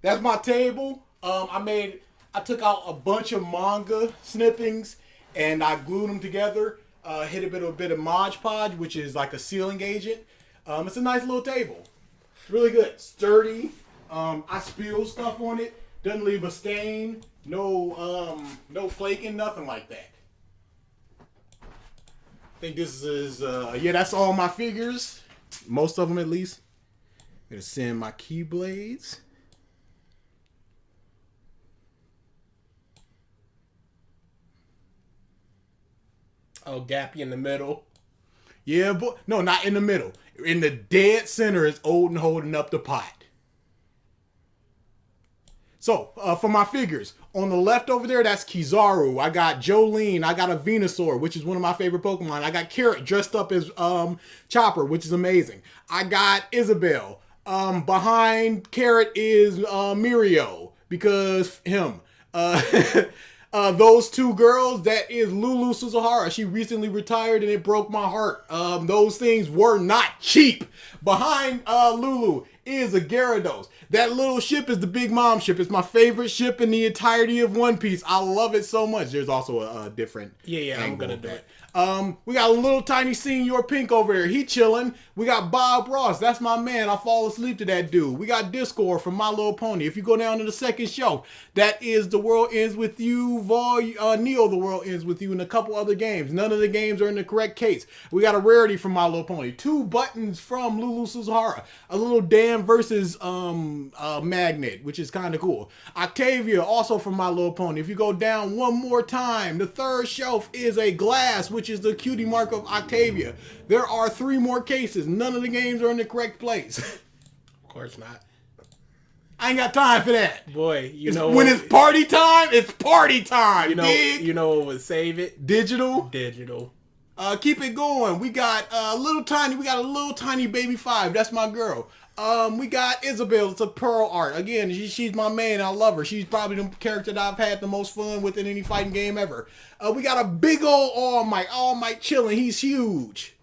Speaker 2: That's my table. I made I took out a bunch of manga snippings and I glued them together. Hit a bit of Mod Podge, which is like a sealing agent. It's a nice little table. Really good. Sturdy. I spilled stuff on it. Doesn't leave a stain. No flaking, nothing like that. I think this is, that's all my figures. Most of them, at least. I'm going to send my Keyblades.
Speaker 1: Oh, gappy in the middle.
Speaker 2: Yeah, but no, not in the middle. In the dead center is Odin holding up the pot. So, for my figures, on the left over there, that's Kizaru. I got Jolene. I got a Venusaur, which is one of my favorite Pokemon. I got Carrot dressed up as Chopper, which is amazing. I got Isabelle. Behind Carrot is Mirio, because him. Those two girls, that is Lulu Suzuhara. She recently retired and it broke my heart. Those things were not cheap. Behind Lulu is a Gyarados. That little ship is the Big Mom ship. It's my favorite ship in the entirety of One Piece. I love it so much. There's also a different
Speaker 1: I'm gonna do it.
Speaker 2: We got a little tiny Senior Pink over here. He chilling. We got Bob Ross. That's my man. I fall asleep to that dude. We got Discord from My Little Pony. If you go down to the second shelf, that is The World Ends With You, Neo, The World Ends With You, and a couple other games. None of the games are in the correct case. We got a rarity from My Little Pony. 2 buttons from Lulu Suzuhara. A little Dan versus Magnet, which is kind of cool. Octavia, also from My Little Pony. If you go down one more time, the third shelf is a glass, which is the cutie mark of Octavia. There are 3 more cases. None of the games are in the correct place.
Speaker 1: Of course not.
Speaker 2: I ain't got time for that.
Speaker 1: Boy,
Speaker 2: when it's party time, it's party time.
Speaker 1: You know what would save it?
Speaker 2: Digital. Keep it going. We got a little tiny baby 5. That's my girl. We got Isabelle. It's a Pearl art. Again, she's my main. I love her. She's probably the character that I've had the most fun with in any fighting game ever. We got a big old All Might. All Might chilling. He's huge.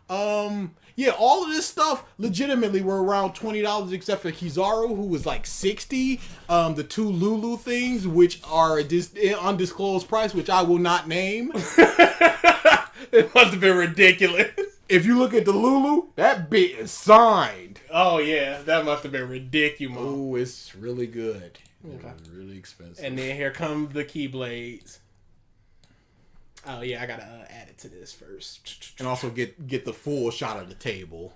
Speaker 2: All of this stuff legitimately were around $20 except for Kizaru, who was like $60. The 2 Lulu things, which are undisclosed price, which I will not name.
Speaker 1: It must have been ridiculous.
Speaker 2: If you look at the Lulu, that bit is signed.
Speaker 1: Oh yeah, that must have been ridiculous.
Speaker 2: Oh, it's really good. Okay. It's really expensive.
Speaker 1: And then here come the Keyblades. Oh yeah, I gotta add it to this first.
Speaker 2: And also get the full shot of the table.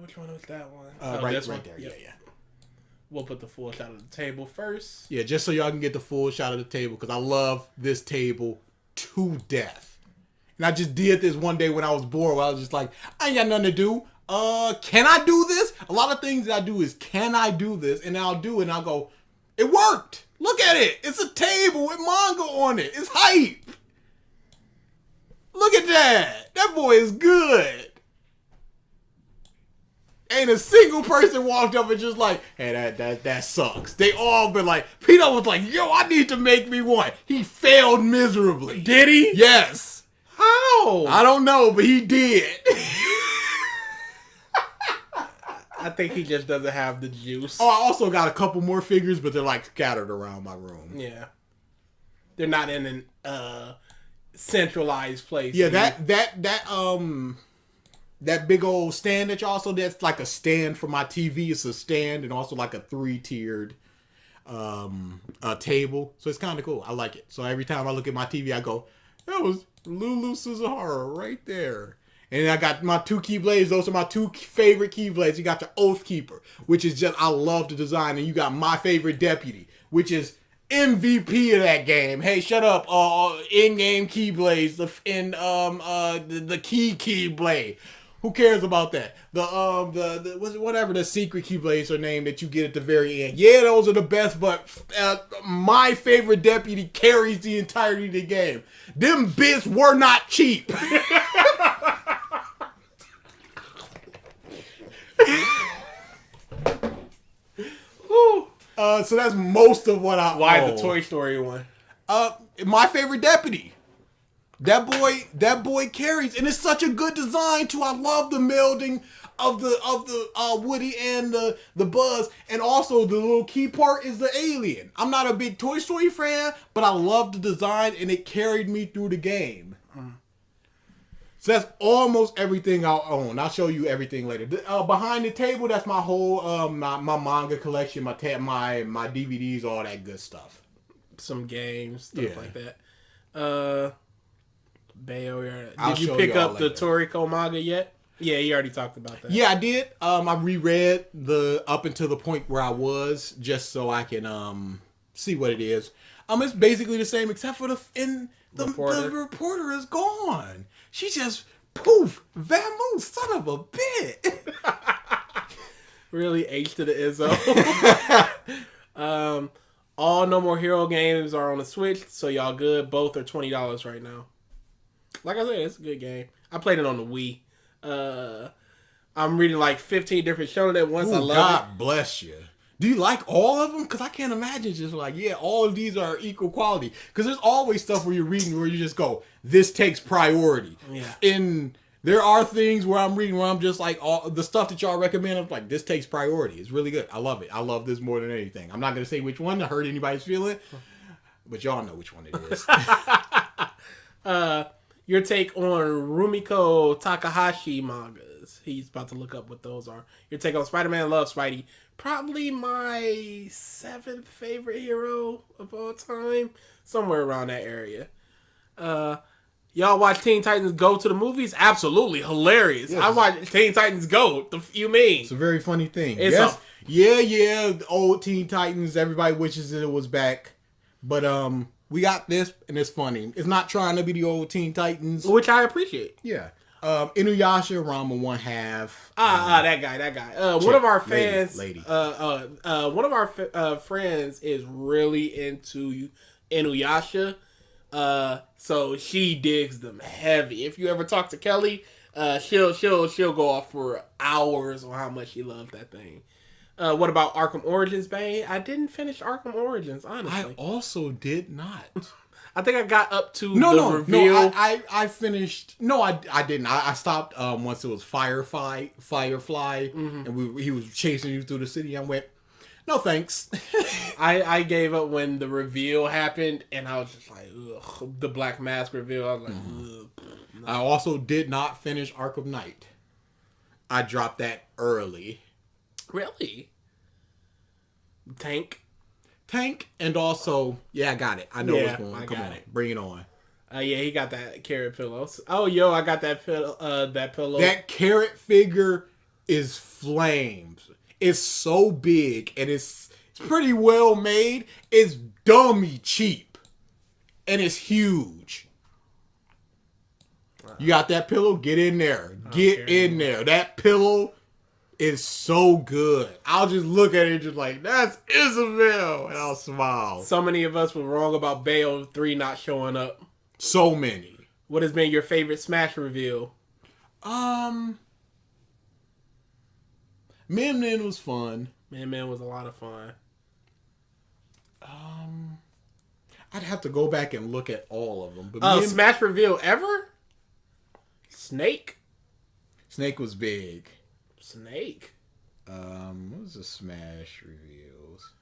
Speaker 1: Which one was that one?
Speaker 2: Right
Speaker 1: one?
Speaker 2: there.
Speaker 1: Yep. Yeah. We'll put the full shot of the table first.
Speaker 2: Yeah, just so y'all can get the full shot of the table, because I love this table to death. And I just did this one day when I was bored, where I was just like, I ain't got nothing to do. Can I do this? A lot of things that I do is, can I do this? And I'll do it and I'll go, it worked. Look at it. It's a table with manga on it. It's hype. Look at that. That boy is good. Ain't a single person walked up and just like, hey, that sucks. They all been like, Peter was like, yo, I need to make me one. He failed miserably.
Speaker 1: Did he?
Speaker 2: Yes.
Speaker 1: How?
Speaker 2: I don't know, but he did.
Speaker 1: I think he just doesn't have the juice.
Speaker 2: Oh, I also got a couple more figures, but they're like scattered around my room.
Speaker 1: Yeah. They're not in an centralized place.
Speaker 2: Yeah, that big old stand that y'all saw, that's like a stand for my TV. It's a stand and also like a 3-tiered table. So it's kind of cool. I like it. So every time I look at my TV, I go, that was Lulu Suzuhara right there. And I got my 2 Keyblades. Those are my 2 favorite Keyblades. You got the Oath Keeper, which is just, I love the design. And you got my favorite Deputy, which is MVP of that game. Hey, shut up. In-game Keyblades. The Keyblade. Who cares about that? Whatever the secret Keyblades are named that you get at the very end. Yeah, those are the best, but my favorite Deputy carries the entirety of the game. Them bits were not cheap. So that's most of what I
Speaker 1: Why
Speaker 2: owe.
Speaker 1: the Toy Story one?
Speaker 2: My favorite Deputy. That boy carries, and it's such a good design too. I love the melding of the Woody and the Buzz, and also the little key part is the alien. I'm not a big Toy Story fan, but I love the design, and it carried me through the game. So that's almost everything I'll own. I'll show you everything later. Behind the table, that's my whole my manga collection, my DVDs, all that good stuff.
Speaker 1: Some games, stuff like that. Bayo,
Speaker 2: I'll
Speaker 1: did you
Speaker 2: show
Speaker 1: pick
Speaker 2: you all
Speaker 1: up the
Speaker 2: later.
Speaker 1: Toriko manga yet? Yeah, you already talked about that.
Speaker 2: Yeah, I did. I reread the up until the point where I was, just so I can see what it is. It's basically the same except for the reporter is gone. She just poof, Vamu, son of a bitch.
Speaker 1: Really, H to the Izzo. All No More Hero games are on the Switch, so y'all good. Both are $20 right now. Like I said, it's a good game. I played it on the Wii. I'm reading like 15 different shonen at once.
Speaker 2: Ooh,
Speaker 1: I love
Speaker 2: God bless you. Do you like all of them? Because I can't imagine just like, yeah, all of these are equal quality. Because there's always stuff where you're reading where you just go, this takes priority.
Speaker 1: Yeah.
Speaker 2: And there are things where I'm reading where I'm just like, all the stuff that y'all recommend, I'm like, this takes priority. It's really good. I love it. I love this more than anything. I'm not going to say which one to hurt anybody's feeling, but y'all know which one it is.
Speaker 1: Your take on Rumiko Takahashi mangas. He's about to look up what those are. Your take on Spider-Man, love Spidey. Probably my 7th favorite hero of all time. Somewhere around that area. Y'all watch Teen Titans Go to the movies? Absolutely. Hilarious.
Speaker 2: Yes.
Speaker 1: I watch Teen Titans Go. You mean?
Speaker 2: It's a very funny thing.
Speaker 1: It's
Speaker 2: yes. Yeah. The old Teen Titans, everybody wishes that it was back. But we got this, and it's funny. It's not trying to be the old Teen Titans.
Speaker 1: Which I appreciate.
Speaker 2: Yeah. Inuyasha, Rama 1/2.
Speaker 1: That guy. One of our fans,
Speaker 2: lady.
Speaker 1: one of our friends is really into Inuyasha. So she digs them heavy. If you ever talk to Kelly, she'll go off for hours on how much she loves that thing. What about Arkham Origins, Bane? I didn't finish Arkham Origins, honestly.
Speaker 2: I also did not.
Speaker 1: I think I got up to
Speaker 2: reveal.
Speaker 1: reveal.
Speaker 2: I finished. No, I didn't. I stopped once it was Firefly, and he was chasing you through the city. I went, no thanks.
Speaker 1: I gave up when the reveal happened, and I was just like, ugh, the Black Mask reveal. I was like, ugh. No.
Speaker 2: I also did not finish Arkham Knight. I dropped that early.
Speaker 1: Really? Tank,
Speaker 2: and also, yeah, I got it. I know what's going on.
Speaker 1: I
Speaker 2: Come
Speaker 1: got
Speaker 2: on,
Speaker 1: it.
Speaker 2: bring it on.
Speaker 1: Yeah, he got that carrot pillow. Oh, yo, I got that pillow.
Speaker 2: That carrot figure is flames. It's so big, and it's pretty well made. It's dummy cheap, and it's huge. You got that pillow? Get in there. Get in there. That pillow is so good. I'll just look at it just like, that's Isabel, and I'll smile.
Speaker 1: So many of us were wrong about Bayo 3 not showing up.
Speaker 2: So many.
Speaker 1: What has been your favorite Smash reveal?
Speaker 2: Min Min was fun.
Speaker 1: Man was a lot of fun.
Speaker 2: I'd have to go back and look at all of them. But
Speaker 1: Smash reveal ever? Snake
Speaker 2: was big.
Speaker 1: Snake.
Speaker 2: What was the Smash reveals?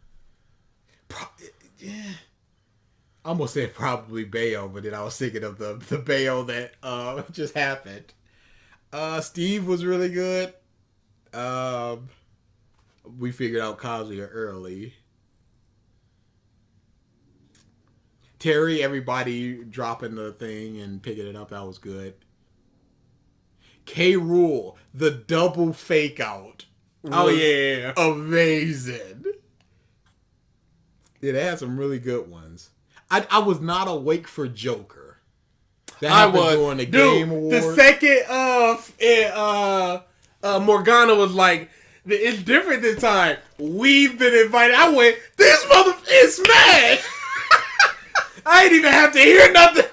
Speaker 2: Yeah. I almost said probably Bayo, but then I was thinking of the Bayo that just happened. Steve was really good. We figured out Kazuya early. Terry, everybody dropping the thing and picking it up, that was good. K. Rool, the double fake out.
Speaker 1: Oh, yeah.
Speaker 2: Amazing. Yeah, they had some really good ones. I was not awake for Joker. That happened during the Game Award.
Speaker 1: The second Morgana was like, it's different this time. We've been invited. I went, this motherfucker is Smash. I didn't even have to hear nothing.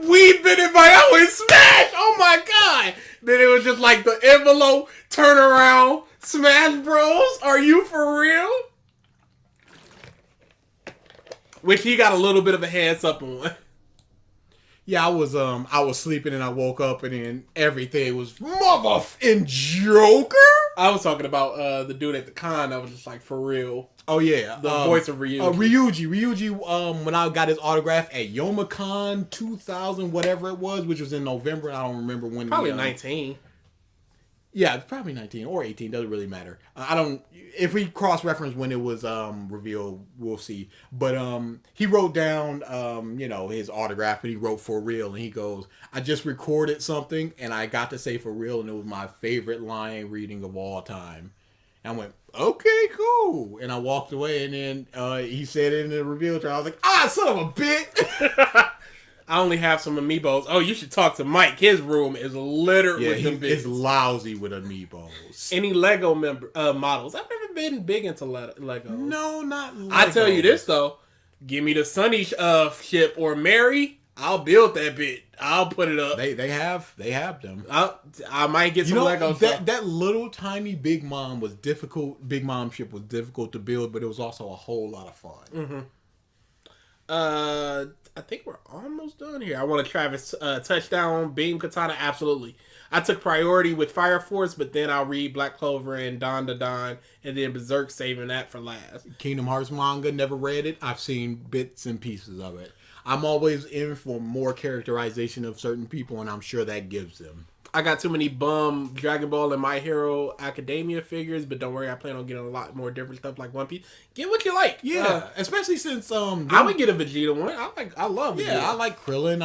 Speaker 1: We've been invited. I went, Smash. Oh my God. Then it was just like the envelope, turn around, Smash Bros. Are you for real? Which he got a little bit of a hands up on.
Speaker 2: Yeah, I was sleeping and I woke up and then everything was motherfucking Joker.
Speaker 1: I was talking about the dude at the con. I was just like, for real.
Speaker 2: Oh yeah,
Speaker 1: The voice of Ryuji.
Speaker 2: Ryuji. When I got his autograph at Youmacon 2000, whatever it was, which was in November. I don't remember when.
Speaker 1: Probably 19.
Speaker 2: Yeah, probably 19 or 18. Doesn't really matter. I don't. If we cross reference when it was revealed, we'll see. But he wrote down his autograph, and he wrote for real, and he goes, "I just recorded something, and I got to say for real, and it was my favorite line reading of all time." And I went, "Okay, cool," and I walked away, and then he said it in the reveal trial. I was like, son of a bitch.
Speaker 1: I only have some amiibos. Oh, you should talk to Mike. His room is littered with them bits.
Speaker 2: It's lousy with amiibos.
Speaker 1: Any Lego models? I've never been big into Lego.
Speaker 2: No, not Lego.
Speaker 1: I tell you this though, give me the Sunny ship or Mary. I'll build that bit. I'll put it up.
Speaker 2: They have them.
Speaker 1: I might get some Lego stuff.
Speaker 2: That little tiny Big Mom was difficult. Big Mom ship was difficult to build, but it was also a whole lot of fun.
Speaker 1: Mm-hmm. I think we're almost done here. I want a Travis touchdown beam katana. Absolutely. I took priority with Fire Force, but then I'll read Black Clover and Dawn to Dawn, and then Berserk, saving that for last.
Speaker 2: Kingdom Hearts manga, never read it. I've seen bits and pieces of it. I'm always in for more characterization of certain people, and I'm sure that gives them.
Speaker 1: I got too many bum Dragon Ball and My Hero Academia figures, but don't worry, I plan on getting a lot more different stuff like One Piece. Get what you like.
Speaker 2: Yeah, especially since
Speaker 1: I would get a Vegeta one. I love Vegeta.
Speaker 2: Yeah, I like Krillin.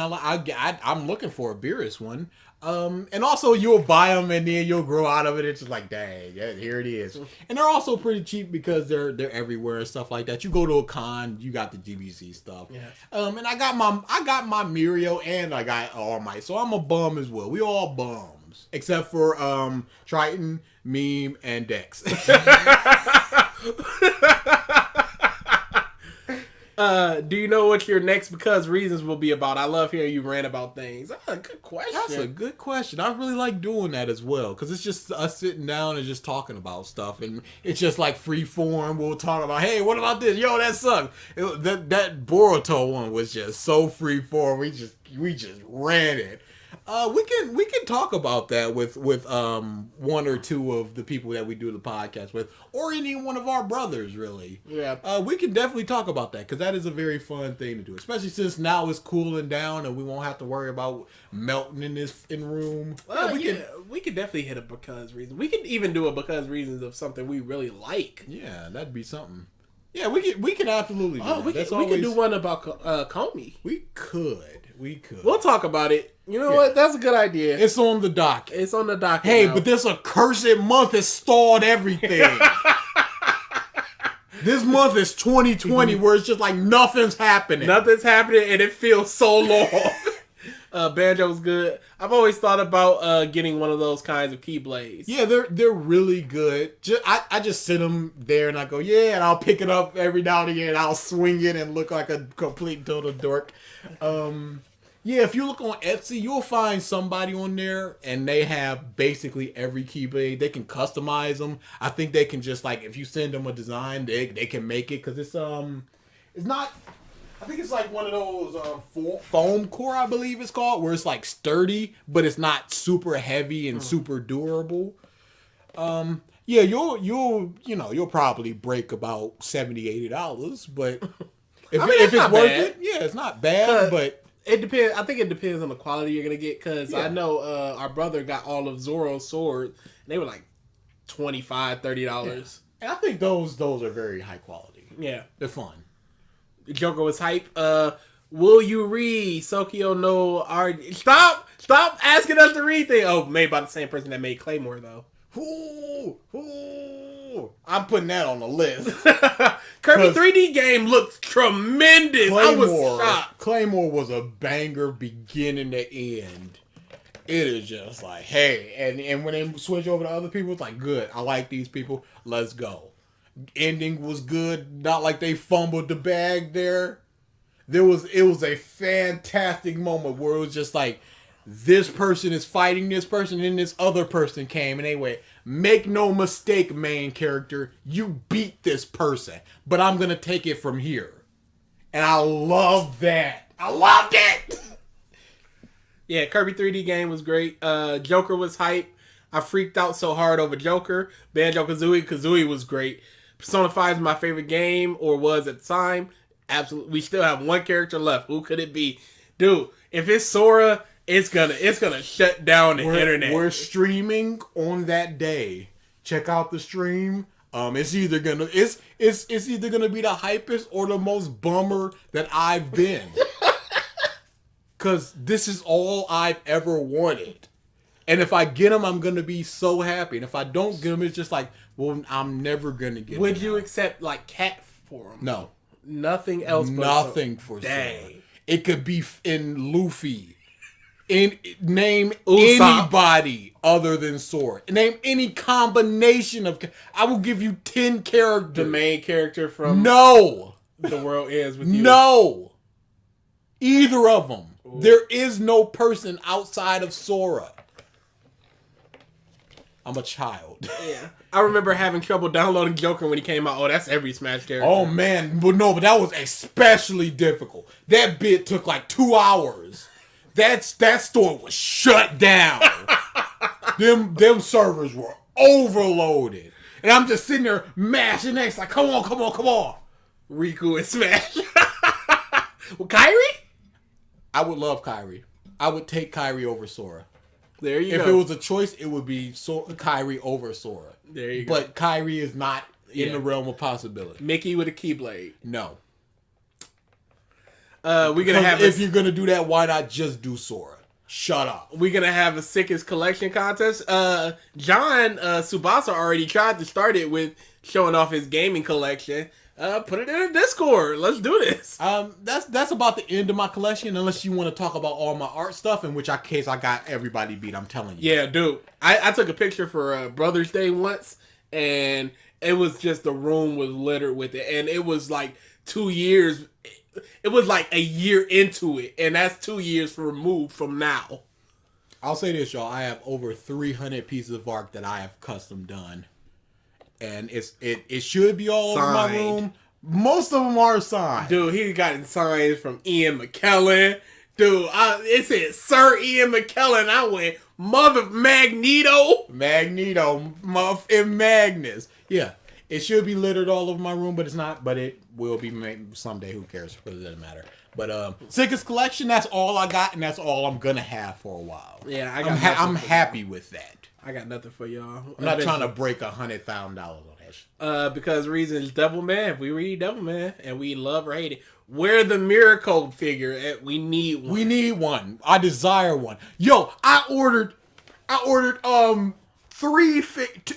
Speaker 2: I'm looking for a Beerus one. And also you'll buy them and then you'll grow out of it. It's just like, dang, yeah, here it is. And they're also pretty cheap because they're everywhere and stuff like that. You go to a con, you got the GBC stuff.
Speaker 1: Yeah.
Speaker 2: And I got my Mirio and I got All Might, so I'm a bum as well. We all bums except for Triton, Meme, and Dex.
Speaker 1: Do you know what your next because reasons will be about? I love hearing you rant about things. Good question.
Speaker 2: That's a good question. I really like doing that as well because it's just us sitting down and just talking about stuff, and it's just like free form. We'll talk about, hey, what about this? Yo, that sucked. That Boruto one was just so free form. We just ran it. We can talk about that with one or two of the people that we do the podcast with, or any one of our brothers, really.
Speaker 1: Yeah.
Speaker 2: We can definitely talk about that because that is a very fun thing to do, especially since now it's cooling down and we won't have to worry about melting in room.
Speaker 1: We could definitely hit a because reason. We could even do a because reasons of something we really like.
Speaker 2: Yeah, that'd be something. Yeah, we can absolutely do that.
Speaker 1: We could do one about Comey.
Speaker 2: We could.
Speaker 1: We'll talk about it. You know what? That's a good idea.
Speaker 2: It's on the dock.
Speaker 1: It's on the dock.
Speaker 2: Hey, but this accursed month has stalled everything. This month is 2020 where it's just like nothing's happening.
Speaker 1: Nothing's happening and it feels so long. Banjo's good. I've always thought about getting one of those kinds of keyblades.
Speaker 2: Yeah, they're really good. I just sit them there and I go, yeah, and I'll pick it up every now and again and I'll swing it and look like a complete total dork. Yeah, if you look on Etsy, you'll find somebody on there, and they have basically every keyblade. They can customize them. I think they can just, like, if you send them a design, they can make it, because it's not, I think it's like one of those foam core, I believe it's called, where it's, like, sturdy, but it's not super heavy and super durable. Yeah, you'll probably break about $70, $80, but if it's worth
Speaker 1: bad.
Speaker 2: it, yeah, it's not bad, but...
Speaker 1: It depends. I think it depends on the quality you're gonna get. Because I know our brother got all of Zoro's swords. And they were like $25, $30.
Speaker 2: Yeah. And I think those are very high quality.
Speaker 1: Yeah,
Speaker 2: they're fun.
Speaker 1: The Joker was hype. Will you read Sokyo no Art? Stop asking us to read things. Oh, made by the same person that made Claymore though.
Speaker 2: I'm putting that on the list.
Speaker 1: Kirby 3D game looked tremendous. I was shocked.
Speaker 2: Claymore was a banger beginning to end. It is just like, hey, and when they switch over to other people, it's like, good. I like these people. Let's go. Ending was good. Not like they fumbled the bag there. It was a fantastic moment where it was just like, this person is fighting this person, and this other person came, and they went, make no mistake, main character, you beat this person, but I'm going to take it from here. And I love that. I loved it!
Speaker 1: Yeah, Kirby 3D game was great. Joker was hype. I freaked out so hard over Joker. Banjo-Kazooie was great. Persona 5 is my favorite game, or was at the time. Absolutely. We still have one character left. Who could it be? Dude, if it's Sora, it's gonna shut down the internet.
Speaker 2: We're streaming on that day. Check out the stream. It's either gonna be the hypest or the most bummer that I've been. Cause this is all I've ever wanted. And if I get them, I'm gonna be so happy. And if I don't get them, it's just like, well, I'm never gonna get them.
Speaker 1: Would you accept like cat for them?
Speaker 2: No.
Speaker 1: Nothing else.
Speaker 2: Nothing for
Speaker 1: Dang.
Speaker 2: Sora. It could be in Luffy. Name
Speaker 1: Usopp.
Speaker 2: anybody other than Sora. Name any combination of. I will give you 10 characters.
Speaker 1: The main character from
Speaker 2: No.
Speaker 1: The World Ends With You.
Speaker 2: No. Either of them. Ooh. There is no person outside of Sora. I'm a child.
Speaker 1: Yeah. I remember having trouble downloading Joker when he came out. Oh, that's every Smash character.
Speaker 2: Oh, man. But that was especially difficult. That bit took like 2 hours. That store was shut down. them servers were overloaded. And I'm just sitting there mashing X like, come on.
Speaker 1: Riku and Smash. Well, Kyrie?
Speaker 2: I would love Kyrie. I would take Kyrie over Sora.
Speaker 1: There you go.
Speaker 2: If it was a choice, it would be Kyrie over Sora.
Speaker 1: There you go.
Speaker 2: But Kyrie is not in the realm of possibility.
Speaker 1: Mickey with a Keyblade.
Speaker 2: No.
Speaker 1: We're gonna have
Speaker 2: if you're gonna do that, why not just do Sora? Shut up.
Speaker 1: We're gonna have a sickest collection contest. John Tsubasa already tried to start it with showing off his gaming collection. Put it in a Discord. Let's do this.
Speaker 2: That's about the end of my collection, unless you want to talk about all my art stuff, in which case I got everybody beat, I'm telling you.
Speaker 1: Yeah, dude. I took a picture for Brother's Day once, and it was just the room was littered with it, and it was like 2 years. It was like a year into it, and that's 2 years removed from now.
Speaker 2: I'll say this, y'all. I have over 300 pieces of art that I have custom done. And it should be all over my room. Most of them are signed.
Speaker 1: Dude, he got signs from Ian McKellen. Dude, it said Sir Ian McKellen. I went, Mother Magneto.
Speaker 2: Magneto, Muff, and Magnus. Yeah, it should be littered all over my room, but it's not. But it will be someday. Who cares? It doesn't matter. But sickest collection, that's all I got, and that's all I'm gonna have for a while.
Speaker 1: Yeah,
Speaker 2: I'm happy with that.
Speaker 1: I got nothing for y'all.
Speaker 2: I'm not trying to break $100,000 on that shit.
Speaker 1: Because the reason is Devilman. If we read Devilman and we love or hate it, where the Miracle figure? We need one.
Speaker 2: We need one. I desire one. Yo, I ordered 3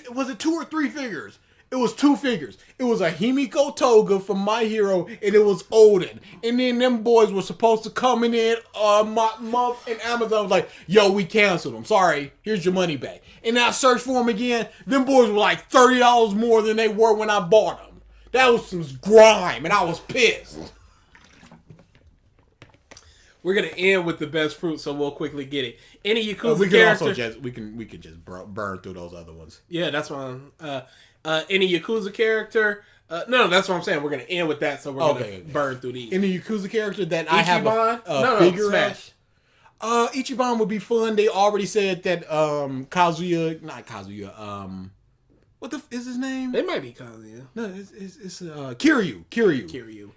Speaker 2: was it 2 or 3 figures? It was 2 figures. It was a Himiko Toga from My Hero, and it was Odin. And then them boys were supposed to come in my month, and Amazon was like, yo, we canceled them. Sorry, here's your money back. And then I searched for them again. Them boys were like $30 more than they were when I bought them. That was some grime, and I was pissed.
Speaker 1: We're gonna end with the best fruit, so we'll quickly get it. Any Yakuza
Speaker 2: we can
Speaker 1: character?
Speaker 2: also just we can just burn through those other ones.
Speaker 1: Yeah, that's one. Any Yakuza character? No, that's what I'm saying. We're gonna end with that, so we're gonna burn through these.
Speaker 2: Any Yakuza character that
Speaker 1: Ichiban?
Speaker 2: I have a figure
Speaker 1: Smash.
Speaker 2: of? Ichiban would be fun. They already said that Kazuya, not Kazuya. What the is his name?
Speaker 1: They might be Kazuya.
Speaker 2: No, it's Kiryu.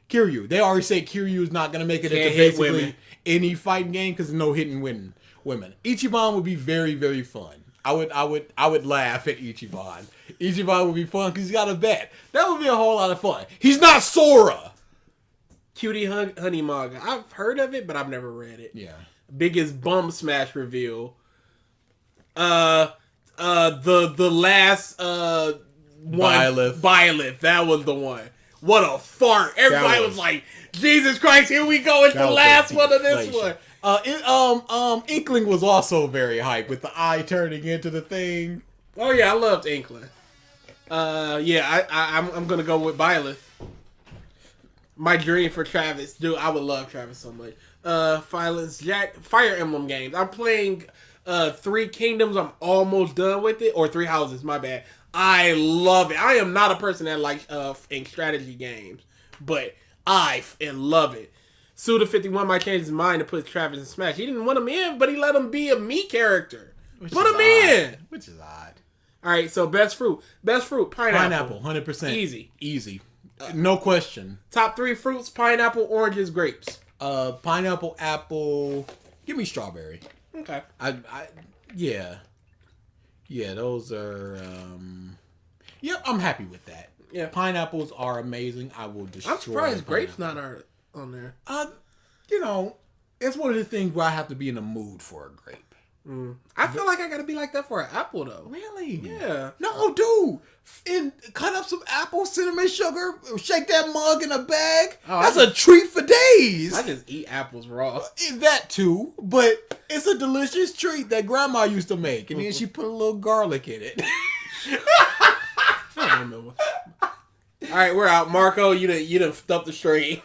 Speaker 2: Kiryu. They already said Kiryu is not gonna make it into basically any fighting game because there's no hitting women. Ichiban would be very, very fun. I would laugh at Ichiban. Ichiban would be fun because he's got a bat. That would be a whole lot of fun. He's not Sora.
Speaker 1: Cutie Honey Manga. I've heard of it, but I've never read it.
Speaker 2: Yeah.
Speaker 1: Biggest bum smash reveal. The last one. Byleth. That was the one. What a fart. Everybody was like, Jesus Christ, here we go. It's the last one of this one.
Speaker 2: Inkling was also very hype with the eye turning into the thing.
Speaker 1: Oh yeah, I loved Inkling. I'm gonna go with Byleth. My dream for Travis, dude, I would love Travis so much. Fire Emblem games. I'm playing 3 Kingdoms. I'm almost done with it, or 3 Houses. My bad. I love it. I am not a person that likes strategy games, but I love it. Suda51 might change his mind to put Travis in Smash. He didn't want him in, but he let him be a me character. Put him in.
Speaker 2: Which is odd.
Speaker 1: All right, so best fruit. Best fruit, pineapple.
Speaker 2: 100%.
Speaker 1: Easy.
Speaker 2: No question.
Speaker 1: Top 3 fruits, pineapple, oranges, grapes.
Speaker 2: Pineapple, apple. Give me strawberry.
Speaker 1: Okay.
Speaker 2: Yeah, those are. Yep, I'm happy with that.
Speaker 1: Yeah,
Speaker 2: pineapples are amazing. I will destroy.
Speaker 1: I'm surprised grapes not on there.
Speaker 2: It's one of the things where I have to be in the mood for a grape.
Speaker 1: I feel like I gotta be like that for an apple though.
Speaker 2: Really?
Speaker 1: Yeah.
Speaker 2: No, dude. Cut up some apple, cinnamon sugar, shake that mug in a bag. That's a treat for days.
Speaker 1: I just eat apples raw.
Speaker 2: That too, but it's a delicious treat that Grandma used to make, and then she put a little garlic in it.
Speaker 1: I don't remember. All right, we're out. Marco, you done stuffed the string.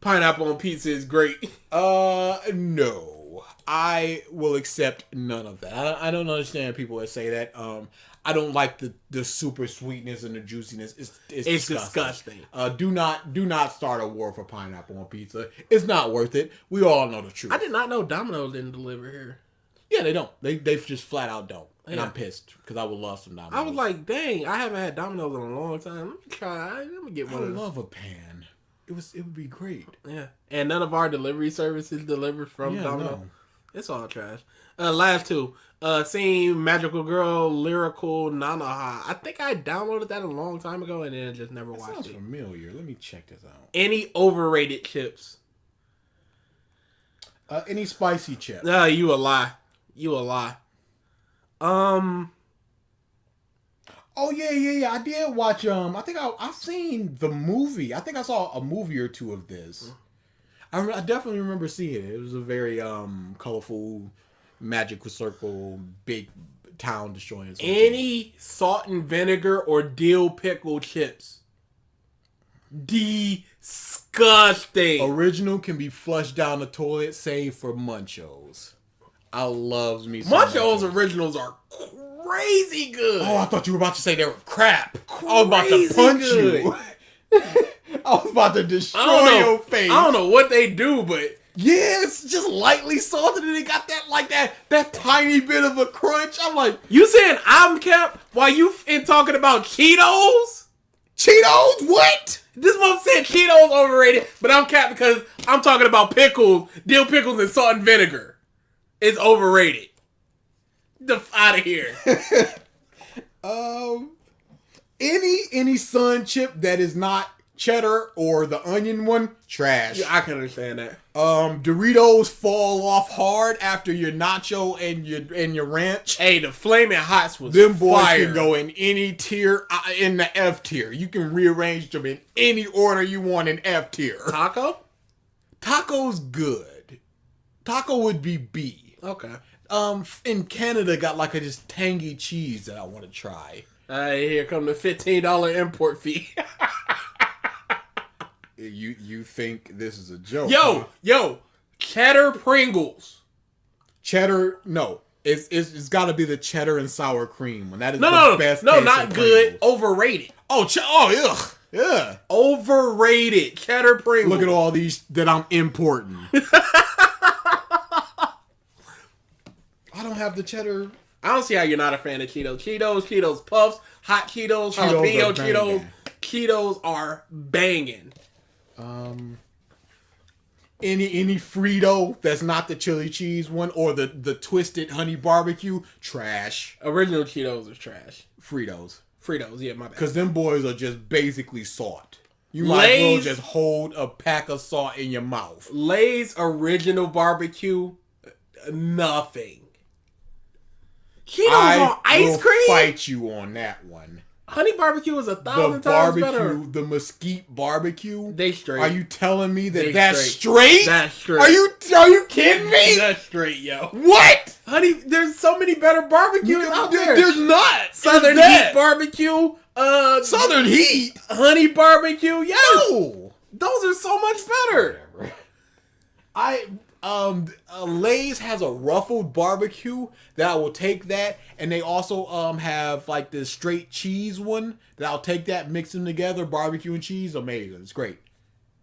Speaker 1: Pineapple on pizza is great.
Speaker 2: No. I will accept none of that. I don't understand people that say that. I don't like the super sweetness and the juiciness. It's disgusting. Do not start a war for pineapple on pizza. It's not worth it. We all know the truth.
Speaker 1: I did not know Domino's didn't deliver here.
Speaker 2: Yeah, they don't. They just flat out don't. And
Speaker 1: Yeah.
Speaker 2: I'm pissed because I would love some Domino's.
Speaker 1: I was like, dang, I haven't had Domino's in a long time. Let me try. Let me get
Speaker 2: I
Speaker 1: one of
Speaker 2: would
Speaker 1: those.
Speaker 2: love a pan. It would be great.
Speaker 1: Yeah, and none of our delivery services delivered from Domino's.
Speaker 2: No.
Speaker 1: It's all trash. Last two. Seeing Magical Girl Lyrical Nanaha. I think I downloaded that a long time ago and then just never watched
Speaker 2: Sounds
Speaker 1: it.
Speaker 2: familiar. Let me check this out.
Speaker 1: Any overrated chips?
Speaker 2: Any spicy chip?
Speaker 1: No, you a lie.
Speaker 2: Oh yeah. I did watch. I think I've seen the movie. I think I saw a movie or two of this. I definitely remember seeing it. It was a very colorful, magical circle, big town destroying.
Speaker 1: Any salt and vinegar or dill pickle chips? Disgusting.
Speaker 2: Original can be flushed down the toilet, save for Munchos. I loves me some
Speaker 1: Munchos originals are crazy good.
Speaker 2: Oh, I thought you were about to say they were crap. I was about to punch you. I was about to destroy your face.
Speaker 1: I don't know what they do, but
Speaker 2: yeah, it's just lightly salted and it got that tiny bit of a crunch. I'm like,
Speaker 1: you saying I'm kept while you talking about Cheetos?
Speaker 2: Cheetos? What?
Speaker 1: This one said Cheetos overrated, but I'm capped because I'm talking about pickles, dill pickles, and salt and vinegar. It's overrated. Out of here.
Speaker 2: Any sun chip that is not cheddar or the onion one, trash.
Speaker 1: Yeah, I can understand that.
Speaker 2: Doritos fall off hard after your nacho and your ranch.
Speaker 1: Hey, the Flaming Hots was
Speaker 2: Them boys
Speaker 1: fire.
Speaker 2: can go in any tier, in the F tier. You can rearrange them in any order you want in F tier.
Speaker 1: Taco?
Speaker 2: Taco's good. Taco would be B.
Speaker 1: Okay.
Speaker 2: In Canada, got like a just tangy cheese that I want to try.
Speaker 1: Here come the $15 import fee.
Speaker 2: You think this is a joke?
Speaker 1: Yo, cheddar Pringles.
Speaker 2: Cheddar? No, it's got to be the cheddar and sour cream one. That is
Speaker 1: No,
Speaker 2: best.
Speaker 1: no,
Speaker 2: case
Speaker 1: not
Speaker 2: of
Speaker 1: good.
Speaker 2: Pringles.
Speaker 1: Overrated.
Speaker 2: Ugh, yeah.
Speaker 1: Overrated cheddar Pringles.
Speaker 2: Look at all these that I'm importing. I don't have the cheddar.
Speaker 1: I don't see how you're not a fan of Cheetos. Cheetos Puffs, Hot Cheetos,
Speaker 2: Cheetos
Speaker 1: jalapeno
Speaker 2: are
Speaker 1: Cheetos.
Speaker 2: banging.
Speaker 1: Cheetos are banging.
Speaker 2: Any Frito that's not the chili cheese one or the twisted honey barbecue, trash.
Speaker 1: Original Cheetos is trash.
Speaker 2: Fritos,
Speaker 1: yeah, my bad.
Speaker 2: because them boys are just basically salt. You might as well
Speaker 1: Lay's-
Speaker 2: just hold a pack of salt in your mouth.
Speaker 1: Lay's original barbecue, nothing. Cheetos on ice cream?
Speaker 2: Fight you on that one.
Speaker 1: Honey barbecue is 1,000
Speaker 2: The
Speaker 1: times
Speaker 2: barbecue,
Speaker 1: better.
Speaker 2: the mesquite barbecue.
Speaker 1: They straight.
Speaker 2: Are you telling me that
Speaker 1: They
Speaker 2: that's
Speaker 1: straight.
Speaker 2: straight?
Speaker 1: That's straight.
Speaker 2: Are you kidding me?
Speaker 1: That's straight, yo.
Speaker 2: What?
Speaker 1: Honey, there's so many better barbecues out there.
Speaker 2: There's not.
Speaker 1: Southern
Speaker 2: There's
Speaker 1: Heat
Speaker 2: that.
Speaker 1: barbecue.
Speaker 2: Southern Heat.
Speaker 1: Honey barbecue. Yes.
Speaker 2: No.
Speaker 1: Those are so much better.
Speaker 2: Lay's has a ruffled barbecue that I will take that, and they also have like this straight cheese one that I'll take that, mix them together, barbecue and cheese, amazing. It's great.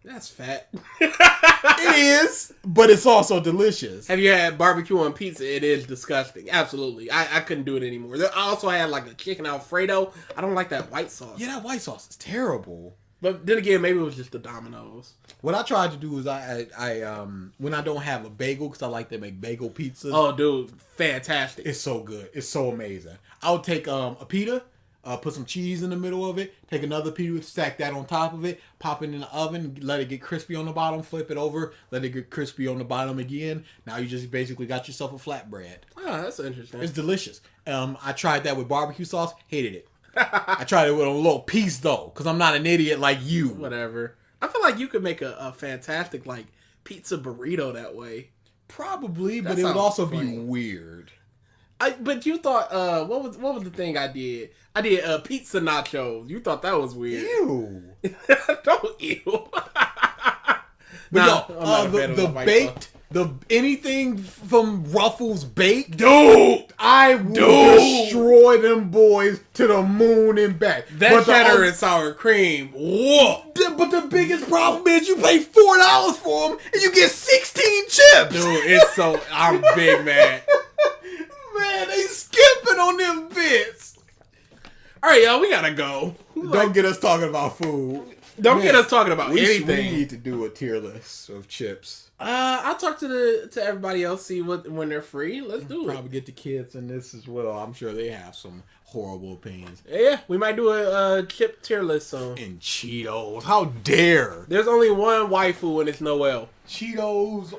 Speaker 1: That's fat.
Speaker 2: It is, but it's also delicious.
Speaker 1: Have you had barbecue on pizza? It is disgusting. Absolutely. I couldn't do it anymore. I also had like a chicken Alfredo. I don't like that white sauce.
Speaker 2: Yeah, that white sauce is terrible.
Speaker 1: But then again, maybe it was just the Domino's.
Speaker 2: What I tried to do is I when I don't have a bagel, because I like to make bagel pizzas.
Speaker 1: Oh, dude, fantastic.
Speaker 2: It's so good. It's so amazing. I would take a pita, put some cheese in the middle of it, take another pita, stack that on top of it, pop it in the oven, let it get crispy on the bottom, flip it over, let it get crispy on the bottom again. Now you just basically got yourself a flatbread.
Speaker 1: Oh, that's interesting.
Speaker 2: It's delicious. I tried that with barbecue sauce, hated it. I tried it with a little piece though, because I'm not an idiot like you.
Speaker 1: Whatever. I feel like you could make a fantastic like pizza burrito that way.
Speaker 2: Probably, but
Speaker 1: That
Speaker 2: it would
Speaker 1: sounds
Speaker 2: also
Speaker 1: funny.
Speaker 2: be weird.
Speaker 1: But you thought what was the thing I did? I did pizza nachos. You thought that was weird.
Speaker 2: Ew.
Speaker 1: Don't ew.
Speaker 2: But
Speaker 1: I'm not a fan of
Speaker 2: the
Speaker 1: white
Speaker 2: baked, anything from Ruffles baked,
Speaker 1: dude.
Speaker 2: I will destroy them boys to the moon and back.
Speaker 1: That
Speaker 2: but
Speaker 1: cheddar and sour cream. Whoa.
Speaker 2: But the biggest problem is you pay $4 for them and you get 16 chips.
Speaker 1: Dude, it's so I'm big mad.
Speaker 2: Man, they skipping on them bits.
Speaker 1: All right, y'all, we gotta go.
Speaker 2: Don't get us talking about food.
Speaker 1: Don't get us talking about
Speaker 2: We
Speaker 1: anything.
Speaker 2: need to do a tier list of chips.
Speaker 1: I'll talk to everybody else, see when they're free. Let's do it.
Speaker 2: Probably get the kids in this as well. I'm sure they have some horrible opinions.
Speaker 1: Yeah, we might do a chip tier list soon.
Speaker 2: And Cheetos, how dare?
Speaker 1: There's only one waifu and it's Noelle.
Speaker 2: Cheetos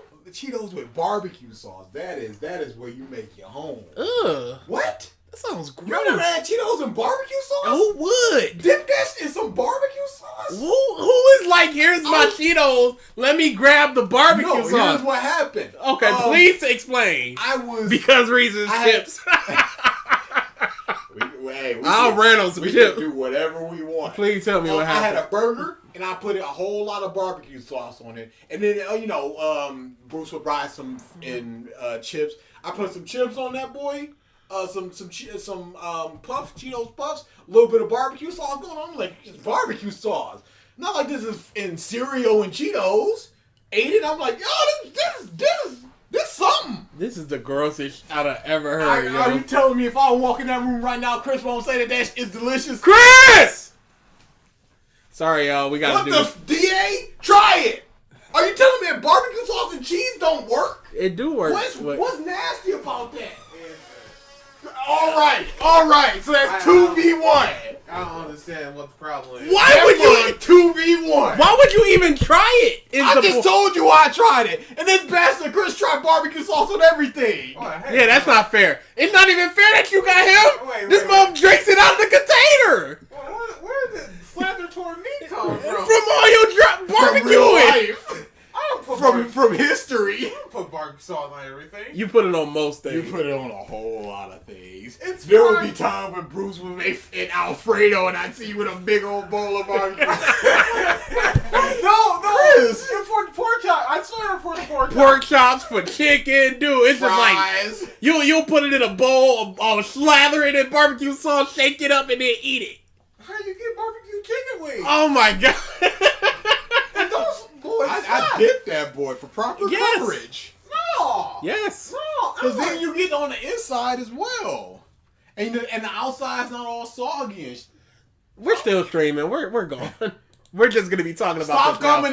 Speaker 2: with barbecue sauce. That is where you make your home.
Speaker 1: Ugh,
Speaker 2: What?
Speaker 1: that sounds
Speaker 2: You never
Speaker 1: gross.
Speaker 2: had Cheetos and barbecue sauce?
Speaker 1: Who would?
Speaker 2: Dip that in some barbecue sauce?
Speaker 1: Who is like, here's my Cheetos, let me grab the barbecue
Speaker 2: No,
Speaker 1: sauce.
Speaker 2: here's what happened.
Speaker 1: Okay, please explain.
Speaker 2: I was
Speaker 1: Because Reese's
Speaker 2: I had-
Speaker 1: chips.
Speaker 2: we
Speaker 1: I'll rant on some
Speaker 2: we
Speaker 1: chips.
Speaker 2: can do whatever we want.
Speaker 1: Please tell me what
Speaker 2: I had
Speaker 1: happened.
Speaker 2: a burger and I put a whole lot of barbecue sauce on it, and then Bruce would buy some chips. I put some chips on that boy, some puffs, Cheetos puffs, a little bit of barbecue sauce going on. I'm like, it's barbecue sauce. Not like this is in cereal and Cheetos. Ate it. I'm like, yo, this something.
Speaker 1: This is the grossest I've ever heard,
Speaker 2: Are
Speaker 1: yo.
Speaker 2: you telling me if I walk in that room right now, Chris won't say that is delicious?
Speaker 1: Chris! Sorry, y'all. We gotta
Speaker 2: What
Speaker 1: do
Speaker 2: the DA? Try it. Are you telling me that barbecue sauce and cheese don't work?
Speaker 1: it. Do work.
Speaker 2: What's nasty about that? All right. So that's 2v1.
Speaker 4: I don't understand what the problem is.
Speaker 1: Why would you?
Speaker 2: 2v1?
Speaker 1: Why would you even try it?
Speaker 2: I just told you why I tried it, and this bastard Chris tried barbecue sauce on everything.
Speaker 4: Oh, hey,
Speaker 1: Yeah, that's not fair. It's not even fair that you got him.
Speaker 4: Wait,
Speaker 1: This
Speaker 4: wait,
Speaker 1: mom drinks it out of the container.
Speaker 4: Where did slander toward me come from?
Speaker 1: From all your
Speaker 2: From
Speaker 1: barbecue
Speaker 2: real
Speaker 1: it.
Speaker 2: life.
Speaker 4: I don't put
Speaker 2: From history.
Speaker 4: put barbecue sauce on everything.
Speaker 1: You put it on most
Speaker 2: You
Speaker 1: things.
Speaker 2: put it on a whole lot of things.
Speaker 4: There
Speaker 2: would be times when Bruce would make an Alfredo and I'd see you with a big old bowl of barbecue.
Speaker 4: No,
Speaker 2: Chris.
Speaker 4: you put pork chop. I swear I put pork chop.
Speaker 1: Pork chops for chicken, dude. It's just like
Speaker 2: Fries.
Speaker 1: you'll put it in a bowl, slather it in barbecue sauce, shake it up, and then eat it.
Speaker 4: How you get barbecue chicken wings?
Speaker 1: Oh my god.
Speaker 4: And those boys,
Speaker 2: I dipped that boy for proper
Speaker 1: Yes.
Speaker 2: coverage.
Speaker 4: no,
Speaker 1: Yes.
Speaker 4: no.
Speaker 2: Because then you get on the inside as well. And the outside's not all soggy and
Speaker 1: We're still streaming. We're gone. We're just gonna be talking about
Speaker 2: Stop
Speaker 1: this now.
Speaker 2: coming